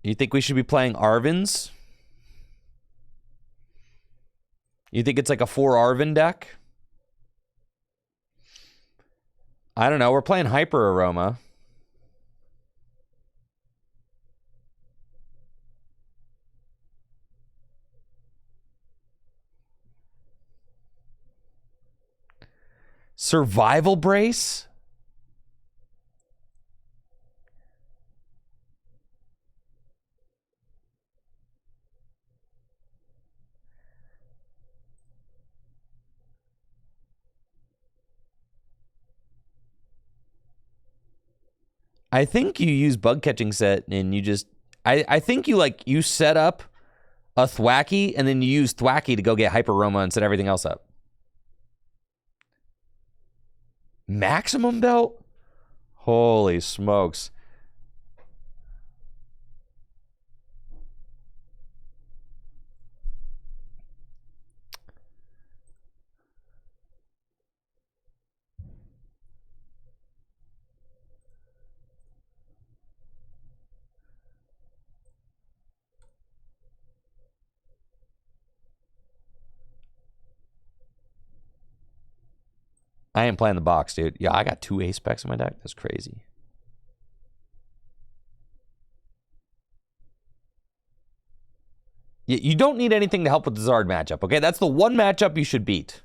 You think we should be playing Arvins? You think it's like a 4 Arvin deck? I don't know. We're playing Hyper Aroma. Survival Brace? I think you use Bug Catching Set and you just... I think you set up a Thwacky and then you use Thwacky to go get Hyper Aroma and set everything else up. Maximum Belt? Holy smokes. I ain't playing the box, dude. Yeah, I got 2 Ace Specs in my deck. That's crazy. You don't need anything to help with the Zard matchup, okay? That's the one matchup you should beat.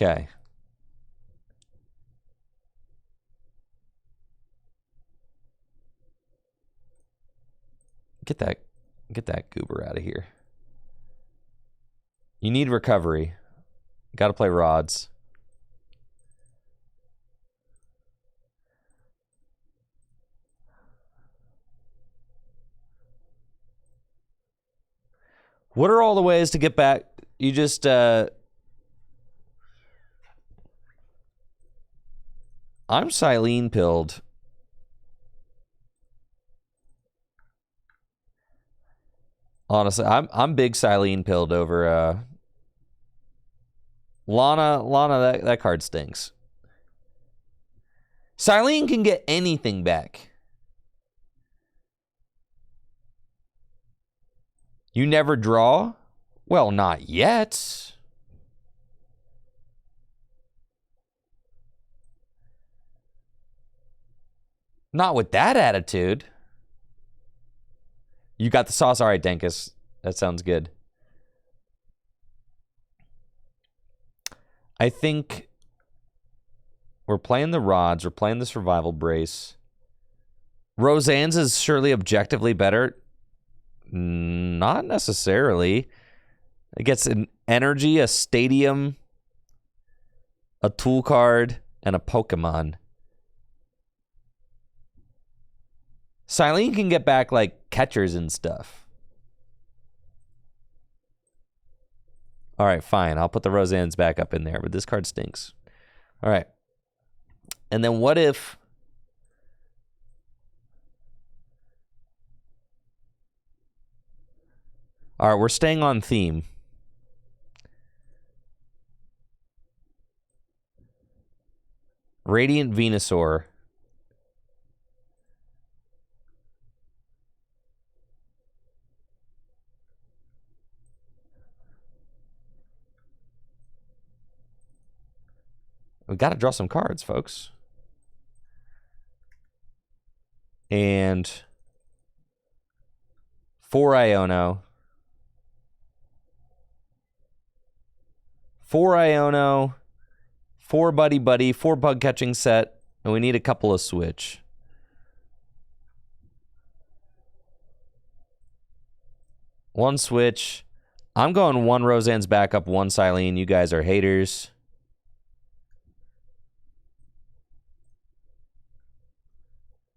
Okay. Get that goober out of here. You need recovery. Got to play rods. What are all the ways to get back? You just I'm Silene pilled. Honestly, I'm big Silene pilled over Lana, that card stinks. Silene can get anything back. You never draw? Well, not yet. Not with that attitude. You got the sauce. All right, Denkus. That sounds good. I think we're playing the rods. We're playing the survival brace. Roseanne's is surely objectively better. Not necessarily. It gets energy, a stadium, a tool card, and a Pokemon. Silene can get back, like, catchers and stuff. All right, fine. I'll put the Roseanne's back up in there, but this card stinks. All right. And then what if... All right, we're staying on theme. Radiant Venusaur. We got to draw some cards, folks. And 4 Iono. 4 Iono. 4 Buddy Buddy. 4 Bug Catching set. And we need a couple of Switch. One Switch. I'm going 1 Roseanne's backup, 1 Silene. You guys are haters.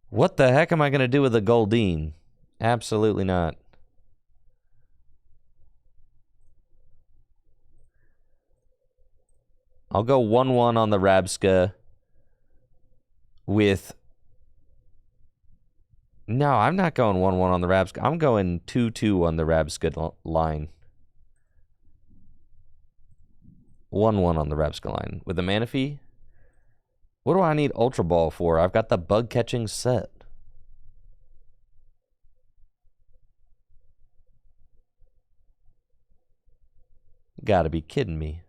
What the heck am I going to do with a Goldeen? Absolutely not. I'll go 1-1 on the Rabska with... No, I'm not going 1-1 on the Rabska. I'm going 2-2 on the Rabska line. 1-1 on the Rabska line. With the Manaphy... What do I need Ultra Ball for? I've got the Bug Catching set. Gotta be kidding me.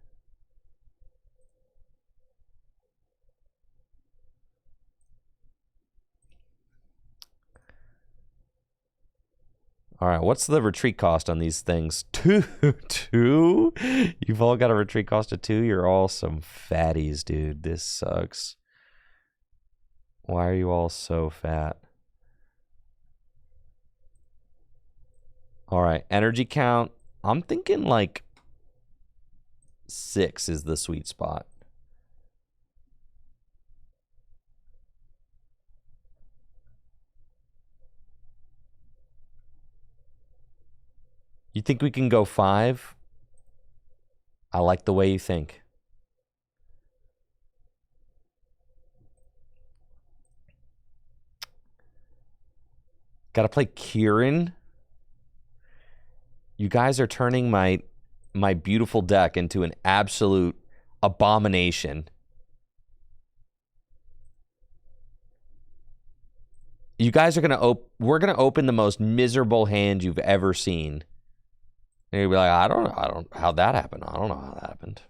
All right, what's the retreat cost on these things? 2? You've all got a retreat cost of 2? You're all some fatties, dude. This sucks. Why are you all so fat? All right, energy count. I'm thinking like 6 is the sweet spot. You think we can go 5? I like the way you think. Got to play Kieran. You guys are turning my beautiful deck into an absolute abomination. You guys are we're gonna open the most miserable hand you've ever seen. And you'll be like, I don't know how that happened. I don't know how that happened.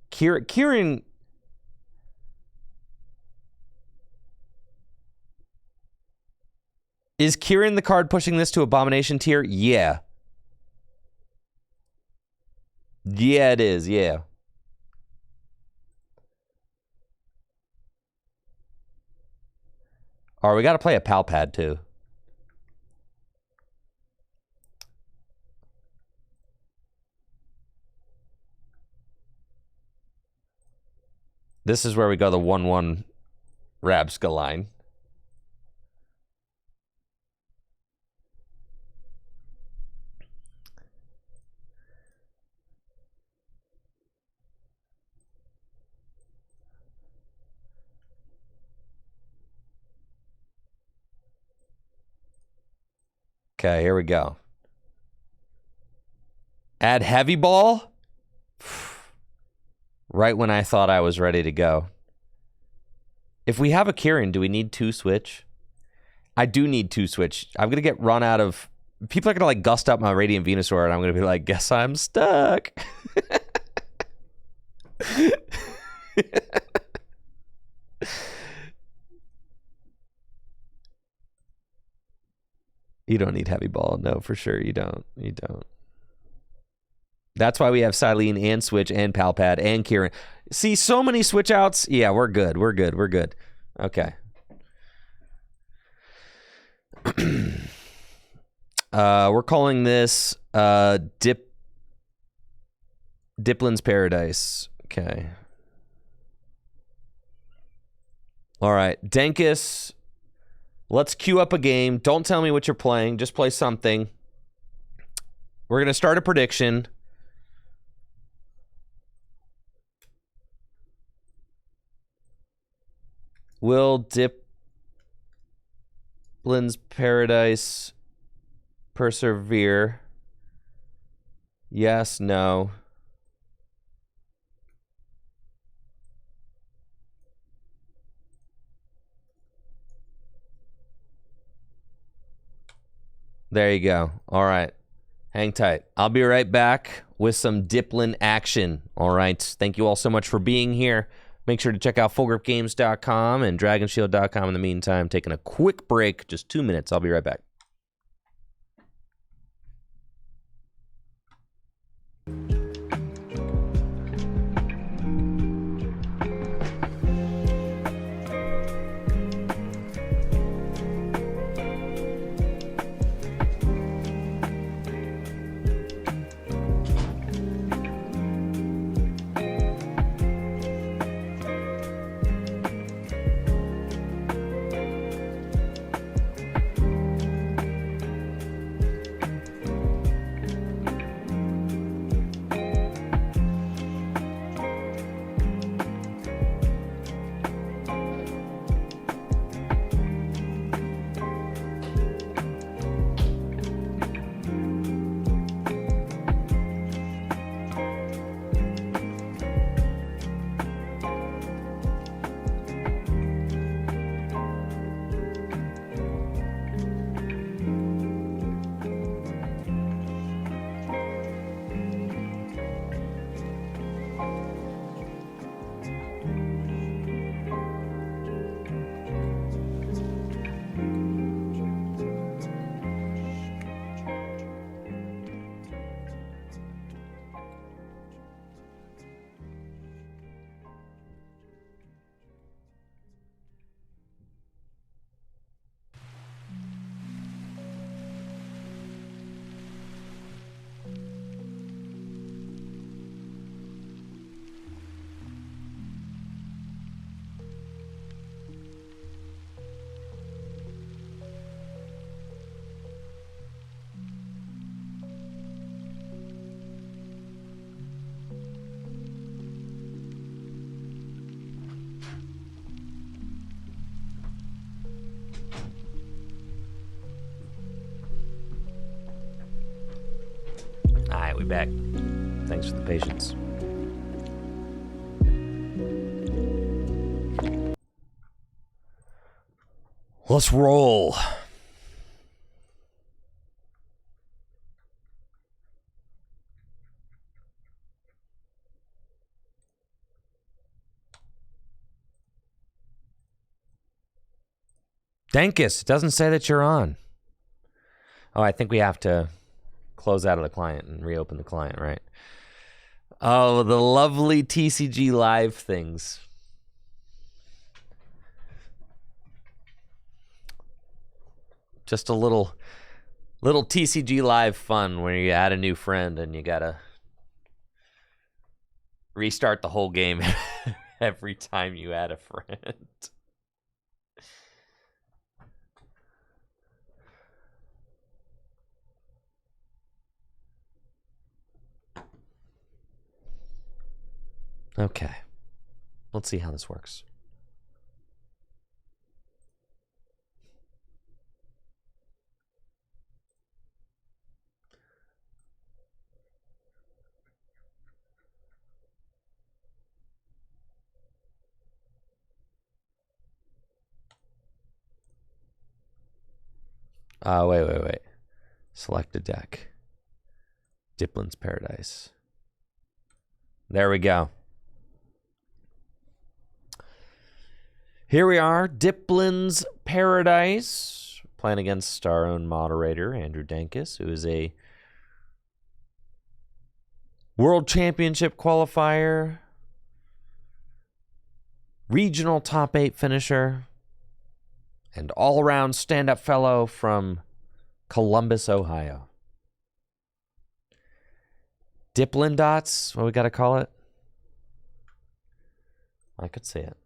Kieran... Is Kieran the card pushing this to Abomination tier? Yeah. Yeah, it is. Yeah. All right, we got to play a Pal Pad too. This is where we go the 1-1 Rabska line. Okay, here we go. Add Heavy Ball. Right when I thought I was ready to go. If we have a Kieran, do we need 2 Switch? I do need 2 Switch. I'm going to get run out of... People are going to like gust up my Radiant Venusaur and I'm going to be like, guess I'm stuck. You don't need Heavy Ball. No, for sure you don't. You don't. That's why we have Silene and Switch and Palpad and Kieran. See, so many switch outs. Yeah, we're good. We're good. We're good. Okay. We're calling this Diplin's Paradise. Okay. All right. Denkus, let's queue up a game. Don't tell me what you're playing. Just play something. We're going to start a prediction. Will Diplin's Paradise persevere? Yes, no. There you go. All right. Hang tight. I'll be right back with some Diplin action. All right. Thank you all so much for being here. Make sure to check out fullgripgames.com and dragonshield.com in the meantime. Taking a quick break, just 2 minutes. I'll be right back. We back. Thanks for the patience. Let's roll. Denkus, it doesn't say that you're on. Oh, I think we have to close out of the client and reopen the client, right? Oh, the lovely TCG Live things. Just a little TCG Live fun where you add a new friend and you gotta restart the whole game every time you add a friend. Okay. Let's see how this works. Wait. Select a deck. Diplin's Paradise. There we go. Here we are, Diplin's Paradise, playing against our own moderator, Andrew Denkus, who is a World Championship qualifier. Regional top 8 finisher. And all-around stand-up fellow from Columbus, Ohio. Diplin dots, what we got to call it? I could see it.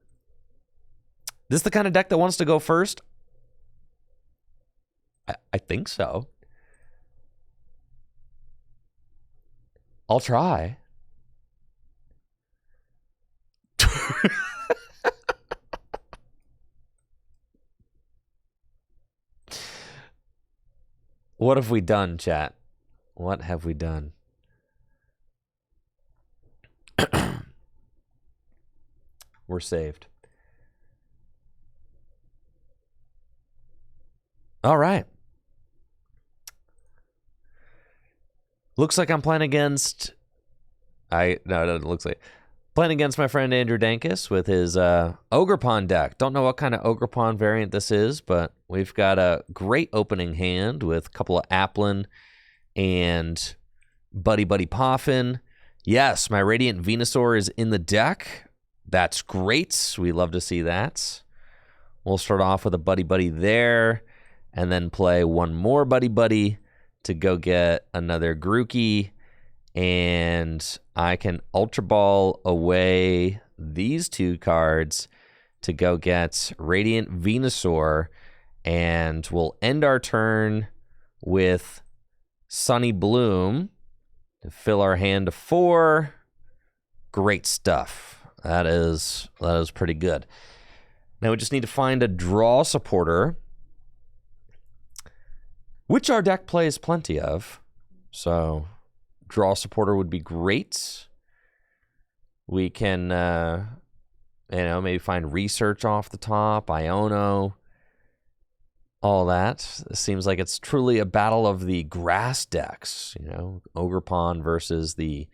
This the kind of deck that wants to go first? I think so. I'll try. What have we done, chat? What have we done? We're saved. All right. Looks like I'm playing against... No, it doesn't look like... Playing against my friend Andrew Dankus with his Ogerpon deck. Don't know what kind of Ogerpon variant this is, but we've got a great opening hand with a couple of Applin and Buddy Buddy Poffin. Yes, my Radiant Venusaur is in the deck. That's great. We love to see that. We'll start off with a Buddy Buddy there, and then play one more Buddy Buddy to go get another Grookey. And I can Ultra Ball away these two cards to go get Radiant Venusaur. And we'll end our turn with Sunny Bloom to fill our hand to 4. Great stuff. That is pretty good. Now we just need to find a draw supporter, which our deck plays plenty of. So draw supporter would be great. We can, maybe find research off the top, Iono, all that. It seems like it's truly a battle of the grass decks, Ogerpon versus the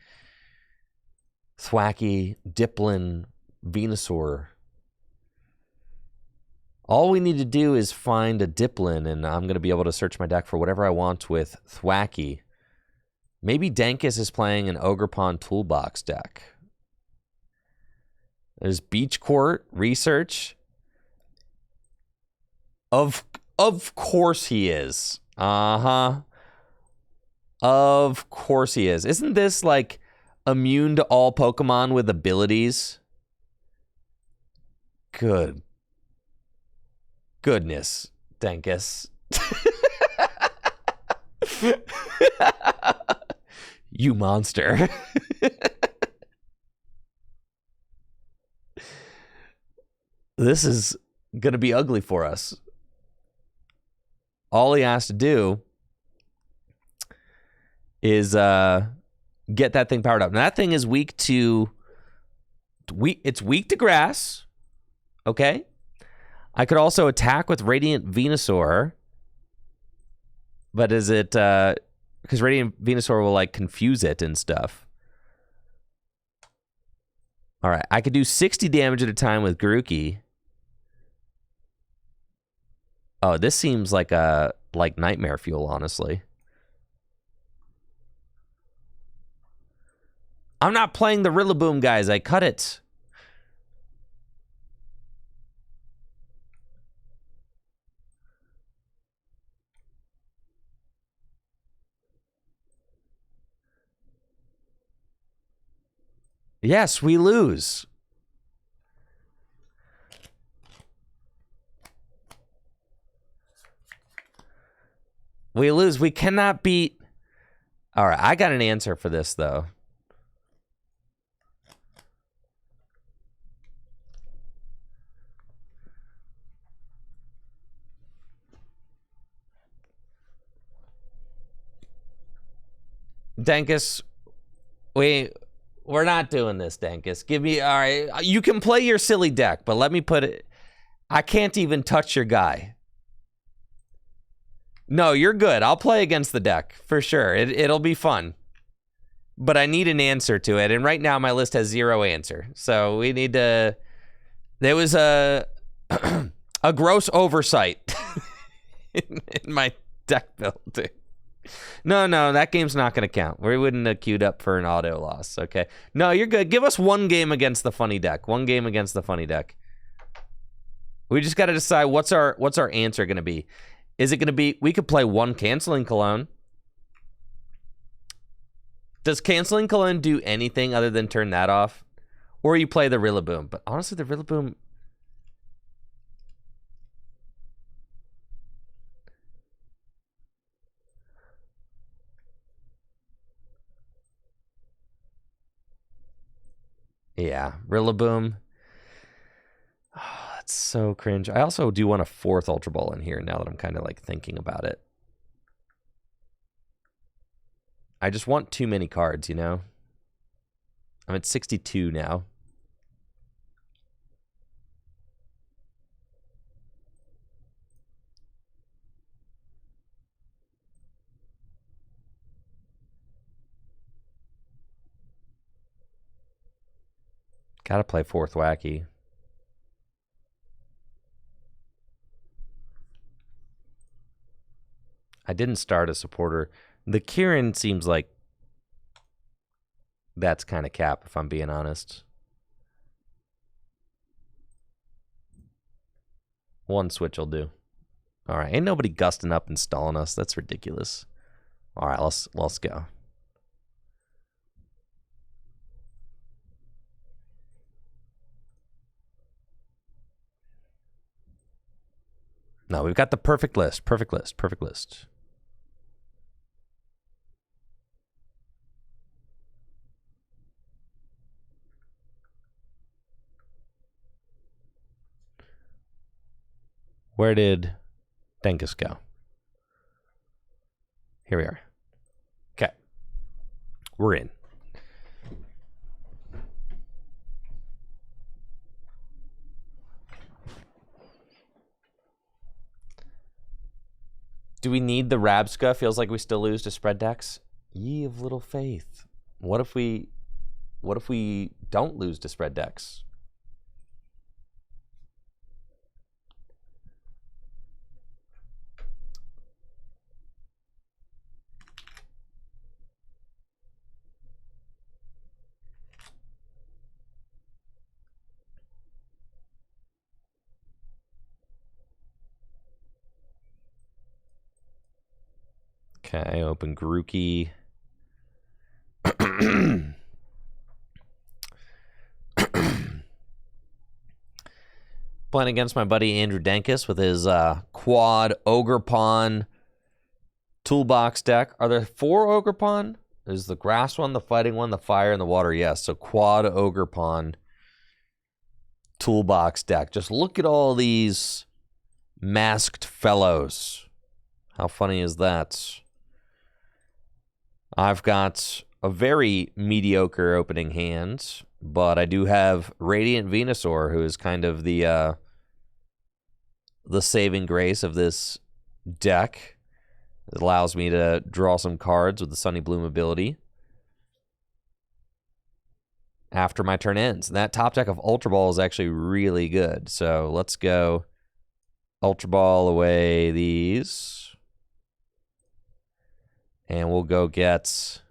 Thwacky, Diplin, Venusaur. All we need to do is find a Diplin, and I'm going to be able to search my deck for whatever I want with Thwacky. Maybe Dankus is playing an Ogerpon Toolbox deck. There's Beach Court, Research. Of course he is. Uh-huh. Of course he is. Isn't this like immune to all Pokemon with abilities? Goodness, Dankus. You monster. This is going to be ugly for us. All he has to do is get that thing powered up. Now, that thing is weak to... It's weak to grass. Okay? I could also attack with Radiant Venusaur. But is it... because Radiant Venusaur will, confuse it and stuff. All right. I could do 60 damage at a time with Grookey. Oh, this seems like nightmare fuel, honestly. I'm not playing the Rillaboom, guys. I cut it. Yes, we lose. We lose. We cannot beat... All right, I got an answer for this, though. Dankus, we're not doing this, Dankus. Give me... All right, you can play your silly deck, but let me put it... I can't even touch your guy. No, you're good. I'll play against the deck, for sure. It'll be fun. But I need an answer to it, and right now my list has 0 answer. So we need to... There was a gross oversight in my deck building. No, that game's not going to count. We wouldn't have queued up for an auto loss, okay? No, you're good. Give us one game against the funny deck. One game against the funny deck. We just got to decide what's our answer going to be. Is it going to be, we could play one Canceling Cologne. Does Canceling Cologne do anything other than turn that off? Or you play the Rillaboom. But honestly, the Rillaboom... Yeah, Rillaboom. Oh, that's so cringe. I also do want a fourth Ultra Ball in here now that I'm kind of like thinking about it. I just want too many cards, you know? I'm at 62 now. Gotta play fourth Wacky. I didn't start a supporter. The Kieran seems like that's kind of cap, if I'm being honest. One switch will do. All right, ain't nobody gusting up and stalling us. That's ridiculous. All right, let's go. No, we've got the perfect list. Perfect list. Perfect list. Where did Denkus go? Here we are. Okay. We're in. Do we need the Rabska? Feels like we still lose to spread decks. Ye of little faith. What if we don't lose to spread decks? Okay, open Grookey. Playing against my buddy Andrew Denkus with his quad Ogre Pawn toolbox deck. Are there 4 Ogre Pawn? There's the grass one, the fighting one, the fire, and the water. Yes, so quad Ogre Pawn toolbox deck. Just look at all these masked fellows. How funny is that? I've got a very mediocre opening hand, but I do have Radiant Venusaur, who is kind of the saving grace of this deck. It allows me to draw some cards with the Sunny Bloom ability after my turn ends. And that top deck of Ultra Ball is actually really good. So let's go Ultra Ball away these. And we'll go get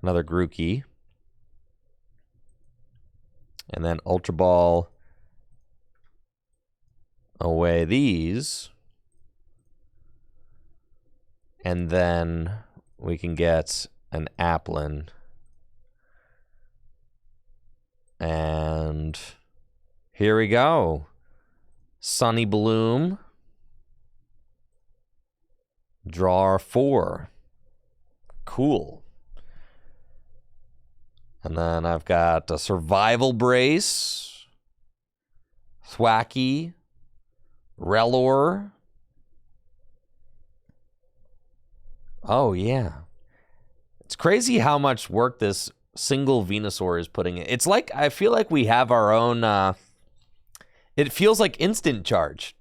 another Grookey. And then Ultra Ball away these. And then we can get an Applin. And here we go. Sunny Bloom. Draw our 4. Cool. And then I've got a Survival Brace, Thwacky, Relor. Oh, yeah. It's crazy how much work this single Venusaur is putting in. It's like, I feel like we have our own, it feels like instant charge.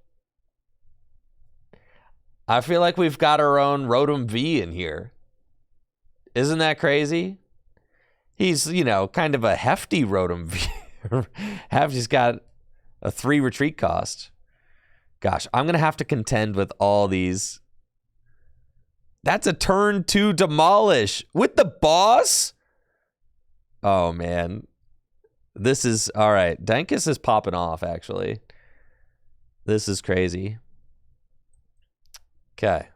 I feel like we've got our own Rotom V in here. Isn't that crazy? He's, you know, kind of a hefty Rotom V. He's got A 3 retreat cost. Gosh, I'm going to have to contend with all these. That's a turn 2 demolish with the boss? Oh, man. This is... All right. Dankus is popping off, actually. This is crazy. Okay.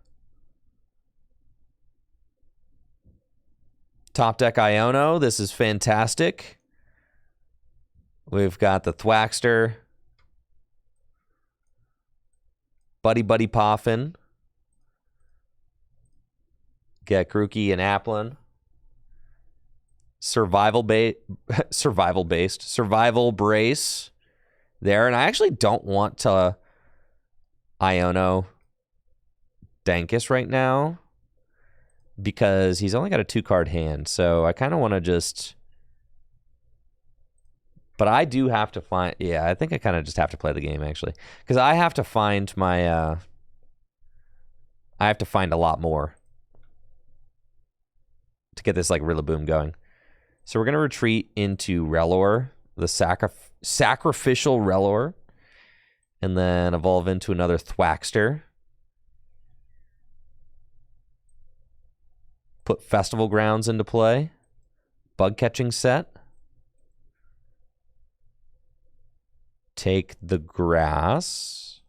Top deck Iono. This is fantastic. We've got the Thwackster. Buddy Buddy Poffin. Get Grookey and Applin. Survival Brace there. And I actually don't want to Iono Dankus right now because he's only got a 2-card hand. So I kind of want to just... But I do have to find... Yeah, I think I kind of just have to play the game, actually. Because I have to find my... I have to find a lot more to get this, like, Rillaboom going. So we're going to retreat into Rellor, the sacrificial Rellor, and then evolve into another Thwackster. Put Festival Grounds into play. Bug catching set. Take the grass.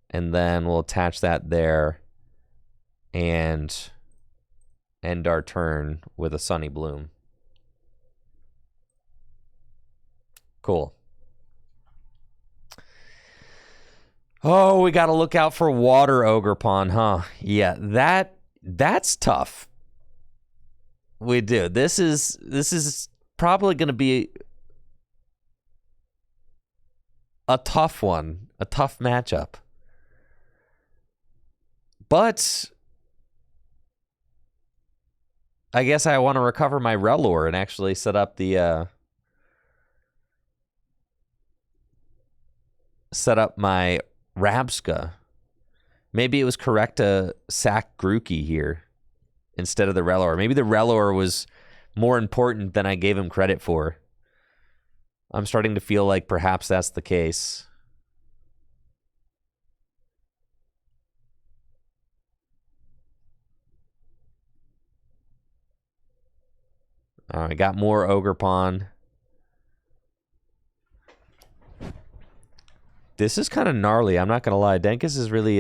And then we'll attach that there and end our turn with a Sunny Bloom. Cool. Oh, we got to look out for Water Ogerpon, huh? Yeah, that's tough. We do. This is probably going to be a tough one, a tough matchup. But I guess I want to recover my Rellor and actually set up the set up my Rabska. Maybe it was correct to sack Grookey here instead of the Rellor. Maybe the Rellor was more important than I gave him credit for. I'm starting to feel like perhaps that's the case. I got more Ogerpon. This is kind of gnarly. I'm not going to lie. Dankus is really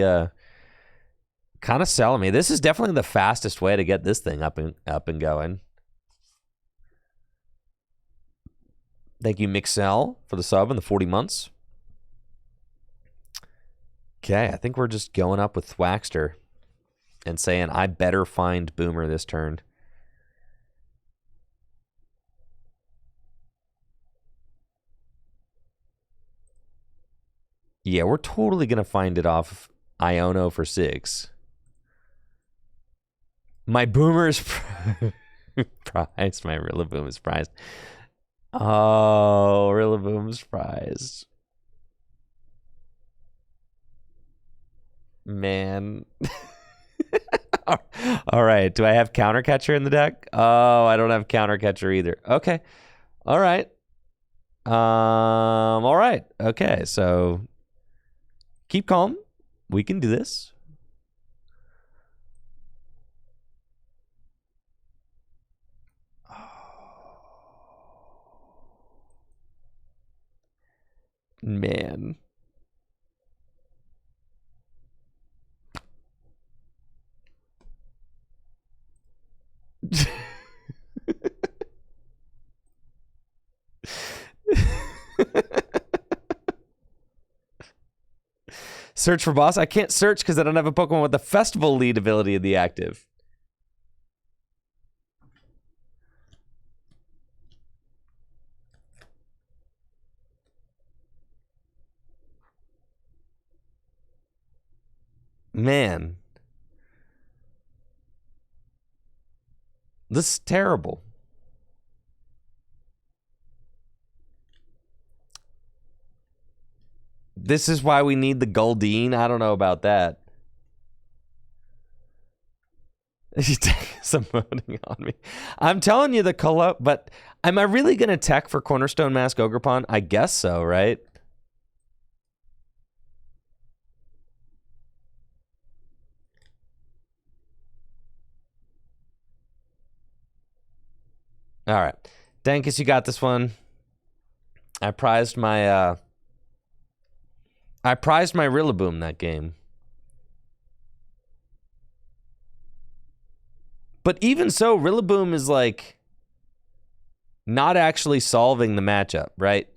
kind of selling me. This is definitely the fastest way to get this thing up and going. Thank you, Mixel, for the sub and the 40 months. Okay, I think we're just going up with Thwackster and saying, I better find Boomer this turn. Yeah, we're totally going to find it off Iono for 6. My Boomer is prized. My Rillaboom is prized. Oh, Rillaboom's prized. Man. All right. Do I have Counter Catcher in the deck? Oh, I don't have Counter Catcher either. Okay. All right. All right. Okay. So keep calm. We can do this. Man. Search for boss. I can't search because I don't have a Pokemon with the festival lead ability in the active. Man. This is terrible. This is why we need the Goldeen. I don't know about that. She's emoting on me. I'm telling you the color, but am I really going to tech for Cornerstone Mask Ogerpon? I guess so, right? All right. Dankus, you got this one. I prized my Rillaboom that game. But even so, Rillaboom is like not actually solving the matchup, right?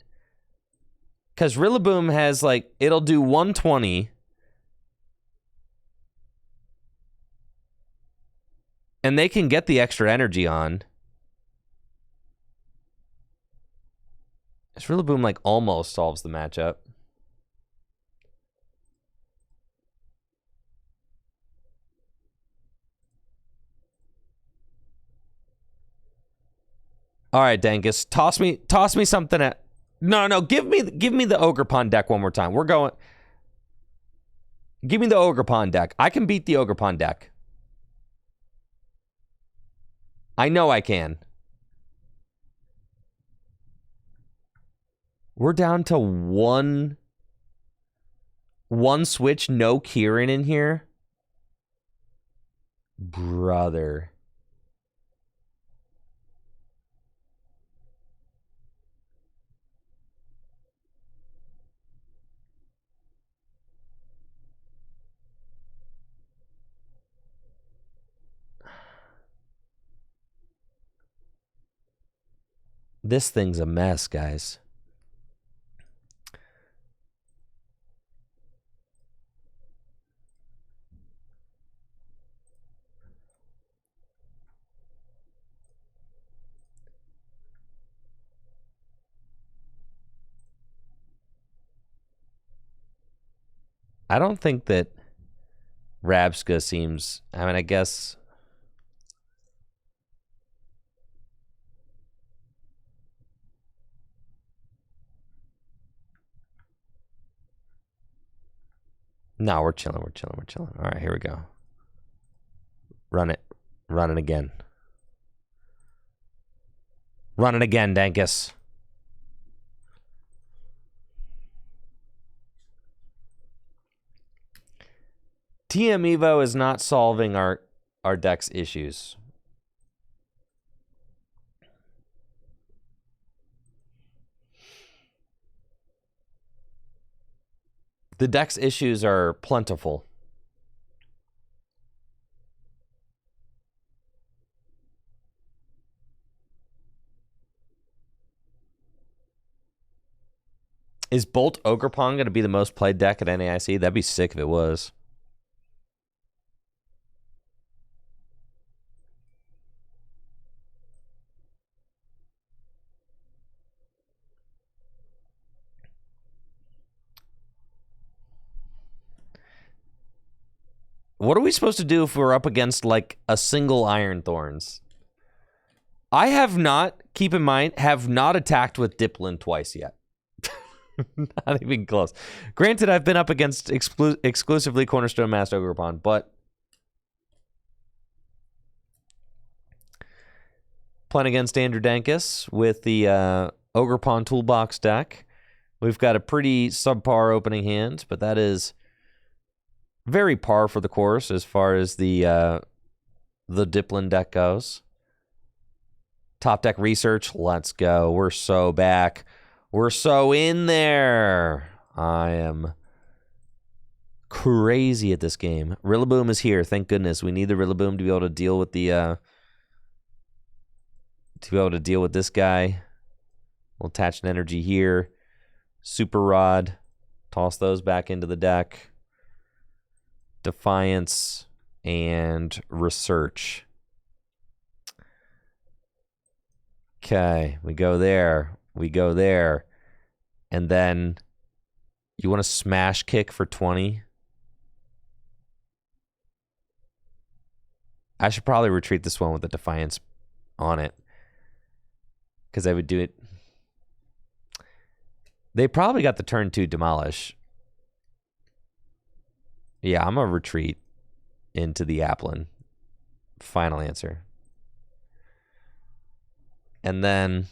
Because Rillaboom has like, it'll do 120. And they can get the extra energy on. This Rillaboom like almost solves the matchup. All right, Dangus, toss me something at. No, give me the Ogerpon deck one more time. We're going. Give me the Ogerpon deck. I can beat the Ogerpon deck. I know I can. We're down to one switch, no Kieran in here. Brother. This thing's a mess, guys. I don't think that Rabska seems... I mean, I guess... No, we're chilling. All right, here we go. Run it. Run it again. Run it again, Dankus. TM Evo is not solving our deck's issues. The deck's issues are plentiful. Is Bolt Ogerpon going to be the most played deck at NAIC? That'd be sick if it was. What are we supposed to do if we're up against, like, a single Iron Thorns? I have not, keep in mind, have not attacked with Diplin twice yet. Not even close. Granted, I've been up against exclusively Cornerstone Master Ogerpon, but playing against Andrew Dankus with the Ogerpon Toolbox deck. We've got a pretty subpar opening hand, but that is very par for the course as far as the Diplin deck goes. Top deck research, let's go. We're so back. We're so in there. I am crazy at this game. Rillaboom is here. Thank goodness. We need the Rillaboom to be able to deal with the this guy. We'll attach an energy here. Super Rod. Toss those back into the deck. Defiance and Research. Okay, we go there. We go there. And then you want to smash kick for 20? I should probably retreat this one with the Defiance on it. Because I would do it. They probably got the turn 2 Demolish. Yeah, I'm going to retreat into the Applin. Final answer. And then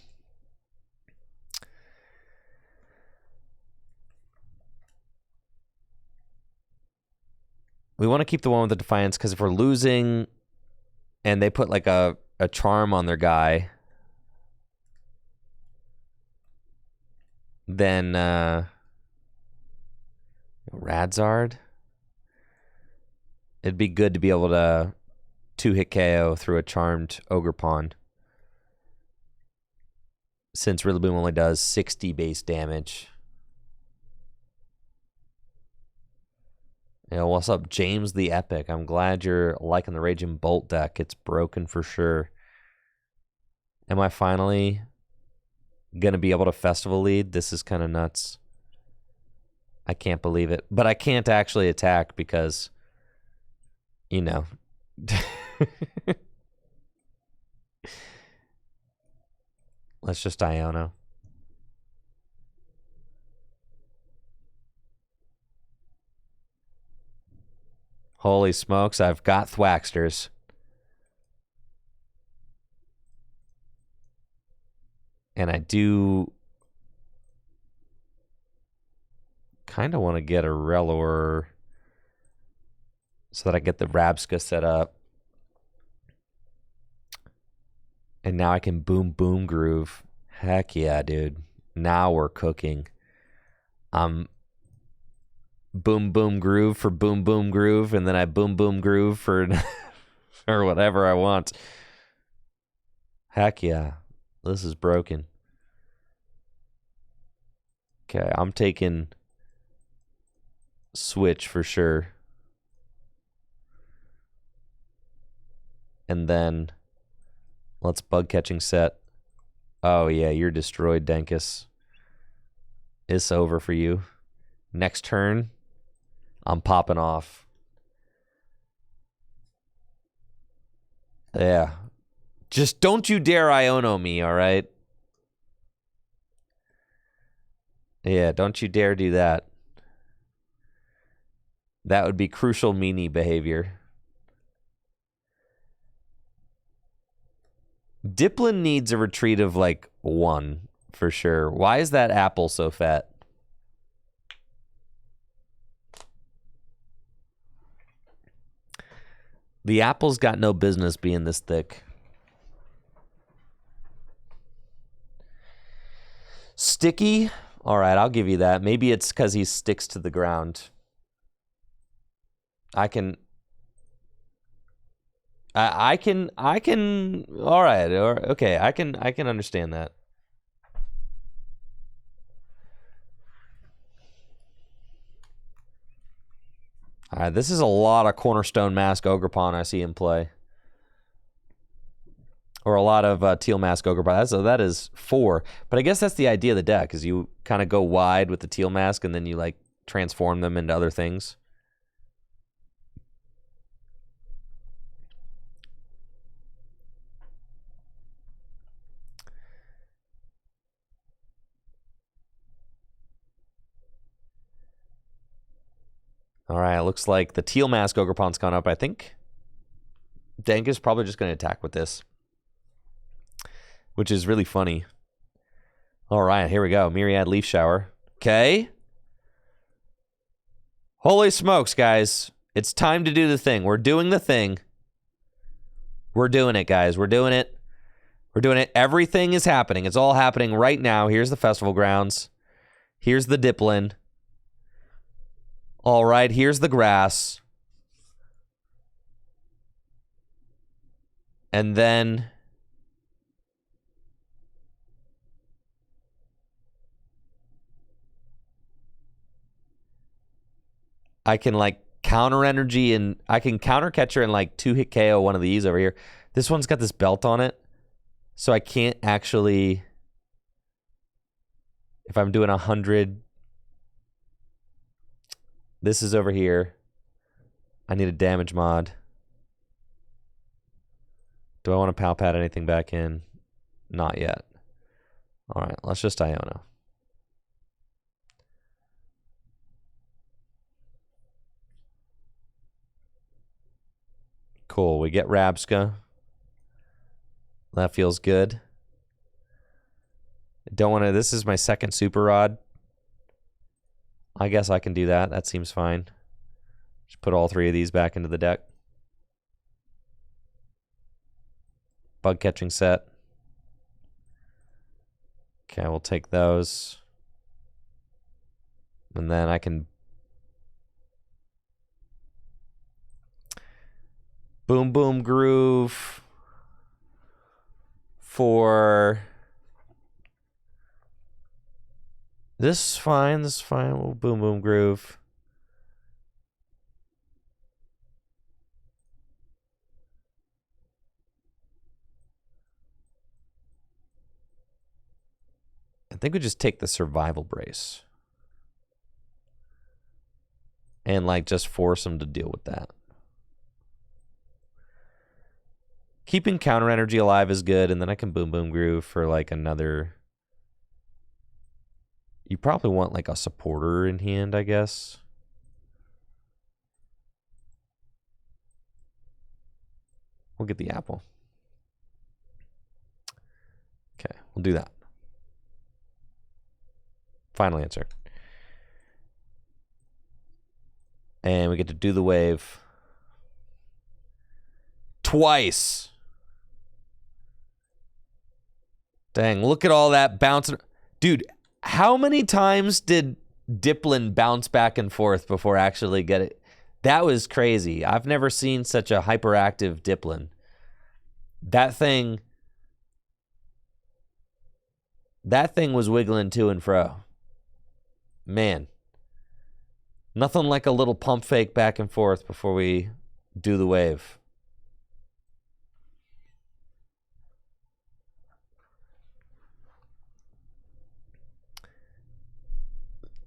we want to keep the one with the Defiance, because if we're losing and they put like a charm on their guy, then Radzard, it'd be good to be able to 2-hit KO through a charmed Ogre-Pawn, since Rillaboom only does 60 base damage. Yeah, what's up, James the Epic? I'm glad you're liking the Raging Bolt deck. It's broken for sure. Am I finally gonna be able to Festival lead? This is kind of nuts. I can't believe it. But I can't actually attack because, you know. Let's just Iono. Holy smokes, I've got Thwacksters. And I do kind of want to get a Rellor so that I get the Rabska set up. And now I can Boom Boom Groove. Heck yeah, dude. Now we're cooking. Boom Boom Groove for Boom Boom Groove, and then I Boom Boom Groove for or whatever I want. Heck yeah. This is broken. Okay, I'm taking Switch for sure. And then let's Bug Catching set. Oh yeah, you're destroyed, Denkus. It's over for you. Next turn, I'm popping off. Yeah. Just don't you dare Iono me, all right? Yeah, don't you dare do that. That would be crucial meanie behavior. Diplin needs a retreat of like 1 for sure. Why is that apple so fat? The apple's got no business being this thick. Sticky? All right, I'll give you that. Maybe it's because he sticks to the ground. I can, all right, or okay, I can understand that. All right, this is a lot of Cornerstone Mask Ogre-Pawn I see in play. Or a lot of Teal Mask Ogre-Pawn. So that is 4. But I guess that's the idea of the deck, is you kind of go wide with the Teal Mask and then you like transform them into other things. All right, looks like the Teal Mask Ogre-Pawn's coming up. I think Dank is probably just going to attack with this, which is really funny. All right, here we go. Myriad Leaf Shower. Okay. Holy smokes, guys. It's time to do the thing. We're doing the thing. We're doing it, guys. We're doing it. We're doing it. Everything is happening. It's all happening right now. Here's the festival grounds. Here's the Diplin. All right, here's the grass. And then I can like counter energy, and I can counter catcher and like 2-hit KO one of these over here. This one's got this belt on it, so I can't actually, if I'm doing 100, this is over here. I need a damage mod. Do I want to Pal Pad anything back in? Not yet. All right, let's just Iono. Cool. We get Rabska. That feels good. Don't want to... This is my second Super Rod. I guess I can do that. That seems fine. Just put all 3 of these back into the deck. Bug catching set. Okay, we'll take those. And then I can... Boom Boom Groove for... This is fine. This is fine. We'll Boom Boom Groove. I think we just take the Survival Brace. And, like, just force them to deal with that. Keeping counter energy alive is good, and then I can Boom Boom Groove for, like, another... You probably want, like, a supporter in hand, I guess. We'll get the apple. Okay, we'll do that. Final answer. And we get to do the wave. Twice. Dang, look at all that bouncing. Dude, how many times did Dipplin bounce back and forth before actually get it? That was crazy. I've never seen such a hyperactive Dipplin. That thing was wiggling to and fro. Man. Nothing like a little pump fake back and forth before we do the wave.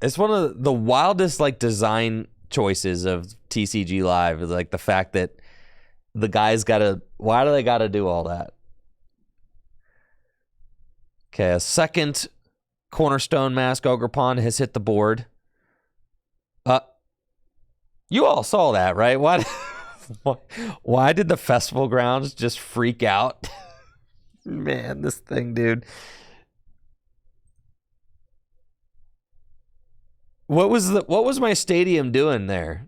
It's one of the wildest, like, design choices of TCG Live is, like, the fact that the guys gotta... Why do they gotta do all that? Okay, a second Cornerstone Mask Ogerpon has hit the board. You all saw that, right? Why did the festival grounds just freak out? Man, this thing, dude. What was my stadium doing there?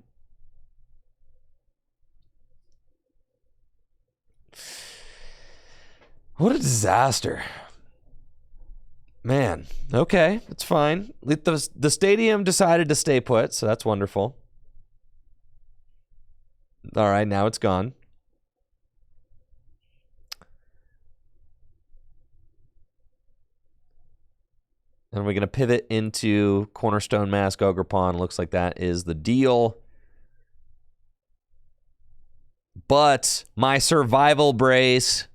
What a disaster. Man, okay, it's fine. The stadium decided to stay put, so that's wonderful. All right, now it's gone. And we're going to pivot into Cornerstone Mask Ogerpon. Looks like that is the deal. But my Survival Brace.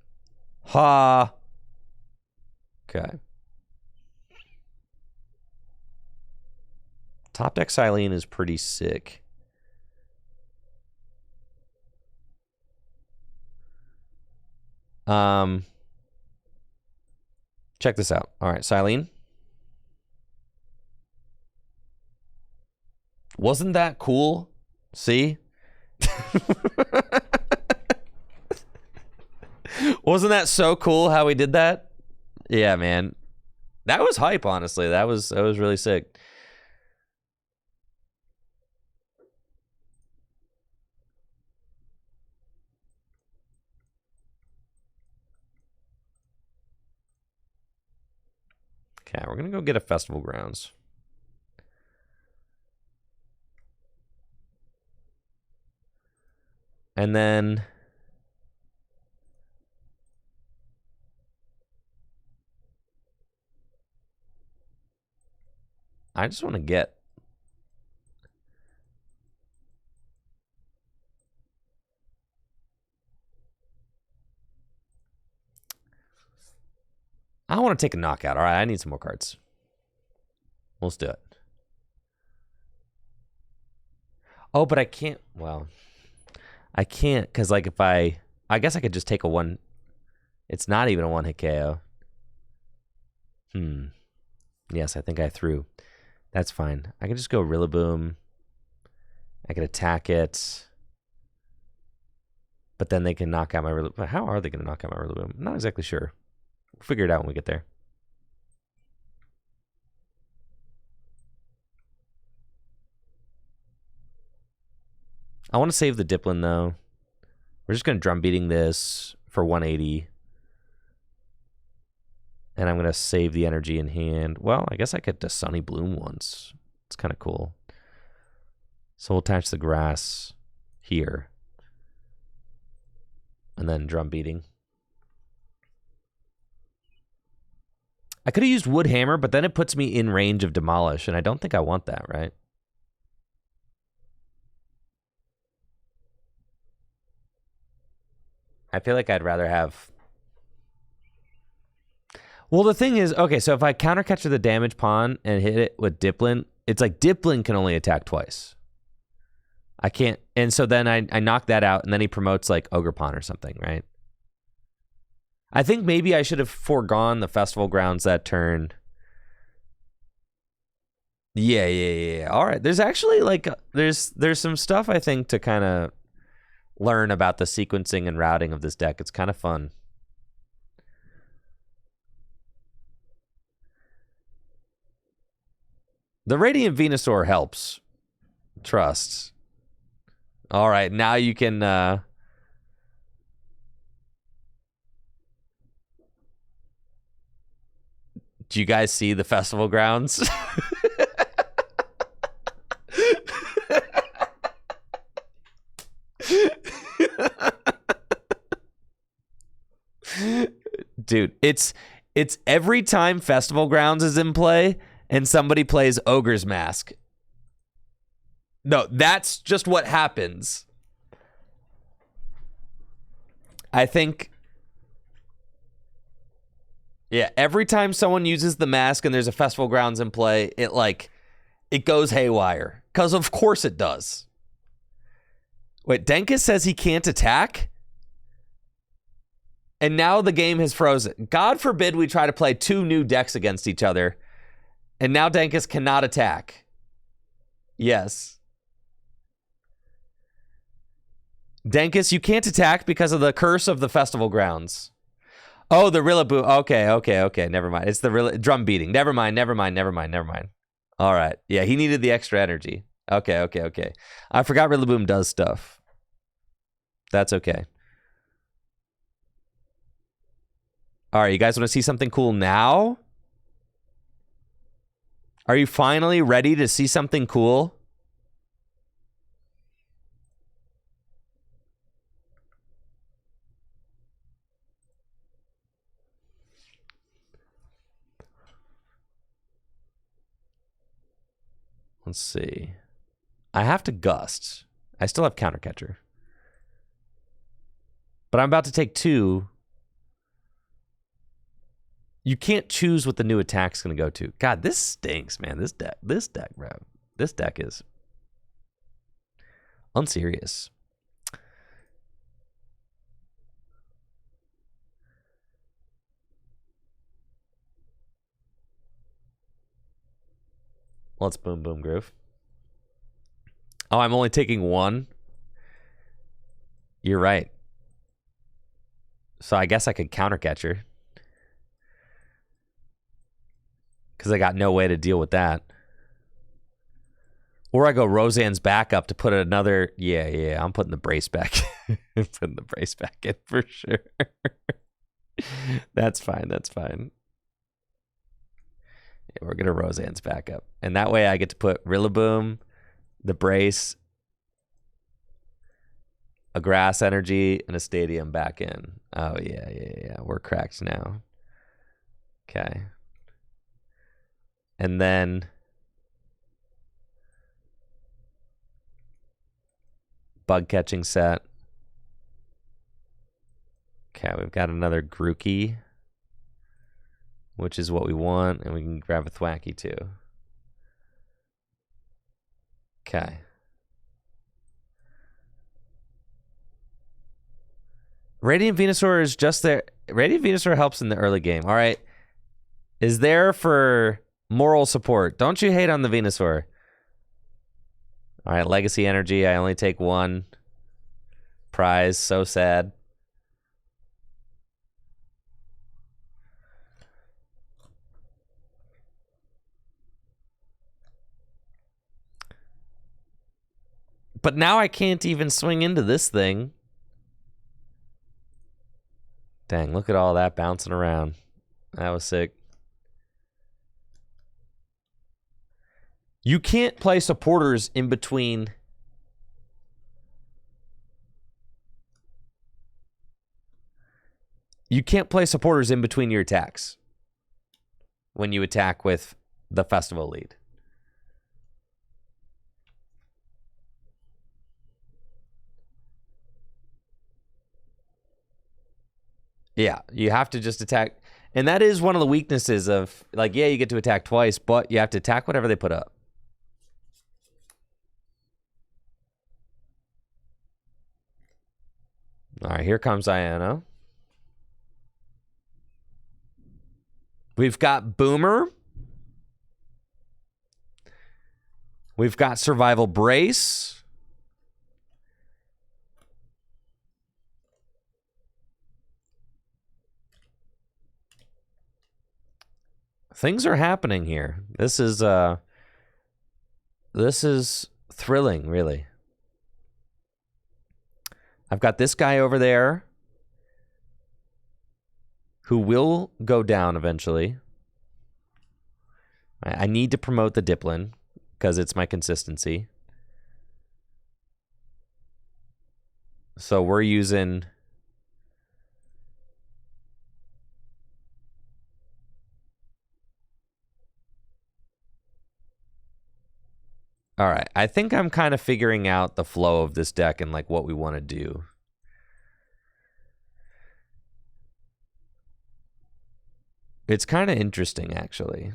Ha. Okay. Top deck Silene is pretty sick. Check this out. All right, Silene. Wasn't that cool? See? Wasn't that so cool how we did that? Yeah, man. That was hype, honestly. That was really sick. Okay, we're going to go get a Festival Grounds. And then I just want to get I want to take a knockout. All right, I need some more cards. Let's do it. Oh, but I can't. Well, I can't because, like, if I guess I could just take a one. It's not even a one-hit KO. Yes, I think I threw. That's fine. I can just go Rillaboom. I can attack it. But then they can knock out my Rillaboom. How are they going to knock out my Rillaboom? I'm not exactly sure. We'll figure it out when we get there. I want to save the Diplin, though. We're just going to drum beating this for 180. And I'm going to save the energy in hand. Well, I guess I could do Sunny Bloom once. It's kind of cool. So we'll attach the grass here. And then drum beating. I could have used Wood Hammer, but then it puts me in range of Demolish, and I don't think I want that, right? I feel like I'd rather have... Well, the thing is, okay, so if I counter catcher the damage pawn and hit it with Diplin, it's like Diplin can only attack twice. I can't, and so then I knock that out, and then he promotes like Ogre Pawn or something, right? I think maybe I should have foregone the Festival Grounds that turn. Yeah. All right, there's actually like there's some stuff I think to kind of learn about the sequencing and routing of this deck. It's kind of fun. The Radiant Venusaur helps. Trust. All right, now you can... Do you guys see the Festival Grounds? Dude, it's every time Festival Grounds is in play and somebody plays Ogre's Mask. No, that's just what happens. I think... Yeah, every time someone uses the mask and there's a Festival Grounds in play, it goes haywire. Because of course it does. Wait, Denkus says he can't attack? And now the game has frozen. God forbid we try to play two new decks against each other. And now Denkus cannot attack. Yes. Denkus, you can't attack because of the curse of the Festival Grounds. Oh, the Rillaboom. Okay. Never mind. It's the drum beating. Never mind. All right. Yeah, he needed the extra energy. Okay. I forgot Rillaboom does stuff. That's okay. All right, you guys want to see something cool now? Are you finally ready to see something cool? Let's see. I have to Gust. I still have Counter Catcher. But I'm about to take two. You can't choose what the new attack's going to go to. God, this stinks, man. This deck, bro. This deck is unserious. Let's boom groove. Oh, I'm only taking one. You're right. So I guess I could Counter Catcher. Because I got no way to deal with that. Or I go Roseanne's backup to put another... Yeah, I'm putting the brace back. Putting the brace back in for sure. That's fine. Yeah, we're going to Roseanne's backup. And that way I get to put Rillaboom, the brace, a grass energy, and a stadium back in. Oh, yeah. We're cracked now. Okay. And then bug catching set. Okay, we've got another Grookey, which is what we want, and we can grab a Thwacky too. Okay. Radiant Venusaur is just there. Radiant Venusaur helps in the early game. All right. Is there for moral support. Don't you hate on the Venusaur. All right, Legacy Energy. I only take one. prize. So sad. But now I can't even swing into this thing. Dang, look at all that bouncing around. That was sick. You can't play supporters in between. You can't play supporters in between your attacks when you attack with the festival lead. Yeah, you have to just attack. And that is one of the weaknesses of, like, yeah, you get to attack twice, but you have to attack whatever they put up. All right, here comes Iono. We've got Boomer. We've got Survival Brace. Things are happening here. This is thrilling, really. I've got this guy over there who will go down eventually. I need to promote the Diplin because it's my consistency. So we're using... All right, I think I'm kind of figuring out the flow of this deck and like what we want to do. It's kind of interesting, actually.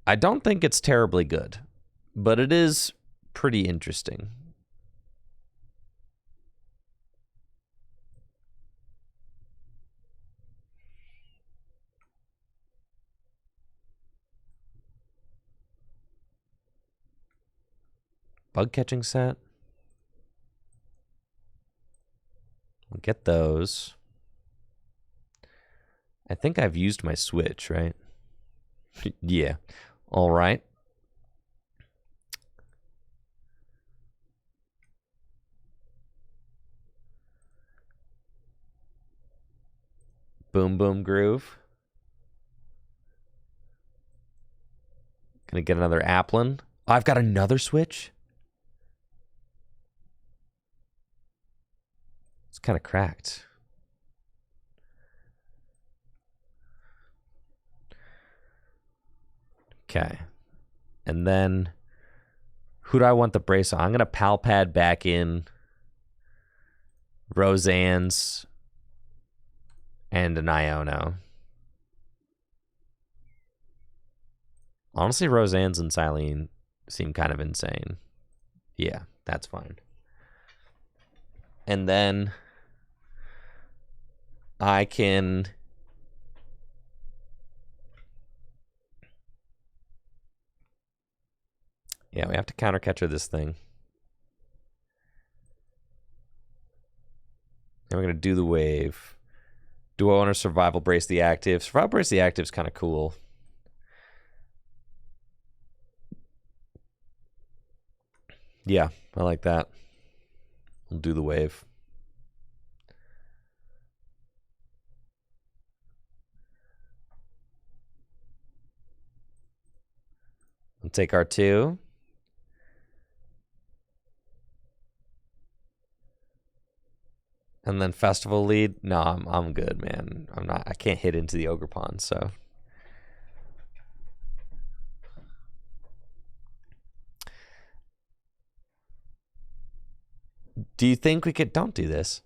I don't think it's terribly good, but it is pretty interesting. Bug catching set. We'll get those. I think I've used my switch, right? Yeah. All right. Boom Boom Groove. Gonna get another Applin. Oh, I've got another switch? It's kind of cracked. Okay. And then who do I want the brace on? I'm going to Pal Pad back in Roseanne's and an Iono. Honestly, Roseanne's and Silene seem kind of insane. Yeah, that's fine. And then I can... Yeah, we have to counter catcher this thing. And we're going to do the wave. Do I want to survival brace the active? Survival brace the active is kind of cool. Yeah, I like that. We'll do the wave. We'll take our 2. And then festival lead. No, I'm good, man. I can't hit into the ogre pawn, so. Do you think we could... Don't do this.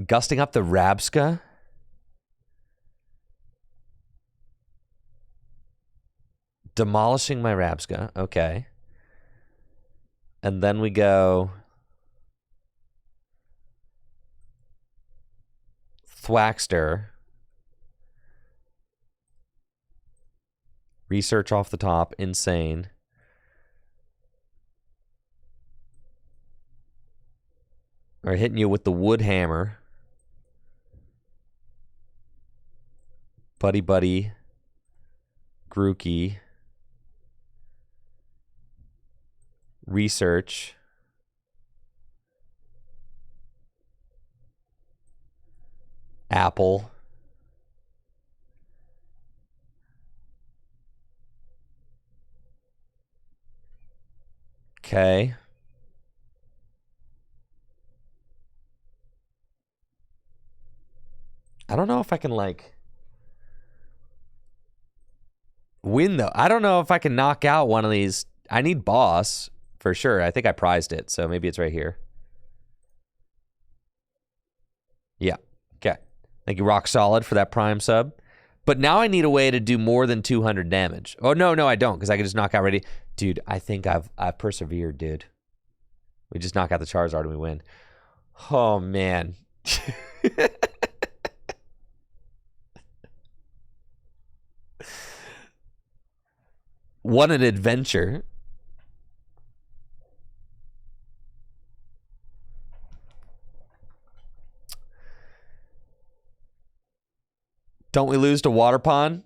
Gusting up the Rabska? Demolishing my Rabska. Okay. And then we go... Thwackster. Research off the top. Insane. Or hitting you with the wood hammer. Buddy Buddy. Grookey. Research. Apple. Okay. I don't know if I can, like, win, though. I don't know if I can knock out one of these. I need boss, for sure. I think I prized it, so maybe it's right here. Yeah. Okay. Thank you, Rock Solid, for that prime sub. But now I need a way to do more than 200 damage. Oh, no, I don't, because I can just knock out ready. Dude, I think I've persevered, dude. We just knock out the Charizard and we win. Oh, man. What an adventure. Don't we lose to Water Pond?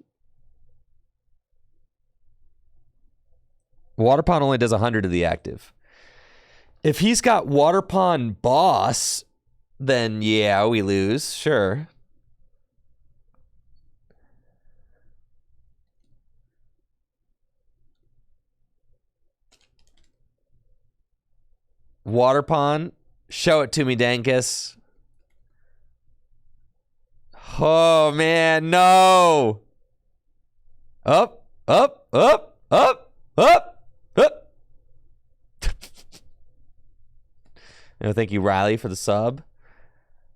Water Pond only does 100 to the active. If he's got Water Pond boss, then yeah, we lose. Sure. Water Pond. Show it to me, Dankus. Oh, man, no. Up. No, thank you, Riley, for the sub.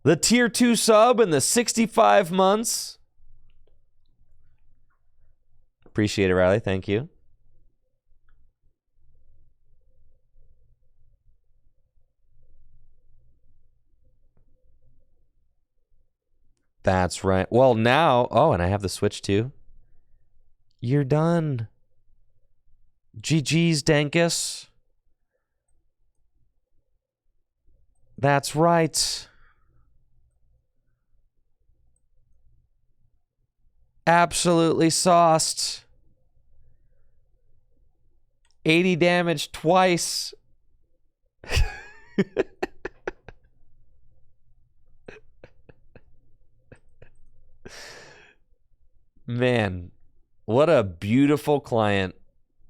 The tier 2 sub in the 65 months. Appreciate it, Riley. Thank you. That's right. Well, now... Oh, and I have the Switch, too. You're done. GG's, Dankus. That's right. Absolutely sauced. 80 damage twice. Man, what a beautiful client.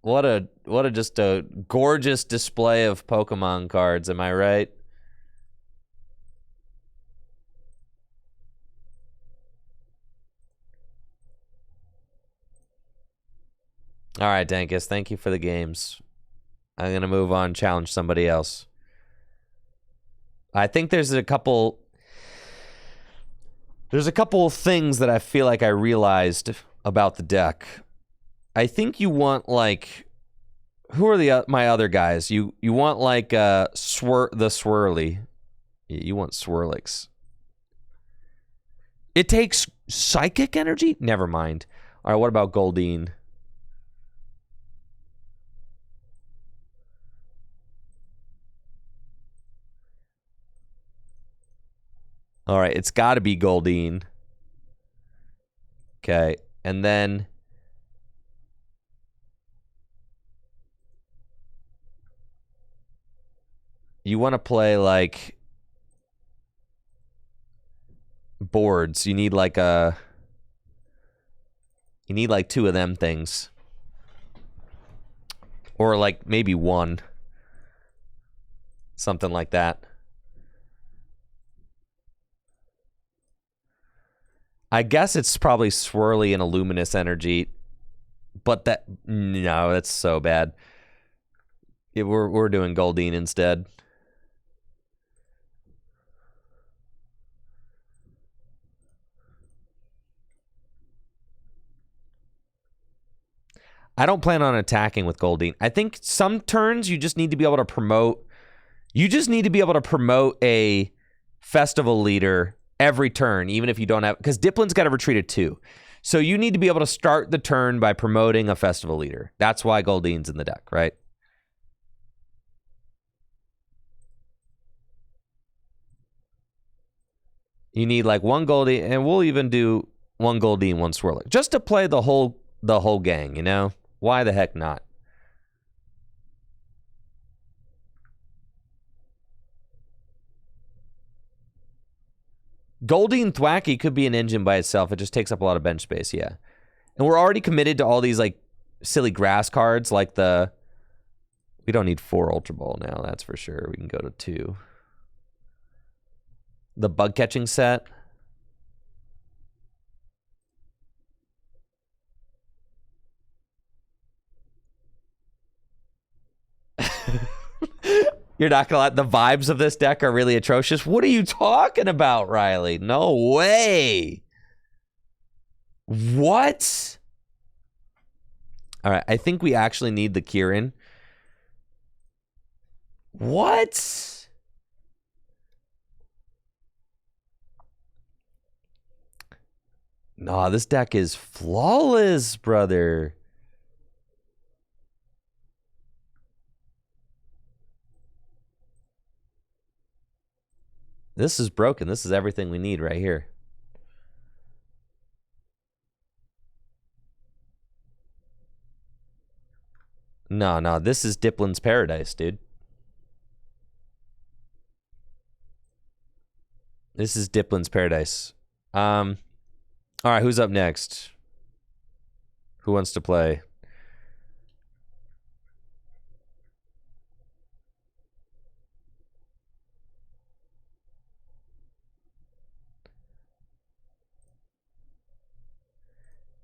What a just a gorgeous display of Pokemon cards, am I right? All right, Dankus, thank you for the games. I'm going to move on, challenge somebody else. I think there's a couple of things that I feel like I realized about the deck. I think you want, like, who are my other guys? You want, like, the Swirly. You want Swirlix. It takes psychic energy? Never mind. All right, what about Goldeen? All right, it's got to be Goldeen. Okay, and then... You want to play, like... boards. You need, like, a... You need, like, 2 of them things. Or, like, maybe 1. Something like that. I guess it's probably Swirly and a Luminous Energy. But that... No, that's so bad. Yeah, we're doing Goldeen instead. I don't plan on attacking with Goldeen. I think some turns you just need to be able to promote... You just need to be able to promote a festival leader every turn, even if you don't have... Because Diplin's got to retreat at 2. So you need to be able to start the turn by promoting a festival leader. That's why Goldeen's in the deck, right? You need like one Goldie, and we'll even do one Goldie and one Swirling. Just to play the whole gang, you know? Why the heck not? Goldie and Thwacky could be an engine by itself. It just takes up a lot of bench space, yeah. And we're already committed to all these like silly grass cards, like the... We don't need 4 Ultra Ball now, that's for sure. We can go to 2. The bug catching set. You're not gonna let the vibes of this deck are really atrocious. What are you talking about, Riley? No way. What? All right, I think we actually need the Kieran. What? Nah, this deck is flawless, brother. This is broken. This is everything we need right here. No, this is Diplin's paradise, dude. This is Diplin's paradise. All right, who's up next? Who wants to play?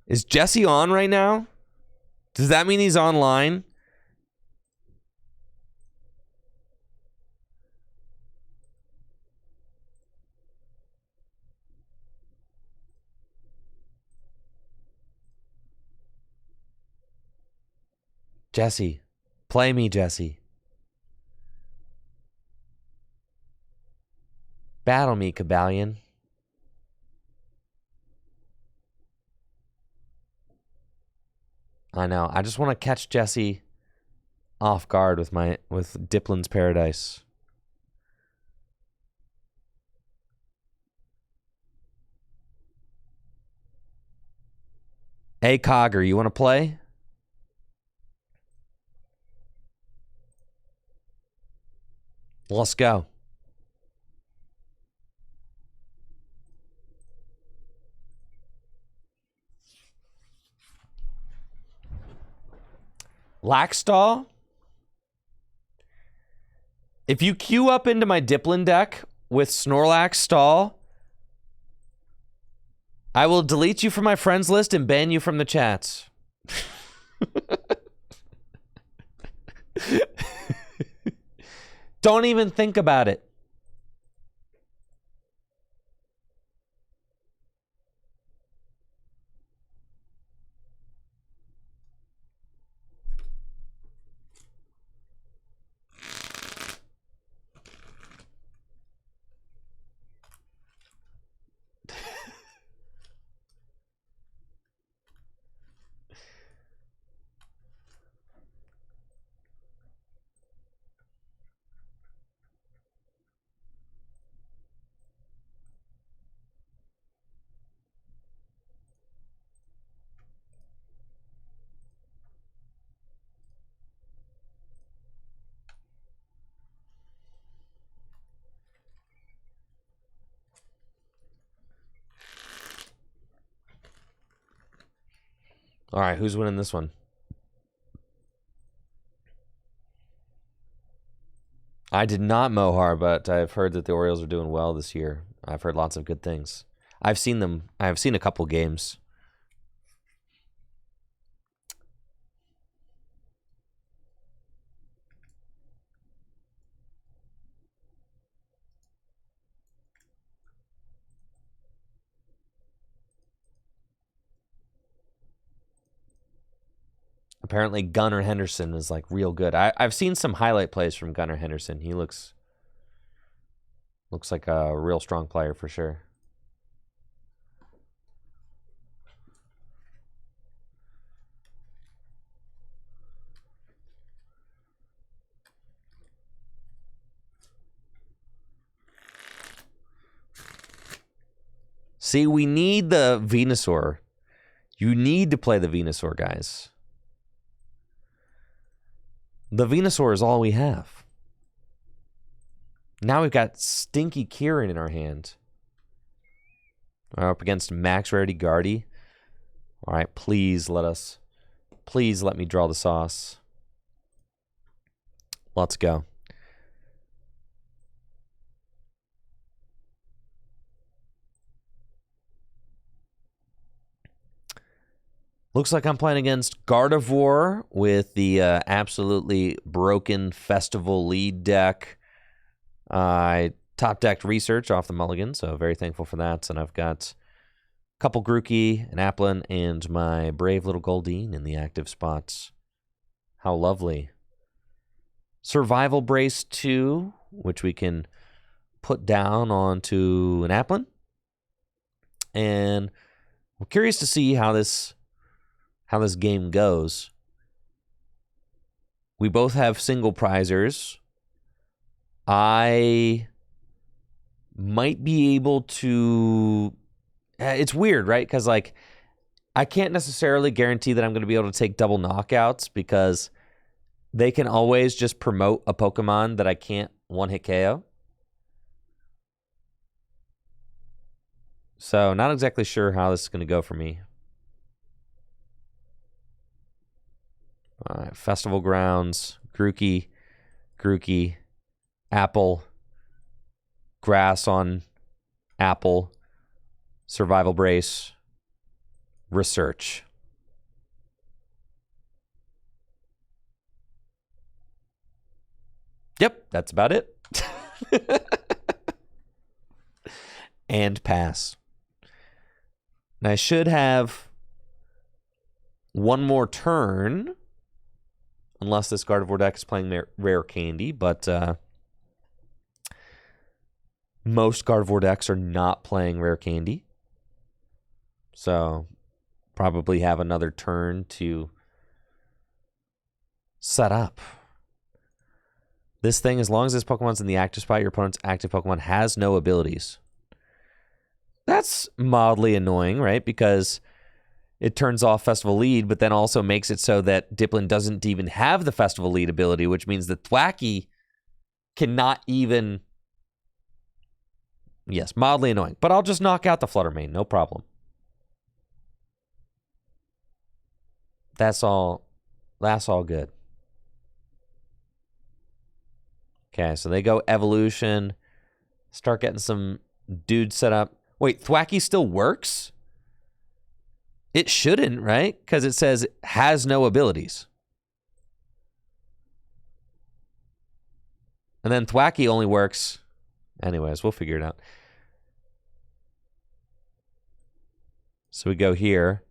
Is Jesse on right now? Does that mean he's online? Jesse. Play me, Jesse. Battle me, Cabalion. I know. I just want to catch Jesse off guard with Diplin's paradise. Hey, Cogger, you want to play? Let's go. Laxstall? If you queue up into my Diplin deck with Snorlax Stall, I will delete you from my friends list and ban you from the chats. Don't even think about it. All right, who's winning this one? I did not Mohar, but I've heard that the Orioles are doing well this year. I've heard lots of good things. I've seen them. I've seen a couple games. Apparently Gunnar Henderson is like real good. I've seen some highlight plays from Gunnar Henderson. He looks like a real strong player for sure. See, we need the Venusaur. You need to play the Venusaur, guys. The Venusaur is all we have. Now we've got Stinky Kieran in our hand. We're up against Max Rarity Guardy. All right, please let me draw the sauce. Let's go. Looks like I'm playing against Gardevoir with the absolutely broken Festival lead deck. I top decked Research off the mulligan, so very thankful for that. And I've got a couple Grookey, an Applin, and my brave little Goldeen in the active spots. How lovely. Survival Brace 2, which we can put down onto an Applin. And I'm curious to see how this game goes. We both have single prizers. I might be able to... It's weird, right? Because, like, I can't necessarily guarantee that I'm going to be able to take double knockouts because they can always just promote a Pokemon that I can't one-hit KO. So, not exactly sure how this is going to go for me. All right, Festival Grounds, Grookey, Apple, Grass on Apple, Survival Brace, Research. Yep, that's about it. And pass. And I should have one more turn. Unless this Gardevoir deck is playing Rare Candy, but most Gardevoir decks are not playing Rare Candy. So, probably have another turn to set up. This thing, as long as this Pokemon's in the active spot, your opponent's active Pokemon has no abilities. That's mildly annoying, right? Because it turns off Festival Lead, but then also makes it so that Dipplin doesn't even have the Festival Lead ability, which means that Thwackey cannot even... Yes, mildly annoying. But I'll just knock out the Fluttermane, no problem. That's all good. Okay, so they go Evolution. Start getting some dudes set up. Wait, Thwackey still works? It shouldn't, right? Because it says has no abilities. And then Thwackey only works... Anyways, we'll figure it out. So we go here.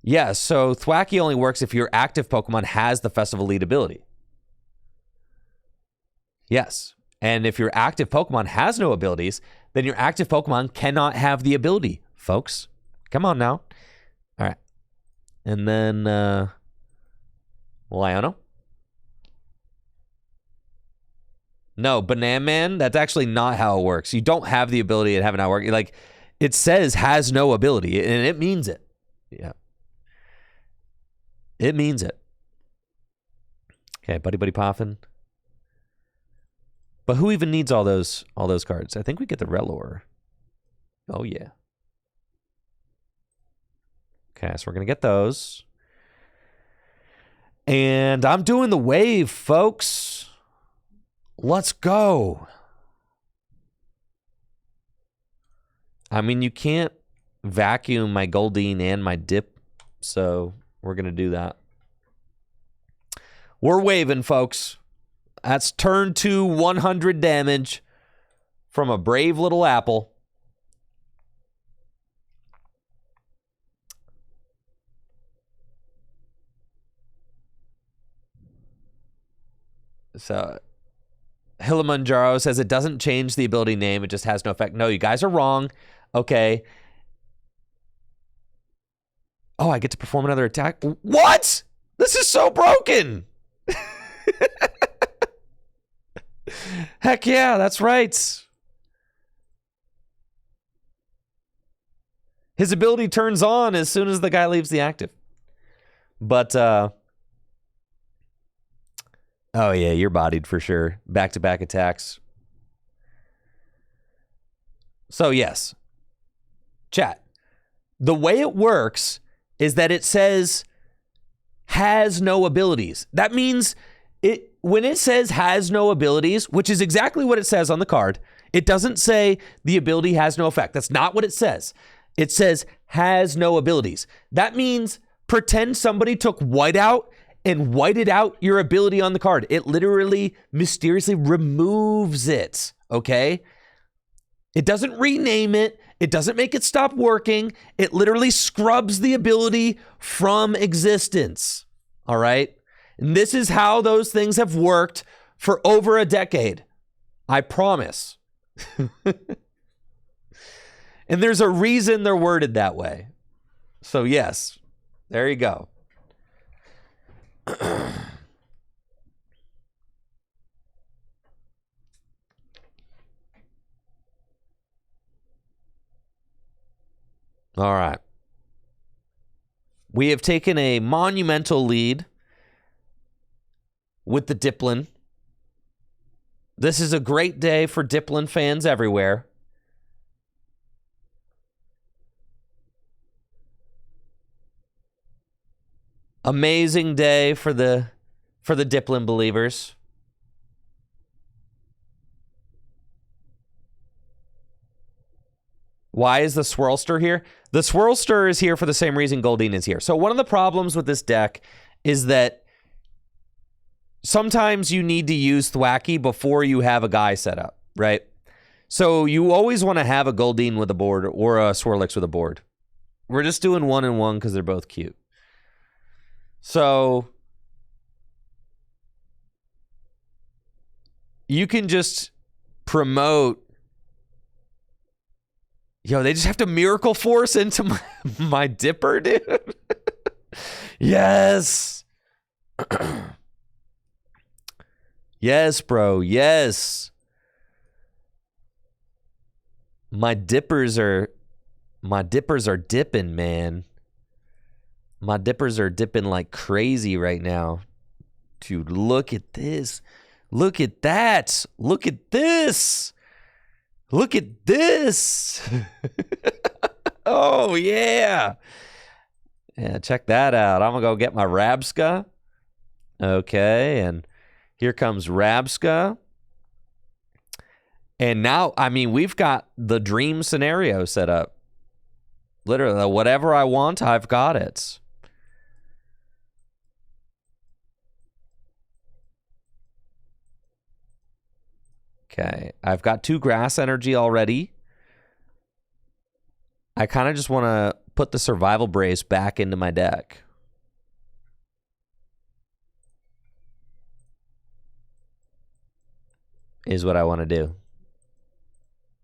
Yeah, so Thwackey only works if your active Pokemon has the Festival Lead ability. Yes. And if your active Pokemon has no abilities, then your active Pokemon cannot have the ability, folks. Come on now. All right. And then Liono. No, Banana Man, that's actually not how it works. You don't have the ability to have it not work. Like, it says has no ability, and it means it. Yeah. It means it. Okay, Buddy Poffin. But who even needs all those cards? I think we get the Relor. Oh, yeah. Okay, so we're going to get those. And I'm doing the wave, folks. Let's go. I mean, you can't vacuum my Goldeen and my Dip, so we're going to do that. We're waving, folks. That's turn 2, 100 damage from a brave little apple. So, Hilimanjaro says it doesn't change the ability name. It just has no effect. No, you guys are wrong. Okay. Oh, I get to perform another attack? What? This is so broken. Heck yeah, that's right. His ability turns on as soon as the guy leaves the active. But, oh yeah, you're bodied for sure. Back-to-back attacks. So, yes. Chat. The way it works is that it says has no abilities. That means when it says has no abilities, which is exactly what it says on the card, it doesn't say the ability has no effect. That's not what it says. It says has no abilities. That means pretend somebody took whiteout and whited out your ability on the card. It literally mysteriously removes it, okay? It doesn't rename it. It doesn't make it stop working. It literally scrubs the ability from existence, all right? And this is how those things have worked for over a decade. I promise. And there's a reason they're worded that way. So yes, there you go. All right. We have taken a monumental lead with the Dipplin. This is a great day for Dipplin fans everywhere. Amazing day for the Dipplin believers. Why is the Swirlster here? The Swirlster is here for the same reason Goldeen is here. So one of the problems with this deck is that sometimes you need to use Thwacky before you have a guy set up, right? So you always want to have a Goldeen with a board or a Swirlix with a board. We're just doing 1 and 1 because they're both cute. So you can just promote. Yo, they just have to Miracle Force into my Dipper, dude. Yes. Yes, bro. Yes. My dippers are dipping, man. My dippers are dipping like crazy right now. Dude, look at this. Look at that. Look at this. Look at this. Oh, yeah. Yeah, check that out. I'm going to go get my Rabska. Okay, and here comes Rabska. And now, I mean, we've got the dream scenario set up. Literally, whatever I want, I've got it. Okay, I've got 2 grass energy already. I kind of just want to put the survival brace back into my deck. Is what I want to do.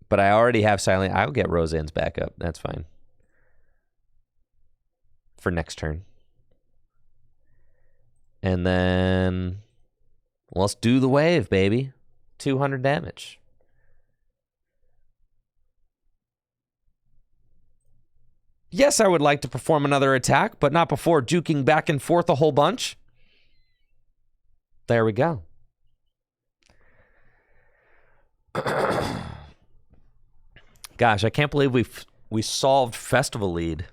But I already have silent. I'll get Roseanne's back up. That's fine. For next turn. And then let's do the wave, baby. 200 damage. Yes, I would like to perform another attack, but not before juking back and forth a whole bunch. There we go. Gosh, I can't believe we solved Festival Lead.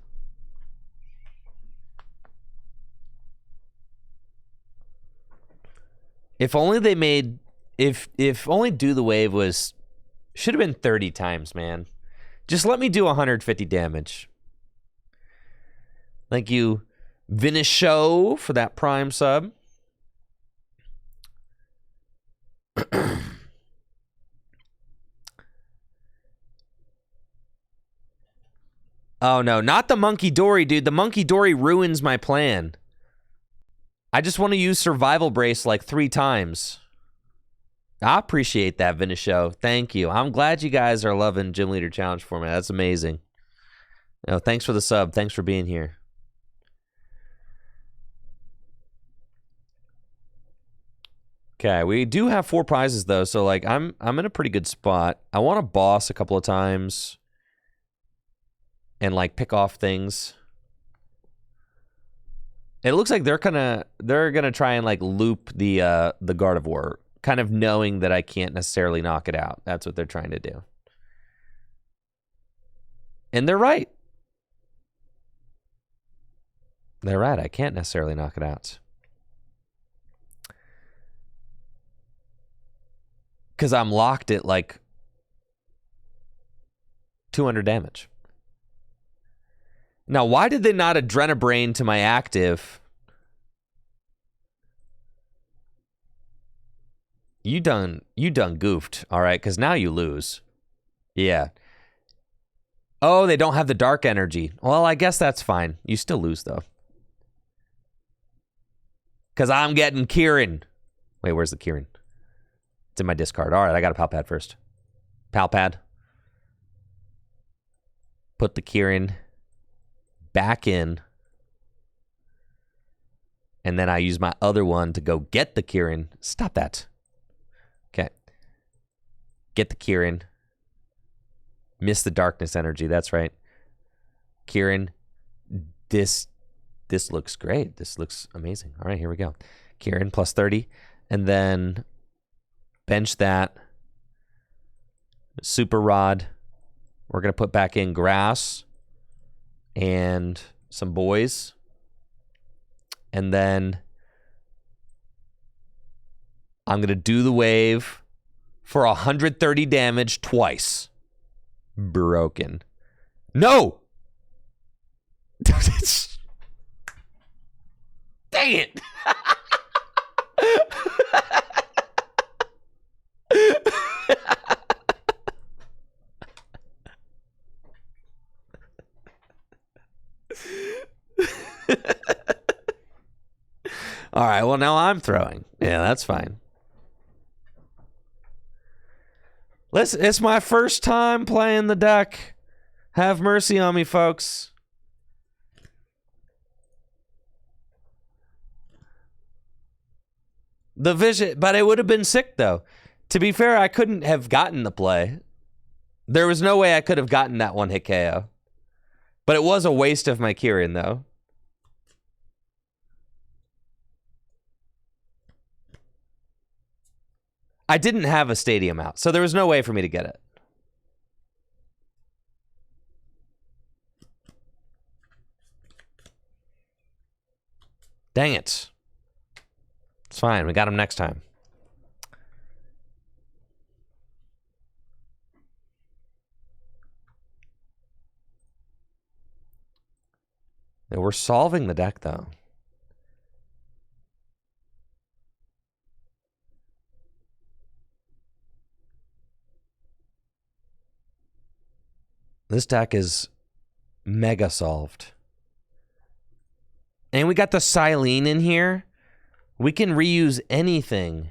If only they made... If only Do the Wave was... Should have been 30 times, man. Just let me do 150 damage. Thank you, Vinishow, for that Prime sub. Oh, no. Not the Monkey Dory, dude. The Monkey Dory ruins my plan. I just want to use Survival Brace like 3 times. I appreciate that, Vinishow. Thank you. I'm glad you guys are loving Gym Leader Challenge for me. That's amazing. No, thanks for the sub. Thanks for being here. Okay, we do have 4 prizes though, so like I'm in a pretty good spot. I want to boss a couple of times. and like pick off things. It looks like they're gonna try and like loop the Gardevoir, kind of knowing that I can't necessarily knock it out. That's what they're trying to do. And they're right. They're right. I can't necessarily knock it out. Because I'm locked at like 200 damage. Now, why did they not Adrenabrain to my active? You done goofed, all right? Because now you lose. Yeah. Oh, they don't have the dark energy. Well, I guess that's fine. You still lose, though. Because I'm getting Kieran. Wait, where's the Kieran? It's in my discard. All right, I got a Palpad first. Palpad. Put the Kieran back in. And then I use my other one to go get the Kieran. Stop that. Okay. Get the Kieran. Miss the darkness energy. That's right. Kieran, this looks great. This looks amazing. All right, here we go. Kieran plus 30. And then bench that. Super Rod. We're going to put back in grass and some boys. And then I'm going to do the wave for 130 damage twice. Broken. No! Dang it! All right, well, now I'm throwing. Yeah, that's fine. Listen, it's my first time playing the deck. Have mercy on me, folks. The vision, but it would have been sick, though. To be fair, I couldn't have gotten the play. There was no way I could have gotten that one hit KO. But it was a waste of my Kieran, though. I didn't have a stadium out, so there was no way for me to get it. Dang it. It's fine. We got him next time. Yeah, we're solving the deck, though. This deck is mega solved. And we got the Silene in here. We can reuse anything.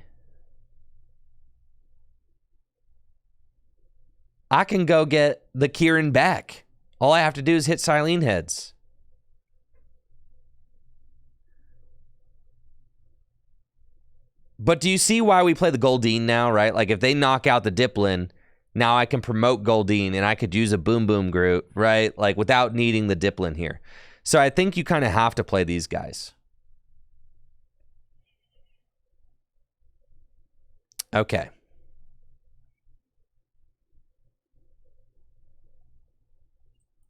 I can go get the Kieran back. All I have to do is hit Silene heads. But do you see why we play the Goldeen now, right? Like, if they knock out the Diplin, now I can promote Goldeen, and I could use a Boom Boom Groot, right? Like, without needing the Diplin here. So I think you kind of have to play these guys. Okay.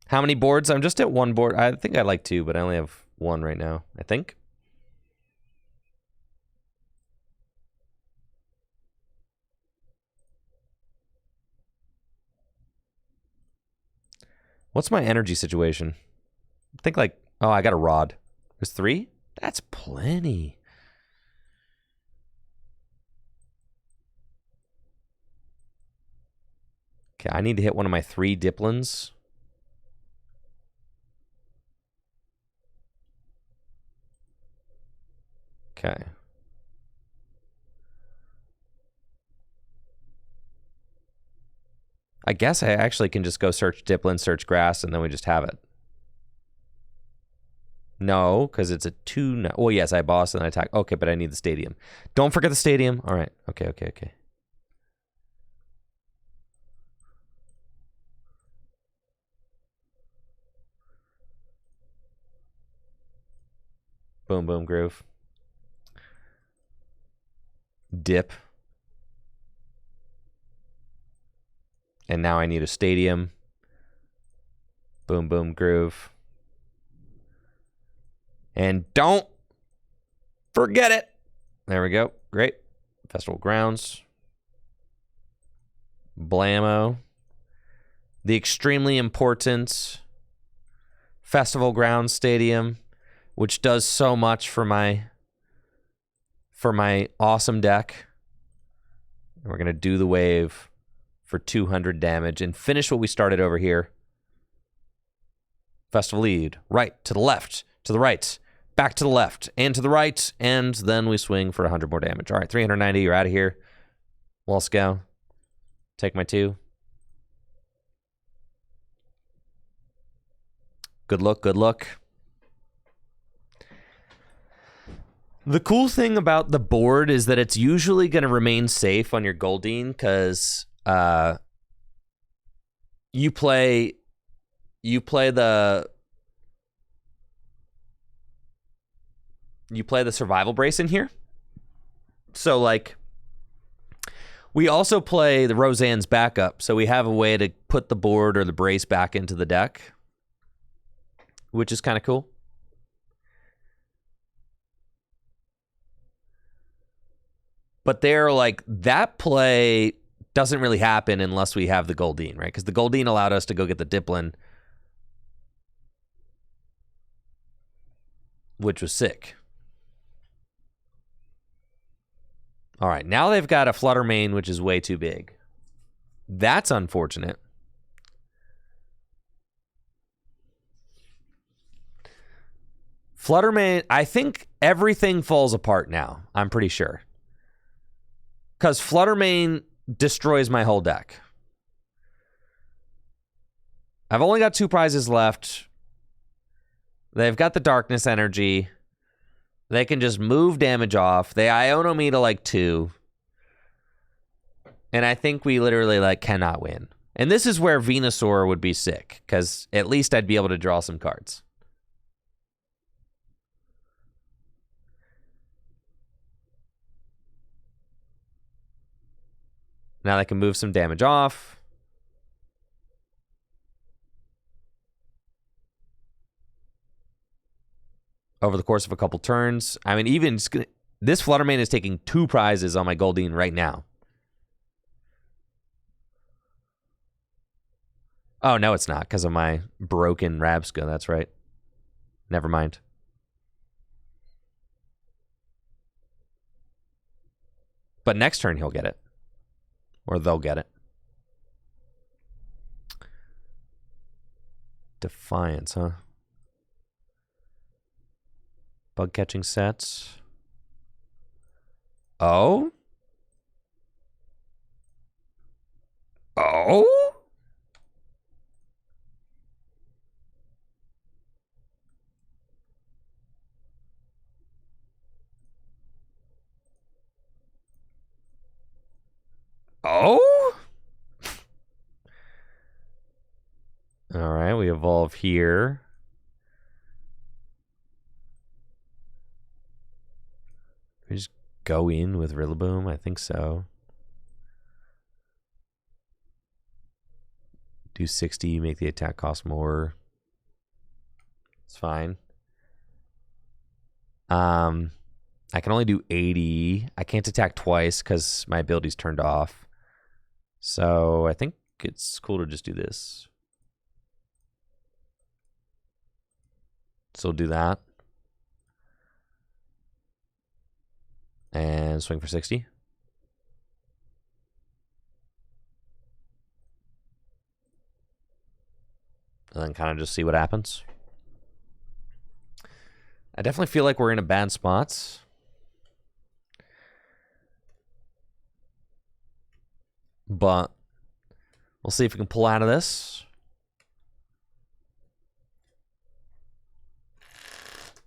How many boards? I'm just at one board. I think I like two, but I only have one right now, I think. What's my energy situation? I think like, oh, I got a rod. There's 3? That's plenty. Okay, I need to hit one of my 3 Diplins. Okay. I guess I actually can just go search Diplin, search grass, and then we just have it. No, because it's a 2 now. Oh, yes, I boss and I attack. Okay, but I need the stadium. Don't forget the stadium. All right. Okay, okay, okay. Boom, boom, groove. Dip. And now I need a stadium. Boom, boom, groove. And don't forget it. There we go. Great. Festival grounds. Blammo. The extremely important Festival Grounds Stadium, which does so much for my awesome deck. And we're going to do the wave for 200 damage and finish what we started over here. Festival lead, right, to the left, to the right, back to the left, and to the right, and then we swing for 100 more damage. All right, 390, you're out of here. Let's go. Take my 2. Good look, good look. The cool thing about the board is that it's usually going to remain safe on your Goldeen because you play the survival brace in here. So like we also play the Roseanne's backup, so we have a way to put the board or the brace back into the deck, which is kind of cool. But they're like, that play doesn't really happen unless we have the Goldeen, right? Because the Goldeen allowed us to go get the Diplin, which was sick. All right, now they've got a Flutter Mane, which is way too big. That's unfortunate. Flutter Mane, I think everything falls apart now, I'm pretty sure. Because Flutter Mane destroys my whole deck. I've only got 2 prizes left. They've got the Darkness Energy. They can just move damage off. They Iono me to like 2. And I think we literally like cannot win. And this is where Venusaur would be sick, because at least I'd be able to draw some cards. Now they can move some damage off. Over the course of a couple turns. I mean, even this Flutter Mane is taking 2 prizes on my Goldeen right now. Oh, no, it's not, because of my broken Rabska. That's right. Never mind. But next turn, he'll get it. Or they'll get it. Defiance, huh? Bug catching sets. Oh? Oh? Oh? All right, we evolve here. We just go in with Rillaboom? I think so. Do 60, make the attack cost more. It's fine. I can only do 80. I can't attack twice because my ability's turned off. So I think it's cool to just do this. So we'll do that. And swing for 60. And then kind of just see what happens. I definitely feel like we're in a bad spot. But we'll see if we can pull out of this.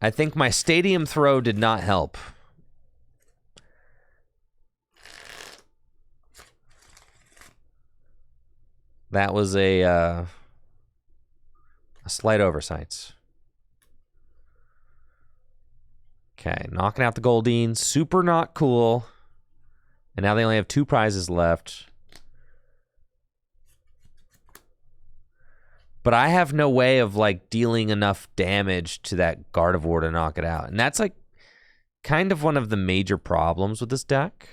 I think my stadium throw did not help. That was a slight oversight. Okay, knocking out the Goldeen. Super not cool. And now they only have 2 prizes left. But I have no way of, like, dealing enough damage to that Gardevoir to knock it out. And that's, like, kind of one of the major problems with this deck.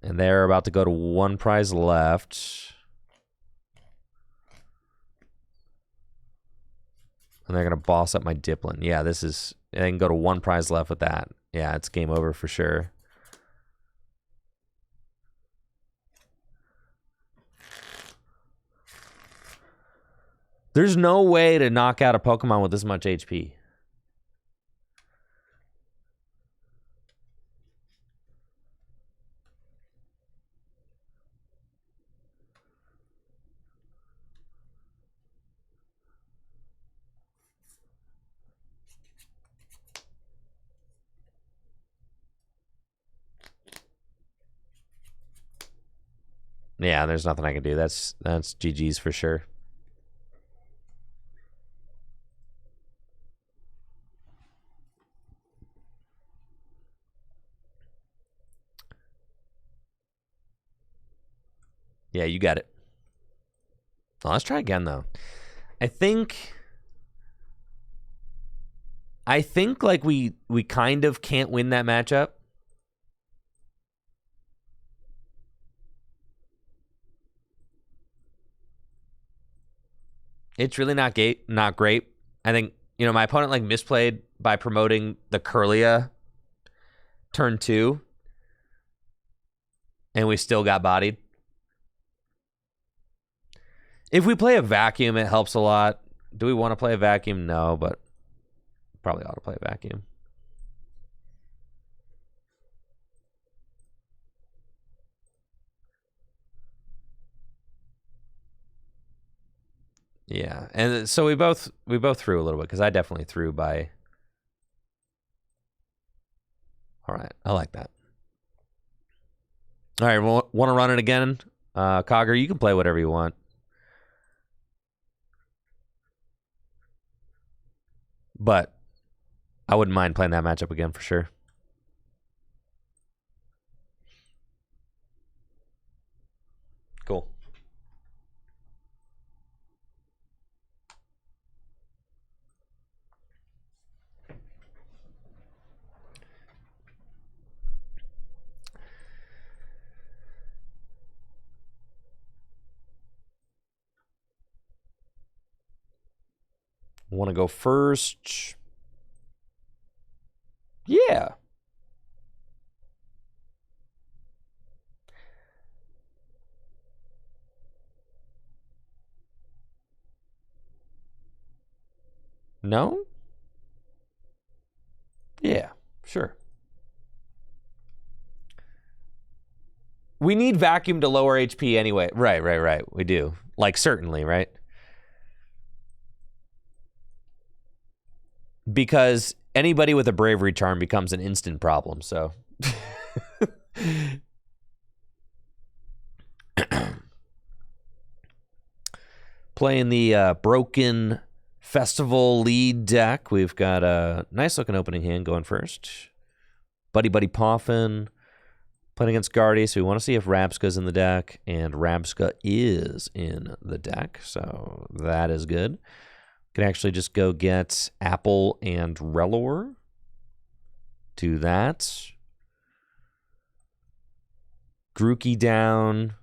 And they're about to go to 1 prize left. And they're going to boss up my Diplin. Yeah, this is... They can go to 1 prize left with that. Yeah, it's game over for sure. There's no way to knock out a Pokemon with this much HP. Yeah, there's nothing I can do. That's GG's for sure. Yeah, you got it. Oh, let's try again, though. I think like we kind of can't win that matchup. It's really not great. I think, you know, my opponent like misplayed by promoting the Curlia turn 2. And we still got bodied. If we play a vacuum, it helps a lot. Do we want to play a vacuum? No, but probably ought to play a vacuum. Yeah, and so we both threw a little bit because I definitely threw by. All right, I like that. All right, want to run it again, Cogger? You can play whatever you want. But I wouldn't mind playing that matchup again for sure. Cool. Want to go first? Yeah. No? Yeah, sure. We need vacuum to lower HP anyway. Right. We do. Like, certainly, right? Because anybody with a bravery charm becomes an instant problem, so. Playing the Broken Festival lead deck. We've got a nice looking opening hand going first. Buddy Poffin. Playing against Guardy, so we want to see if Rabska's in the deck, and Rabska is in the deck, so that is good. Can actually just go get Apple and Relor. Do that. Grookey down.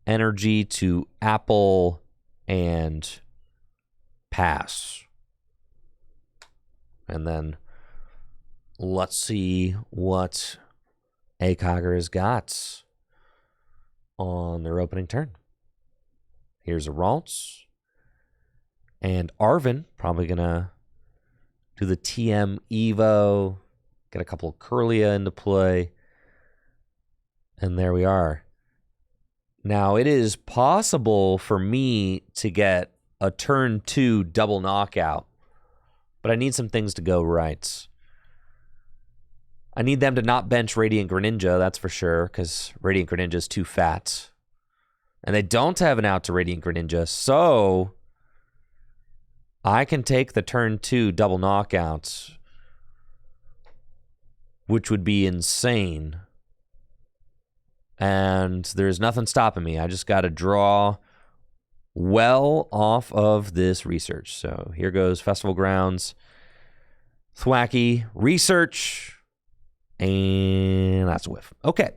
Energy to Apple and pass. And then let's see what Cogger has got on their opening turn. Here's a Ralts. And Arvin, probably going to do the TM Evo, get a couple of Curlia into play. And there we are. Now, it is possible for me to get a turn 2 double knockout, but I need some things to go right. I need them to not bench Radiant Greninja, that's for sure, because Radiant Greninja is too fat. And they don't have an out to Radiant Greninja, so I can take the turn 2 double knockouts, which would be insane. And there's nothing stopping me. I just got to draw well off of this research. So here goes Festival Grounds, Thwacky, Research, and that's a whiff. Okay.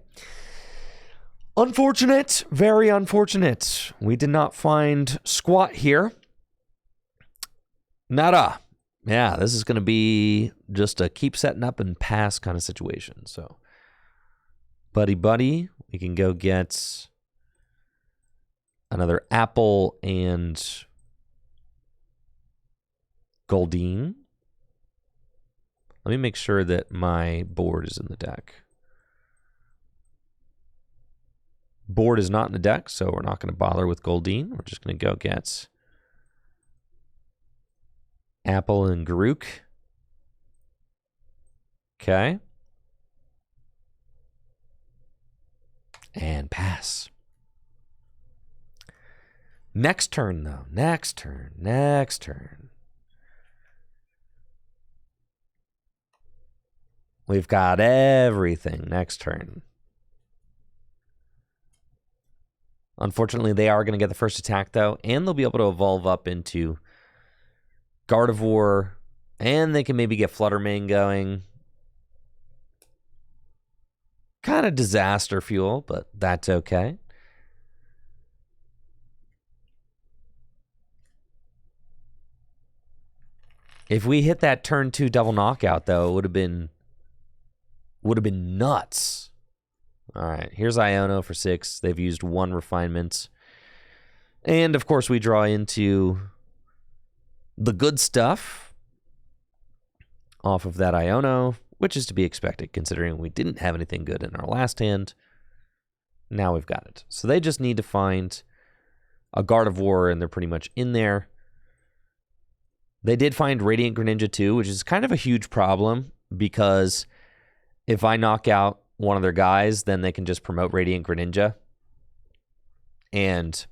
Unfortunate, very unfortunate. We did not find squat here. Nada. Yeah, this is going to be just a keep setting up and pass kind of situation. So, buddy, we can go get another apple and Goldeen. Let me make sure that my board is in the deck. Board is not in the deck, so we're not going to bother with Goldeen. We're just going to go get apple and Garuk. Okay. And pass. Next turn, though. Next turn. We've got everything next turn. Unfortunately, they are going to get the first attack, though, and they'll be able to evolve up into Gardevoir, and they can maybe get Fluttermane going. Kind of disaster fuel, but that's okay. If we hit that turn 2 double knockout, though, it would have been nuts. All right, here's Iono for 6. They've used 1 refinement. And, of course, we draw into the good stuff off of that Iono, which is to be expected considering we didn't have anything good in our last hand. Now we've got it. So they just need to find a Gardevoir, and they're pretty much in there. They did find Radiant Greninja too, which is kind of a huge problem because if I knock out one of their guys, then they can just promote Radiant Greninja and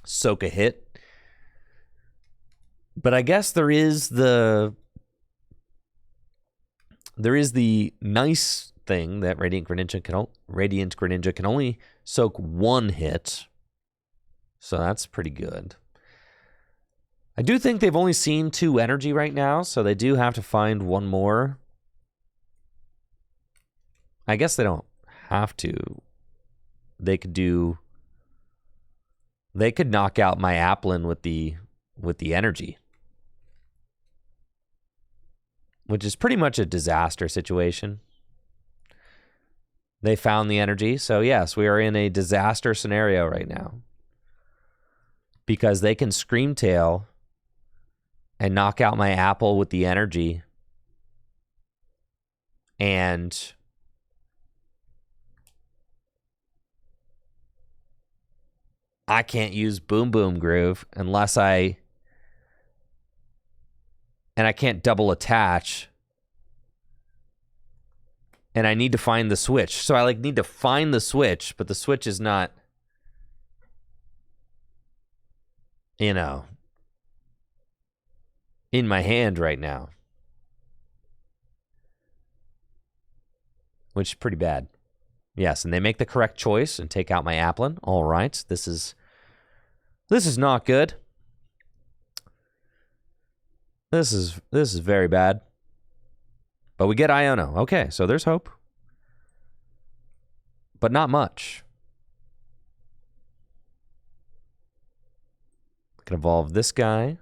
soak a hit. But I guess there is the nice thing that Radiant Greninja can only soak 1 hit. So that's pretty good. I do think they've only seen 2 energy right now, so they do have to find 1 more. I guess they don't have to. They could knock out my Applin with the energy, which is pretty much a disaster situation. They found the energy, so yes, we are in a disaster scenario right now. Because they can Scream Tail and knock out my Apple with the energy. And I can't use Boom Boom Groove unless and I can't double attach. And I need to find the switch. So I need to find the switch, but the switch is not, in my hand right now. Which is pretty bad. Yes, and they make the correct choice and take out my Applin. All right, this is not good. This is very bad. But we get Iono. Okay, so there's hope. But not much. We can evolve this guy.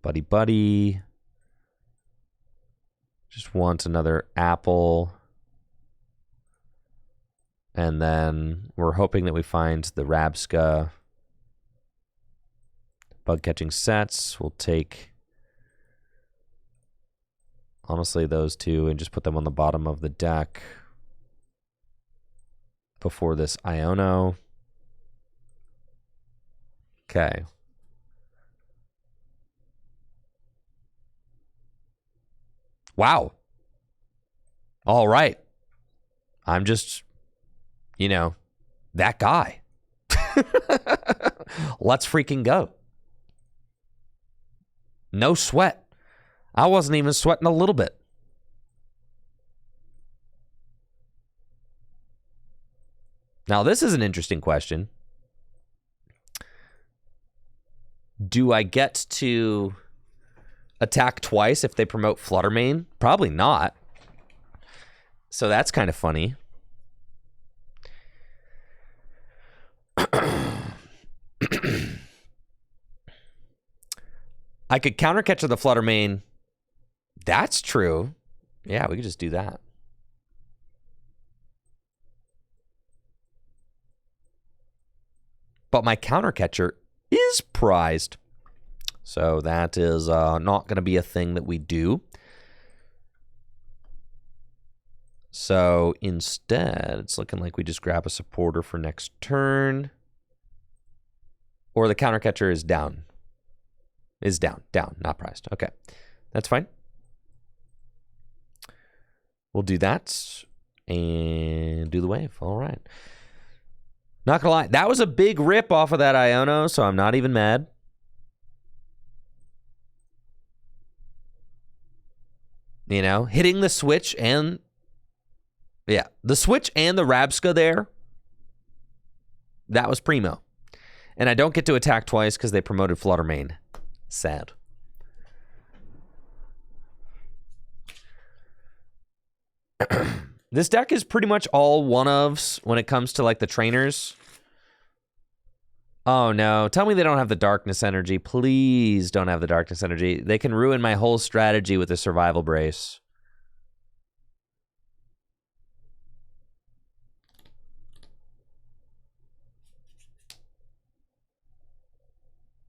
Buddy. Just wants another apple. And then we're hoping that we find the Rabska. Bug catching sets. We'll take, honestly, those 2 and just put them on the bottom of the deck before this Iono. Okay. Wow. All right. I'm just, that guy. Let's freaking go. No sweat. I wasn't even sweating a little bit. Now, this is an interesting question. Do I get to attack twice if they promote Flutter Mane? Probably not. So that's kind of funny. I could counter catch with the Flutter Mane. That's true. Yeah, we could just do that. But my counter catcher is prized. So that is not going to be a thing that we do. So instead, it's looking like we just grab a supporter for next turn. Or the counter catcher is down. Is down, not prized. Okay, that's fine. We'll do that and do the wave. All right. Not gonna lie, that was a big rip off of that Iono, so I'm not even mad. You know, hitting the switch and... Yeah, the switch and the Rabska there, that was primo. And I don't get to attack twice because they promoted Flutter Mane. Sad. This deck is pretty much all one-ofs when it comes to, like, the trainers. Oh, no. Tell me they don't have the Darkness Energy. Please don't have the Darkness Energy. They can ruin my whole strategy with the Survival Brace.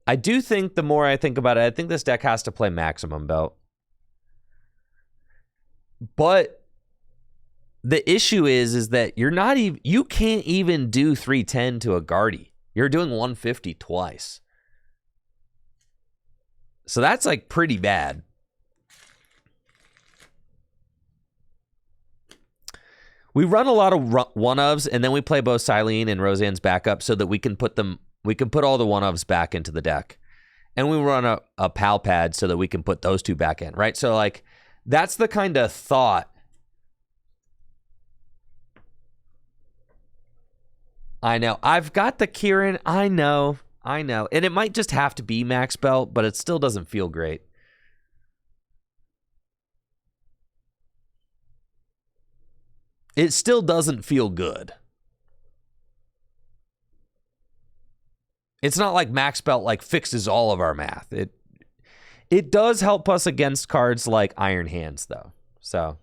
I do think the more I think about it, I think this deck has to play Maximum Belt. But the issue is that you're not even, you can't even do 310 to a Guardy. You're doing 150 twice. So that's like pretty bad. We run a lot of one-ofs, and then we play both Silene and Roseanne's backup so that we can put them, we can put all the one-ofs back into the deck. And we run a pal pad so that we can put those two back in, right? So like, that's the kind of thought. I know. I've got the Kieran. I know. And it might just have to be Max Belt, but it still doesn't feel great. It still doesn't feel good. It's not like Max Belt like fixes all of our math. It does help us against cards like Iron Hands, though. So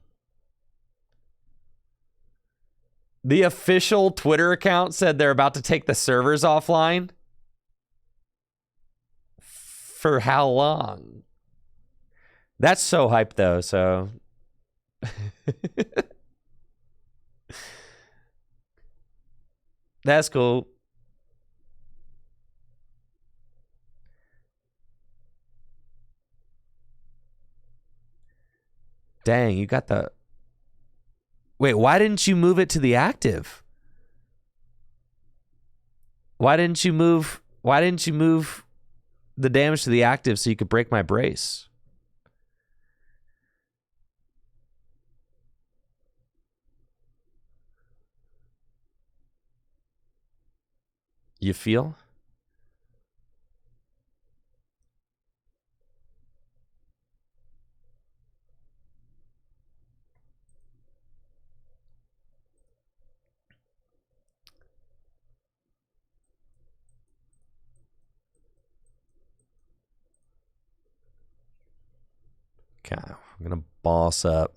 the official Twitter account said they're about to take the servers offline. For how long? That's so hyped, though, so... That's cool. Dang, you got the... Wait, why didn't you move it to the active? Why didn't you move the damage to the active so you could break my brace? You feel? Okay, I'm gonna boss up.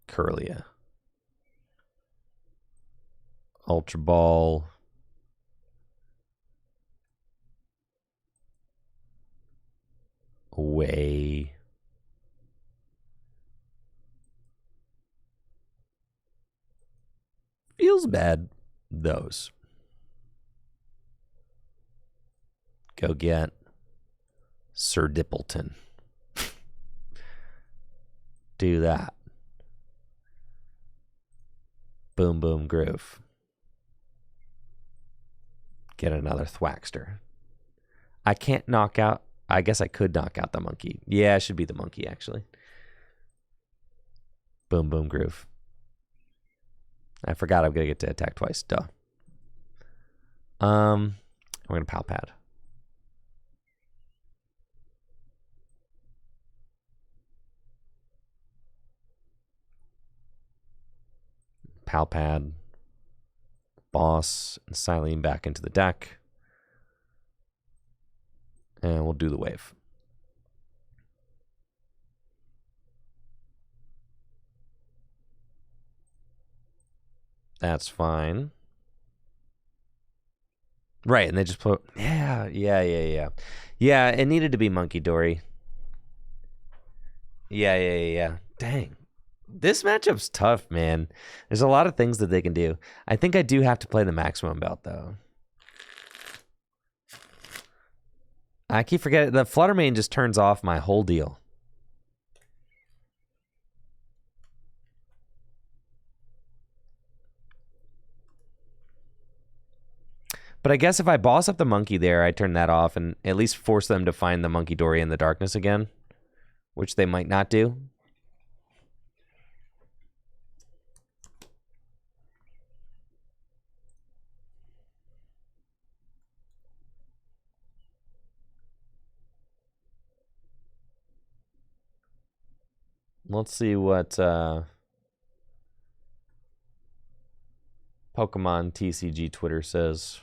Curlia. Ultra Ball. Away. Feels bad. Those. Go get Sir Dippleton. Do that. Boom Boom Groove. Get another Thwackster. I can't knock out... I guess I could knock out the monkey. Yeah, it should be the monkey, actually. Boom Boom Groove. I forgot I'm going to get to attack twice. Duh. We're going to Pal Pad. Pal Pad. Boss and Silene back into the deck. And we'll do the wave. That's fine. Right, and they just put... Yeah. Yeah, it needed to be Monkey Dory. Yeah. Dang. This matchup's tough, man. There's a lot of things that they can do. I think I do have to play the maximum belt, though. I keep forgetting. The Fluttermane just turns off my whole deal. But I guess if I boss up the monkey there, I turn that off and at least force them to find the Monkey Dory in the darkness again, which they might not do. Let's see what Pokemon TCG Twitter says.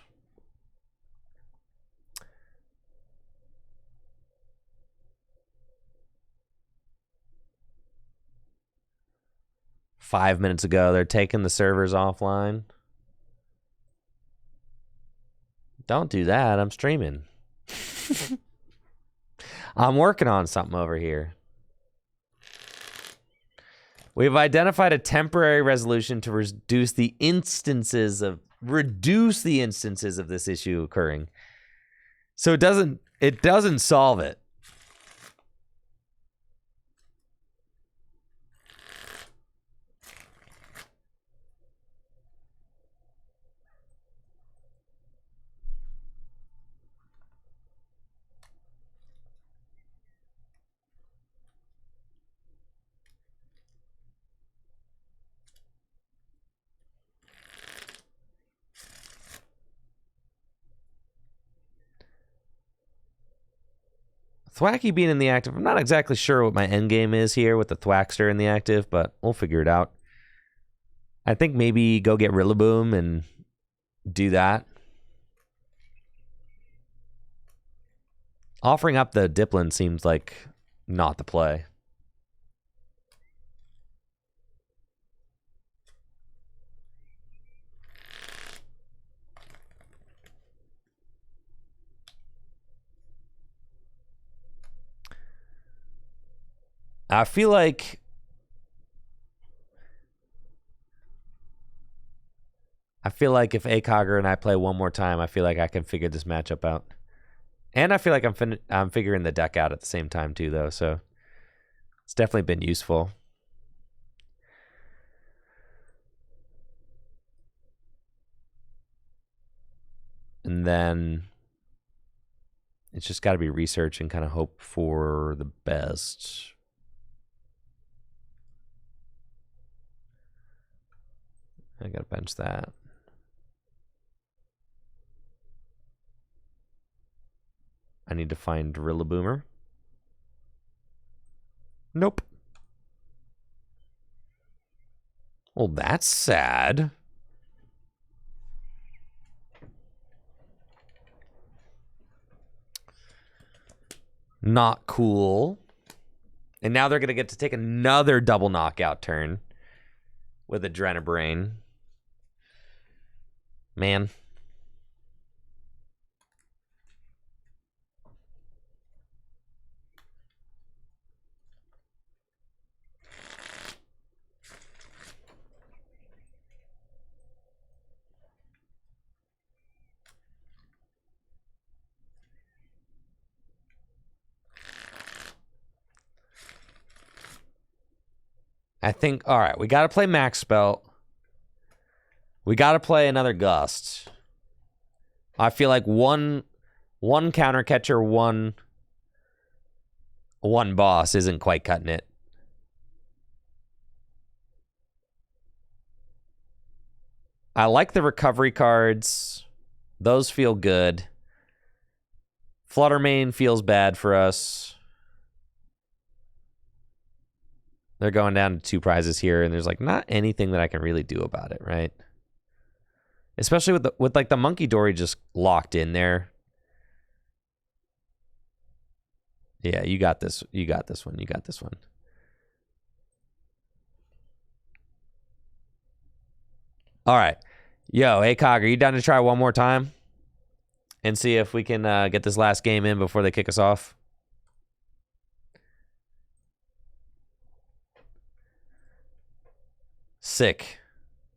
Five minutes ago, they're taking the servers offline. Don't do that. I'm streaming. I'm working on something over here. We've identified a temporary resolution to reduce the instances of this issue occurring. So it doesn't solve it. Thwacky being in the active, I'm not exactly sure what my end game is here with the Thwackster in the active, but we'll figure it out. I think maybe go get Rillaboom and do that. Offering up the Dipplin seems like not the play. I feel like if ACOGger and I play one more time, I feel like I can figure this matchup out. And I feel like I'm figuring the deck out at the same time too, though. So it's definitely been useful. And then it's just got to be research and kind of hope for the best. I got to bench that. I need to find Rillaboomer. Nope. Well, that's sad. Not cool. And now they're going to get to take another double knockout turn with Adrenabrain. Man. I think, all right, we got to play Max Spell. We got to play another Gust. I feel like one counter catcher, one boss isn't quite cutting it. I like the recovery cards. Those feel good. Fluttermane feels bad for us. They're going down to 2 prizes here, and there's like not anything that I can really do about it, right? Especially with like the Monkey Dory just locked in there. Yeah, you got this. You got this one. You got this one. All right. Yo, hey, Cog, are you down to try one more time? And see if we can get this last game in before they kick us off? Sick.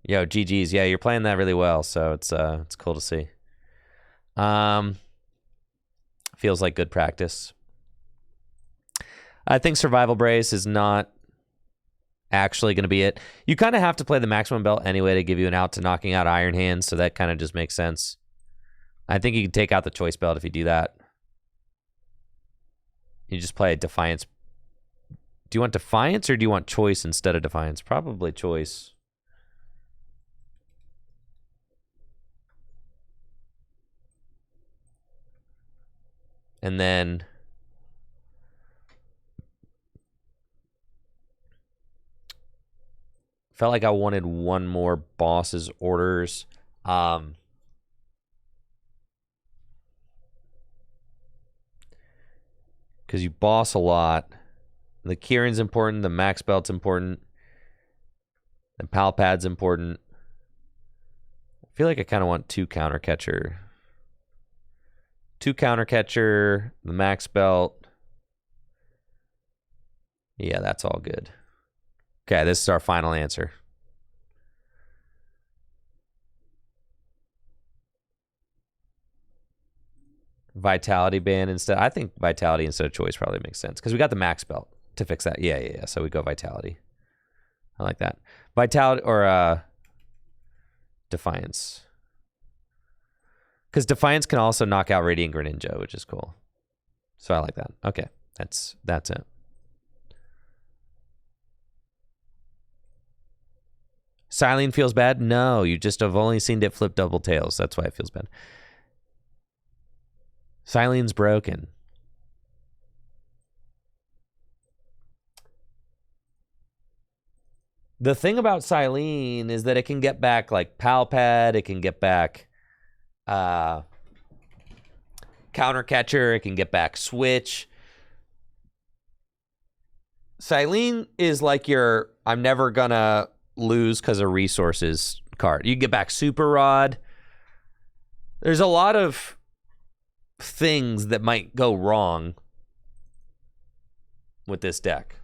Yo, GG's. Yeah, you're playing that really well, so it's cool to see. Feels like good practice. I think Survival Brace is not actually going to be it. You kind of have to play the maximum belt anyway to give you an out to knocking out Iron Hands, so that kind of just makes sense. I think you can take out the choice belt if you do that. You just play a Defiance. Do you want Defiance or do you want choice instead of Defiance? Probably choice. And then felt like I wanted one more boss's orders. Because you boss a lot. The Kieran's important. The Max Belt's important. The Pal Pad's important. I feel like I kind of want 2 counter catcher. 2 counter catcher. The Max Belt. Yeah, that's all good. Okay, this is our final answer. Vitality band instead. I think Vitality instead of choice probably makes sense because we got the Max Belt to fix that. Yeah. So we go Vitality. I like that. Vitality or Defiance. Because Defiance can also knock out Radiant Greninja, which is cool. So I like that. Okay, that's it. Silene feels bad? No, you just have only seen it flip double tails. That's why it feels bad. Silene's broken. The thing about Silene is that it can get back like Pal Pad, it can get back Counter Catcher, it can get back Switch. Silene is like your I'm never gonna lose because of resources card. You can get back Super Rod. There's a lot of things that might go wrong with this deck.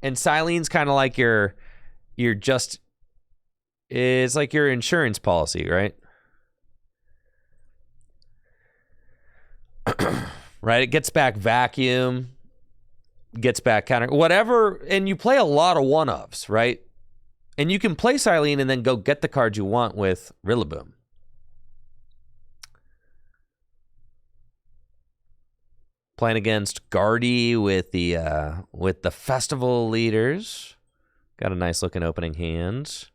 And Silene's kind of like your just, it's like your insurance policy, right? Right? It gets back Vacuum, gets back Counter, whatever, and you play a lot of one-ofs, right? And you can play Silene and then go get the cards you want with Rillaboom. Playing against Guardy with the Festival Leaders. Got a nice looking opening hand.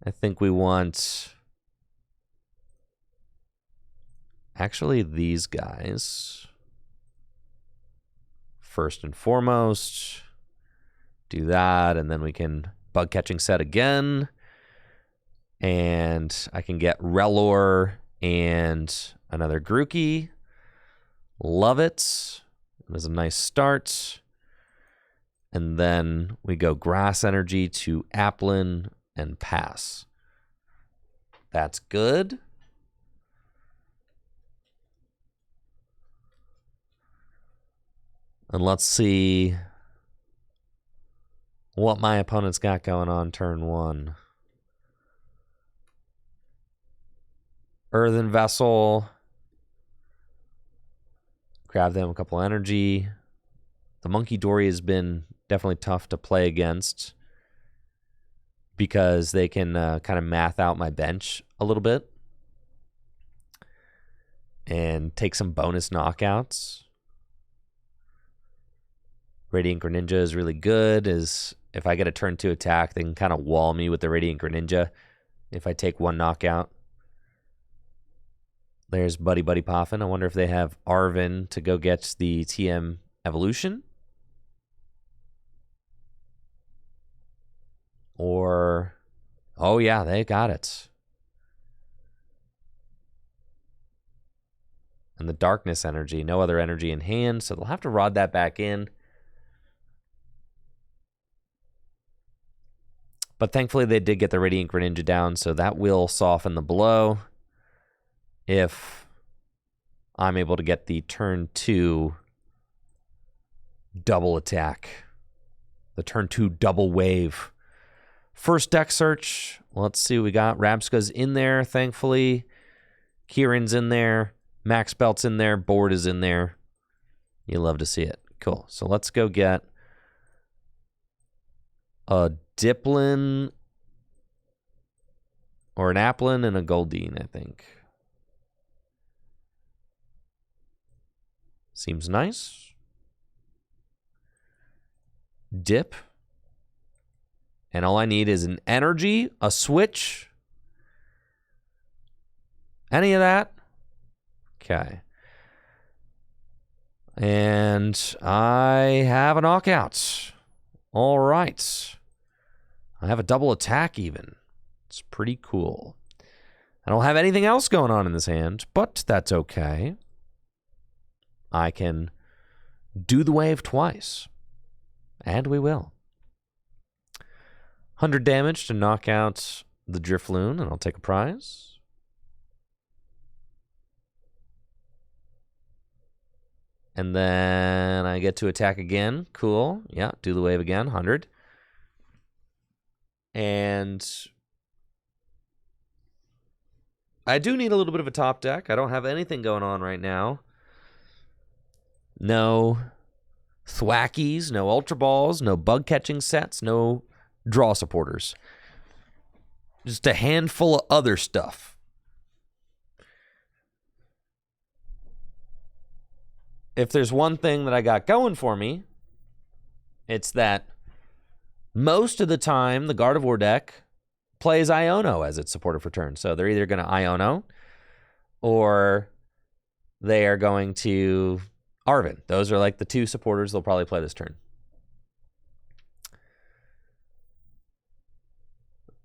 I think we want actually these guys. First and foremost. Do that, and then we can bug catching set again. And I can get Relor and another Grookey. Love it. It was a nice start. And then we go Grass Energy to Applin and pass. That's good. And let's see what my opponent's got going on turn 1. Earthen Vessel. Grab them a couple energy. The Monkey Dory has been definitely tough to play against. because they can kind of math out my bench a little bit and take some bonus knockouts. Radiant Greninja is really good. If I get a turn 2 attack, they can kind of wall me with the Radiant Greninja if I take one knockout. There's Buddy Poffin. I wonder if they have Arven to go get the TM evolution. Or, oh yeah, they got it. And the Darkness energy, no other energy in hand, so they'll have to rod that back in. But thankfully they did get the Radiant Greninja down, so that will soften the blow if I'm able to get the turn 2 double attack. The turn 2 double wave. First deck search. Let's see what we got. Rabska's in there, thankfully. Kieran's in there. Max Belt's in there. Board is in there. You love to see it. Cool. So let's go get a Diplin or an Applin and a Goldeen, I think. Seems nice. Dip. And all I need is an energy, a switch. Any of that? Okay. And I have a knockout. All right. I have a double attack even. It's pretty cool. I don't have anything else going on in this hand, but that's okay. I can do the wave twice. And we will. 100 damage to knock out the Drifloon, and I'll take a prize. And then I get to attack again. Cool. Yeah, do the wave again. 100. And I do need a little bit of a top deck. I don't have anything going on right now. No Thwackies, no Ultra Balls, no bug catching sets, no draw supporters. Just a handful of other stuff. If there's one thing that I got going for me, it's that most of the time the Gardevoir deck plays Iono as its supporter for turn. So they're either going to Iono or they are going to Arven. Those are like the two supporters they'll probably play this turn.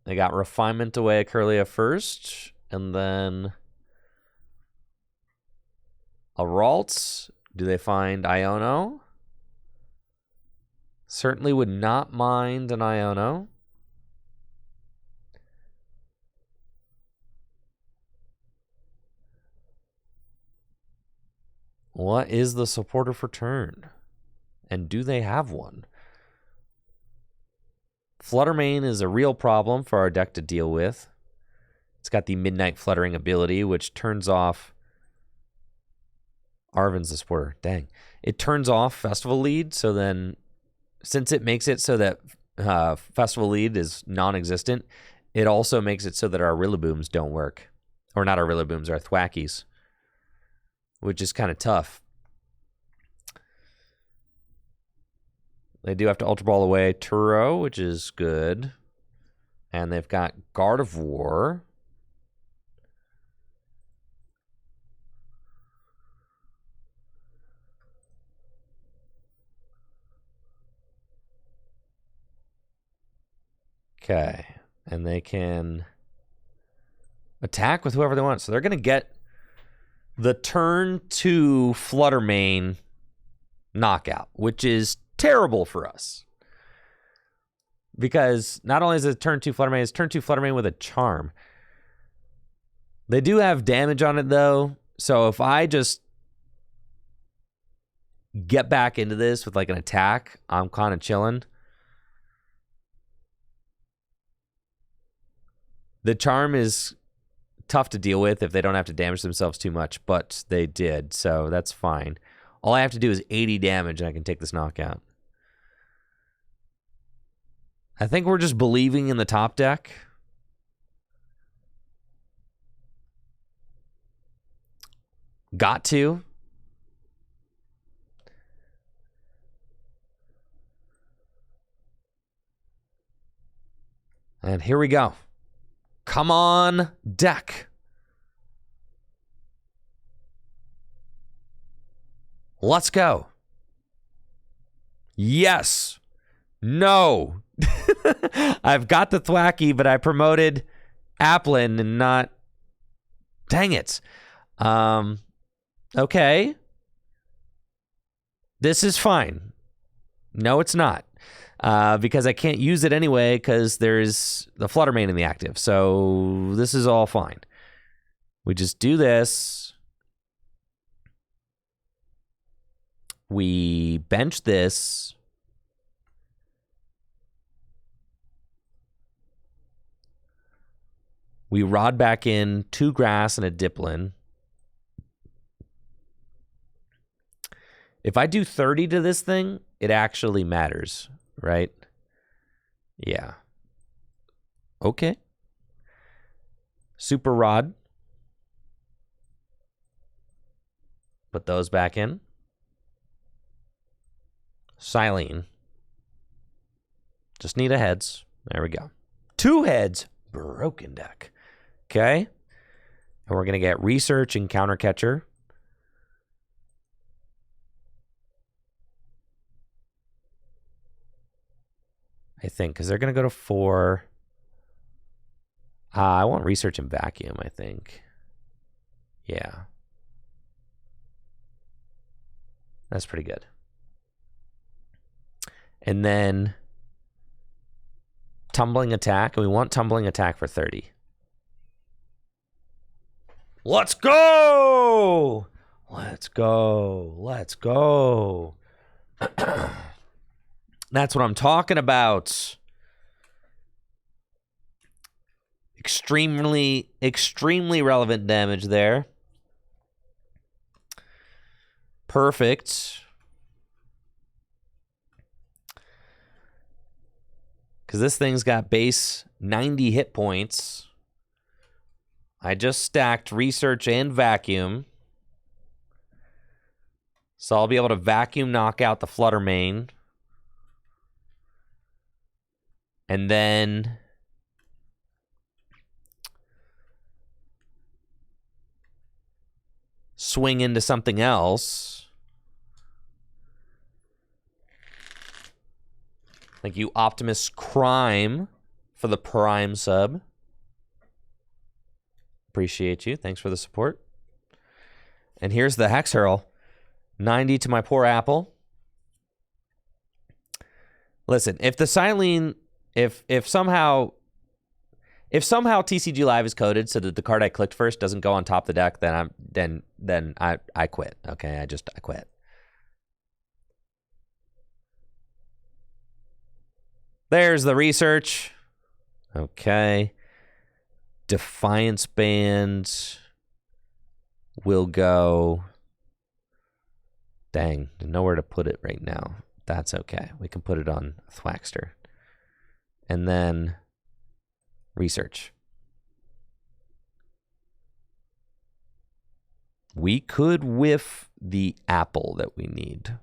They got Refinement away at Kirlia first, and then a Ralts. Do they find Iono? Certainly would not mind an Iono. What is the supporter for turn? And do they have one? Fluttermane is a real problem for our deck to deal with. It's got the Midnight Fluttering ability, which turns off... Arven's the supporter. Dang. It turns off Festival Lead, so then... Since it makes it so that Festival Lead is non-existent, it also makes it so that our Rillabooms don't work. Or not our Rillabooms, our Thwackies. Which is kind of tough. They do have to Ultra Ball away Turo, which is good. And they've got Gardevoir. Okay. And they can attack with whoever they want. So they're going to get the turn 2 Fluttermane knockout, which is terrible for us. Because not only is it turn 2 Fluttermane, it's turn 2 Fluttermane with a charm. They do have damage on it, though. So if I just get back into this with like an attack, I'm kind of chilling. The charm is tough to deal with if they don't have to damage themselves too much, but they did, so that's fine. All I have to do is 80 damage and I can take this knockout. I think we're just believing in the top deck. Got to. And here we go. Come on, deck. Let's go. Yes. No. I've got the Thwacky, but I promoted Applin and not... Dang it. Okay. This is fine. No, it's not. Because I can't use it anyway because there's the Fluttermane in the active. So this is all fine. We just do this. We bench this. We rod back in 2 grass and a Diplin. If I do 30 to this thing, it actually matters, right? Yeah. Okay. Super Rod. Put those back in. Silene. Just need a heads. There we go. 2 heads. Broken deck. Okay. And we're going to get Research and Counter Catcher. I think, because they're going to go to 4. I want Research and Vacuum, I think. Yeah. That's pretty good. And then Tumbling Attack. And we want Tumbling Attack for 30. Let's go! Let's go. Let's go. That's what I'm talking about. Extremely relevant damage there. Perfect. Because this thing's got base 90 hit points. I just stacked Research and Vacuum. So I'll be able to Vacuum knock out the Fluttermane. And then swing into something else. Thank you, Optimus Crime, for the Prime sub. Appreciate you. Thanks for the support. And here's the Hex Hurl. 90 to my poor Apple. Listen, if the Silene, if somehow TCG Live is coded so that the card I clicked first doesn't go on top of the deck, then I quit. Okay, I quit. There's the Research. Okay. Defiance Band will go. Dang, nowhere to put it right now. That's okay. We can put it on Thwackster. And then Research. We could whiff the apple that we need,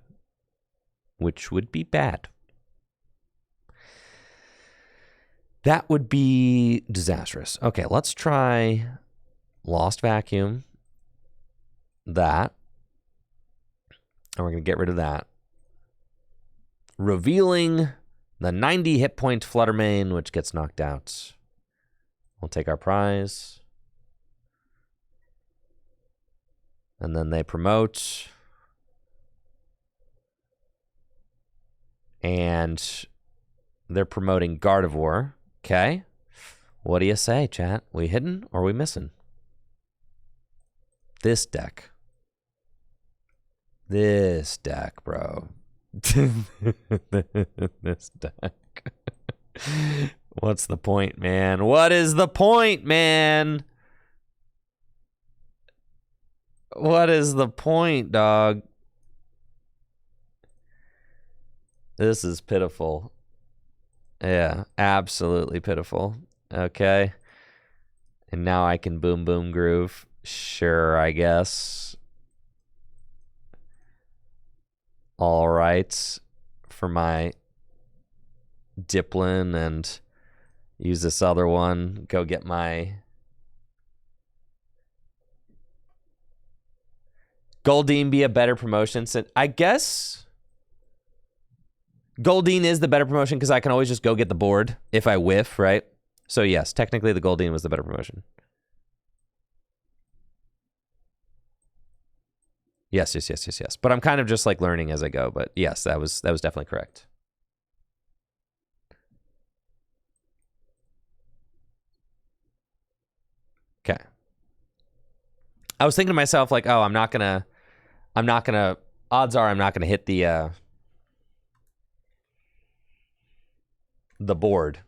which would be bad. That would be disastrous. Okay, let's try Lost Vacuum. That. And we're going to get rid of that. Revealing the 90 hit point Fluttermane, which gets knocked out. We'll take our prize. And then they promote. And they're promoting Gardevoir. Okay. What do you say, chat? We hitting or we missing? This deck. This deck, bro. This deck. What's the point, man? What is the point, man? What is the point, dog? This is pitiful. Yeah, absolutely pitiful. Okay. And now I can boom boom groove. Sure, I guess. All right. For my Diplin and use this other one. Go get my Goldeen be a better promotion. I guess Goldeen is the better promotion because I can always just go get the board if I whiff, right? So yes, technically the Goldeen was the better promotion. Yes. But I'm kind of just like learning as I go. But yes, that was definitely correct. Okay. I was thinking to myself like, oh, I'm not gonna. Odds are I'm not gonna hit the board.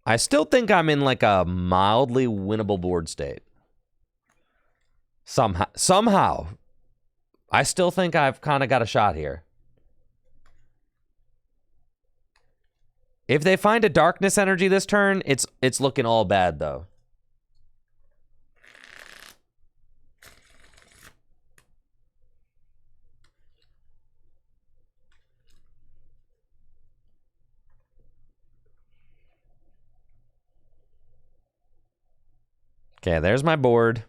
I still think I'm in like a mildly winnable board state. Somehow. I still think I've kind of got a shot here. If they find a darkness energy this turn, it's looking all bad though. Okay, there's my board.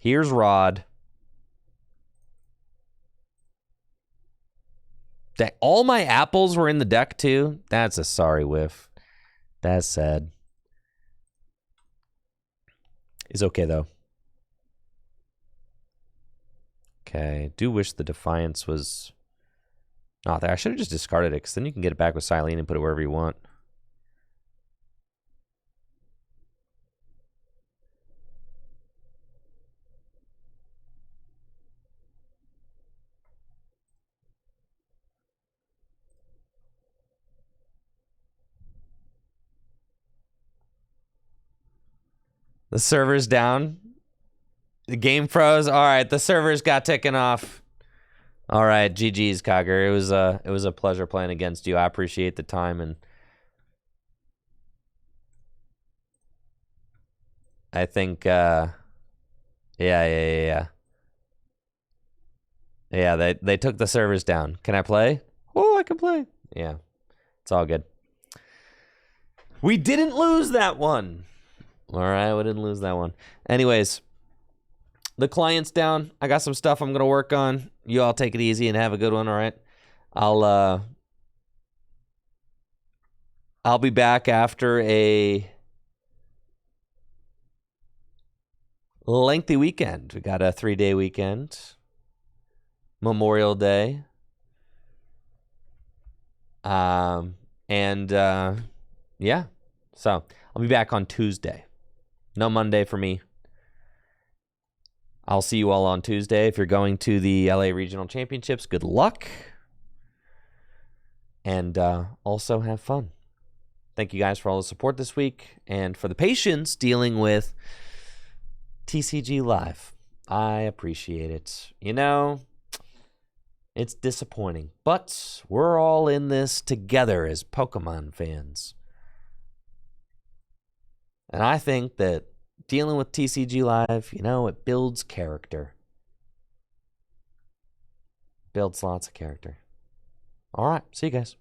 Here's Rod. All my apples were in the deck too. That's a sorry whiff. That's sad. It's okay though. Okay, do wish the Defiance was not there. I should have just discarded it because then you can get it back with Silene and put it wherever you want. The server's down. The game froze. All right, the servers got taken off. All right, GG's, Cogger. It was a pleasure playing against you. I appreciate the time, and I think yeah. Yeah, they took the servers down. Can I play? Oh, I can play. Yeah. It's all good. We didn't lose that one. All right, we didn't lose that one. Anyways, the client's down. I got some stuff I'm going to work on. You all take it easy and have a good one, all right? I'll be back after a lengthy weekend. We got a 3-day weekend. Memorial Day. Yeah. So, I'll be back on Tuesday. No Monday for me. I'll see you all on Tuesday. If you're going to the LA Regional Championships, good luck. And also have fun. Thank you guys for all the support this week and for the patience dealing with TCG Live. I appreciate it. You know, it's disappointing, but we're all in this together as Pokemon fans. And I think that dealing with TCG Live, you know, it builds character. Builds lots of character. All right. See you guys.